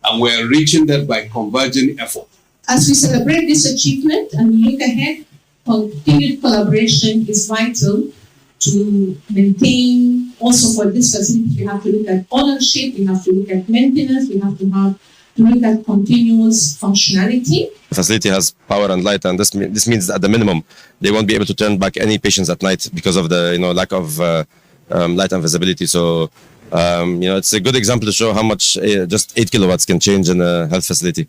and we're reaching that by converging effort. As we celebrate this achievement and we look ahead, continued collaboration is vital to maintain. Also for this facility, we have to look at ownership, we have to look at maintenance, we have to look at continuous functionality. The facility has power and light, and this means that at the minimum they won't be able to turn back any patients at night because of the lack of light and visibility. So it's a good example to show how much just 8 kilowatts can change in a health facility.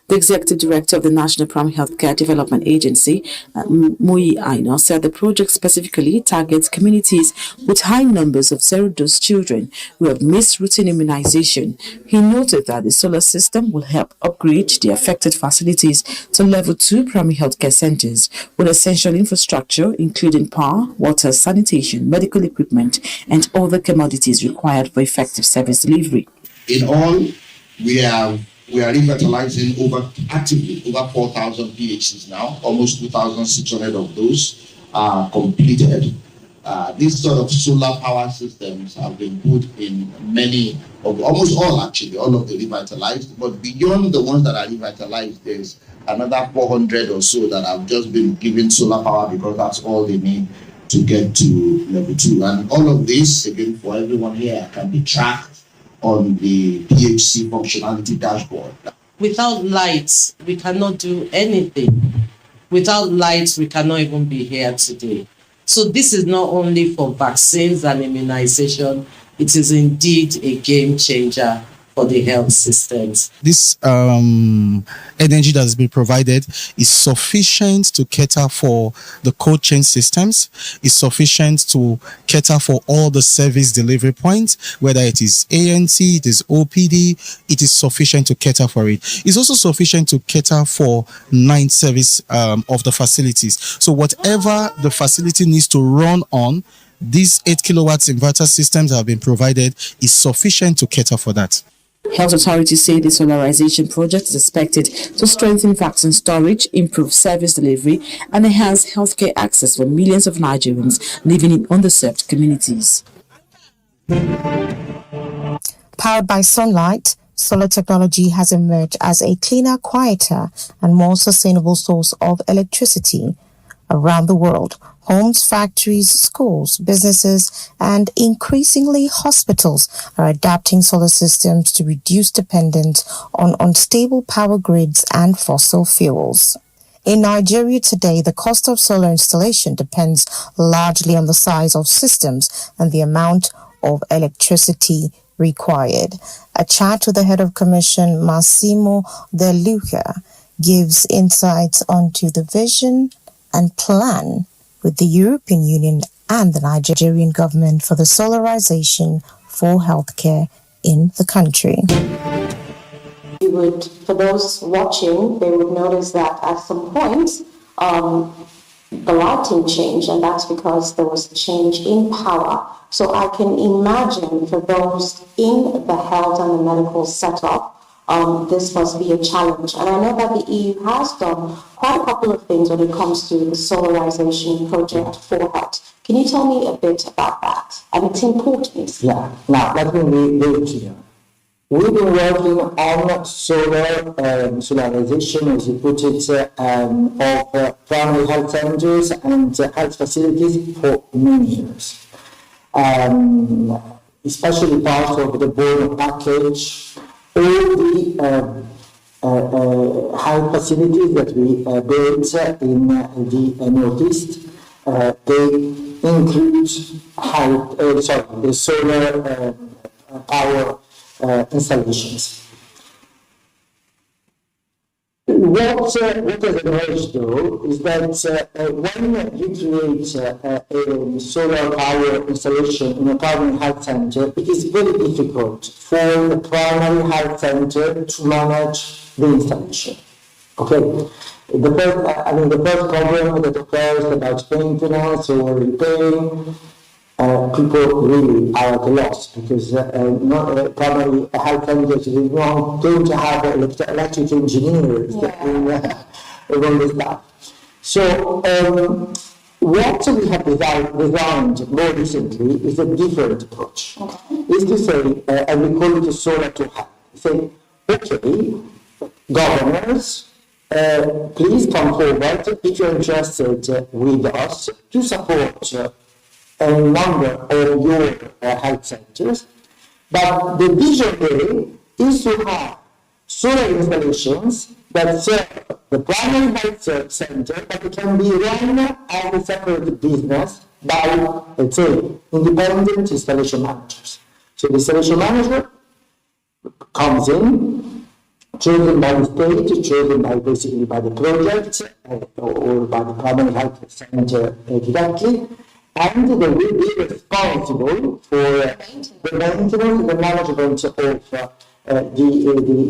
The executive director of the National Primary Healthcare Development Agency, Muyi Aino, said the project specifically targets communities with high numbers of zero-dose children who have missed routine immunization. He noted that the solar system will help upgrade the affected facilities to level 2 primary healthcare centers with essential infrastructure, including power, water, sanitation, medical equipment, and other commodities required for effective service delivery. In all, we are revitalizing actively over 4,000 PHCs now. Almost 2,600 of those are completed. These sort of solar power systems have been put in almost all of the revitalized. But beyond the ones that are revitalized, there's another 400 or so that have just been given solar power because that's all they need to get to level 2. And all of this, again, for everyone here, can be tracked on the PHC functionality dashboard. Without lights, we cannot do anything. Without lights, we cannot even be here today. So this is not only for vaccines and immunization, it is indeed a game changer for the health systems. This energy that has been provided is sufficient to cater for the cold chain systems, is sufficient to cater for all the service delivery points, whether it is ANC, it is OPD, it is sufficient to cater for it. It's also sufficient to cater for night service of the facilities. So whatever the facility needs to run on, these 8 kilowatts inverter systems that have been provided is sufficient to cater for that. Health authorities say the solarization project is expected to strengthen vaccine storage, improve service delivery, and enhance healthcare access for millions of Nigerians living in underserved communities. Powered by sunlight, solar technology has emerged as a cleaner, quieter, and more sustainable source of electricity around the world. Homes, factories, schools, businesses, and increasingly hospitals are adapting solar systems to reduce dependence on unstable power grids and fossil fuels. In Nigeria today, the cost of solar installation depends largely on the size of systems and the amount of electricity required. A chat with the head of commission, Massimo De Luca, gives insights onto the vision and plan with the European Union and the Nigerian government for the solarization for healthcare in the country. For those watching, they would notice that at some point, the lighting changed, and that's because there was a change in power. So I can imagine for those in the health and the medical setup, this must be a challenge. And I know that the EU has done quite a couple of things when it comes to the solarization project for health. Can you tell me a bit about that and its importance? Yeah, now let me be very clear. We've been working on solarization, as you put it, of primary health centers and health facilities for many years. Especially part of the board package, all the health facilities that we built in the Northeast, they includes the solar power installations. What has emerged, though, is that when you create a solar power installation in a primary health center, it is very difficult for the primary health center to manage the installation. Okay, the first problem that occurs about maintenance or repairing, people really are at a loss because primary health centers don't have electric engineers in the staff. So what we have designed more recently is a different approach. Is to say, and we call it a solar to health. Say, okay, governors, please come forward if you're interested with us to support a number of your health centers, but the vision there is to have solar installations that serve the primary health center, but it can be run as a separate business by, let's say, independent installation managers. So the installation manager comes in, chosen by the state, chosen by basically by the project or by the primary health center directly, and they will be responsible for the maintenance and the management of the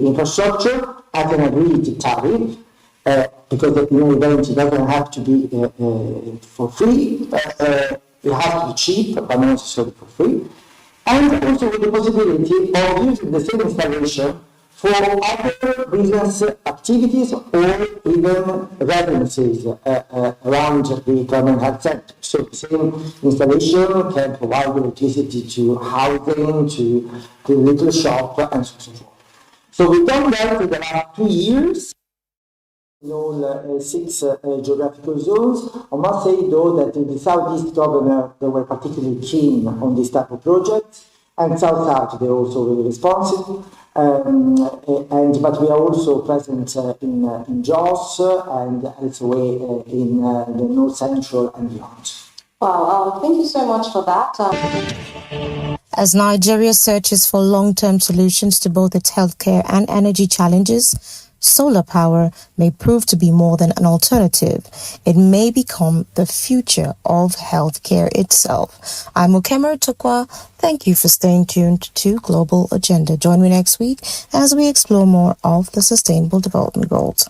infrastructure at an agreed tariff, because the event doesn't have to be for free, it has to be cheap, but not necessarily for free, and also with the possibility of using the same installation for other business activities or even residences around the primary health center. So the same installation can provide electricity to housing, to the little shop, and so forth. So we've done that for the last 2 years in all 6 geographical zones. I must say, though, that in the Southeast governor, they were particularly keen on this type of projects, and South, they're also very responsive. But we are also present in Jos and elsewhere in the North Central and beyond. Wow, thank you so much for that. As Nigeria searches for long-term solutions to both its healthcare and energy challenges, solar power may prove to be more than an alternative. It may become the future of healthcare itself. I'm Ukemere Tukwa. Thank you for staying tuned to Global Agenda. Join me next week as we explore more of the Sustainable Development Goals.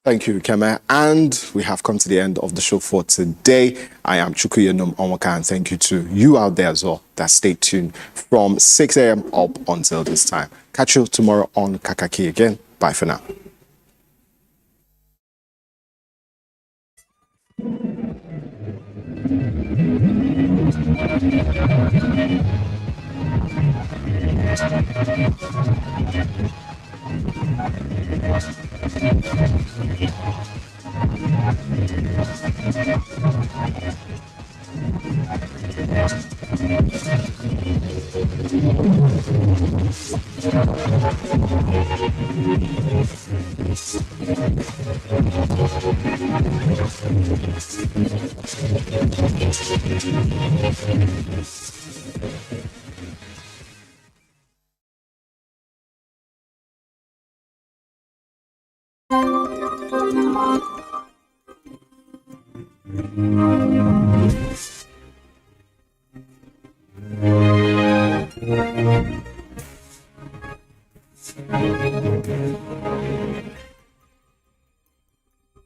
Thank you, Keme. And we have come to the end of the show for today. I am Chukwuyenum Onwaka, and thank you to you out there as well that stayed tuned from 6 a.m. up until this time. Catch you tomorrow on Kakaaki again. Bye for now.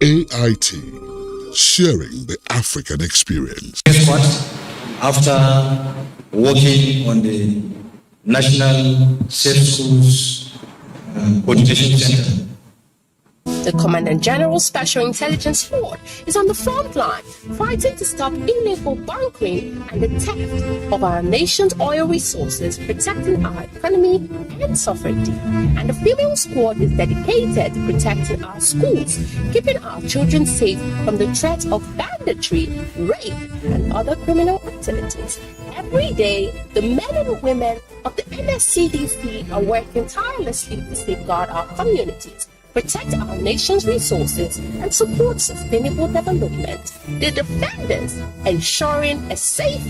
AIT, sharing the African experience. Guess what? After working on the National Safe Schools Coordination Center, the Commandant General Special Intelligence Force is on the front line, fighting to stop illegal bunkering and the theft of our nation's oil resources, protecting our economy and sovereignty. And the female squad is dedicated to protecting our schools, keeping our children safe from the threat of banditry, rape, and other criminal activities. Every day, the men and women of the NSCDC are working tirelessly to safeguard our communities. protect our nation's resources, and support sustainable development. The Defenders, ensuring a safer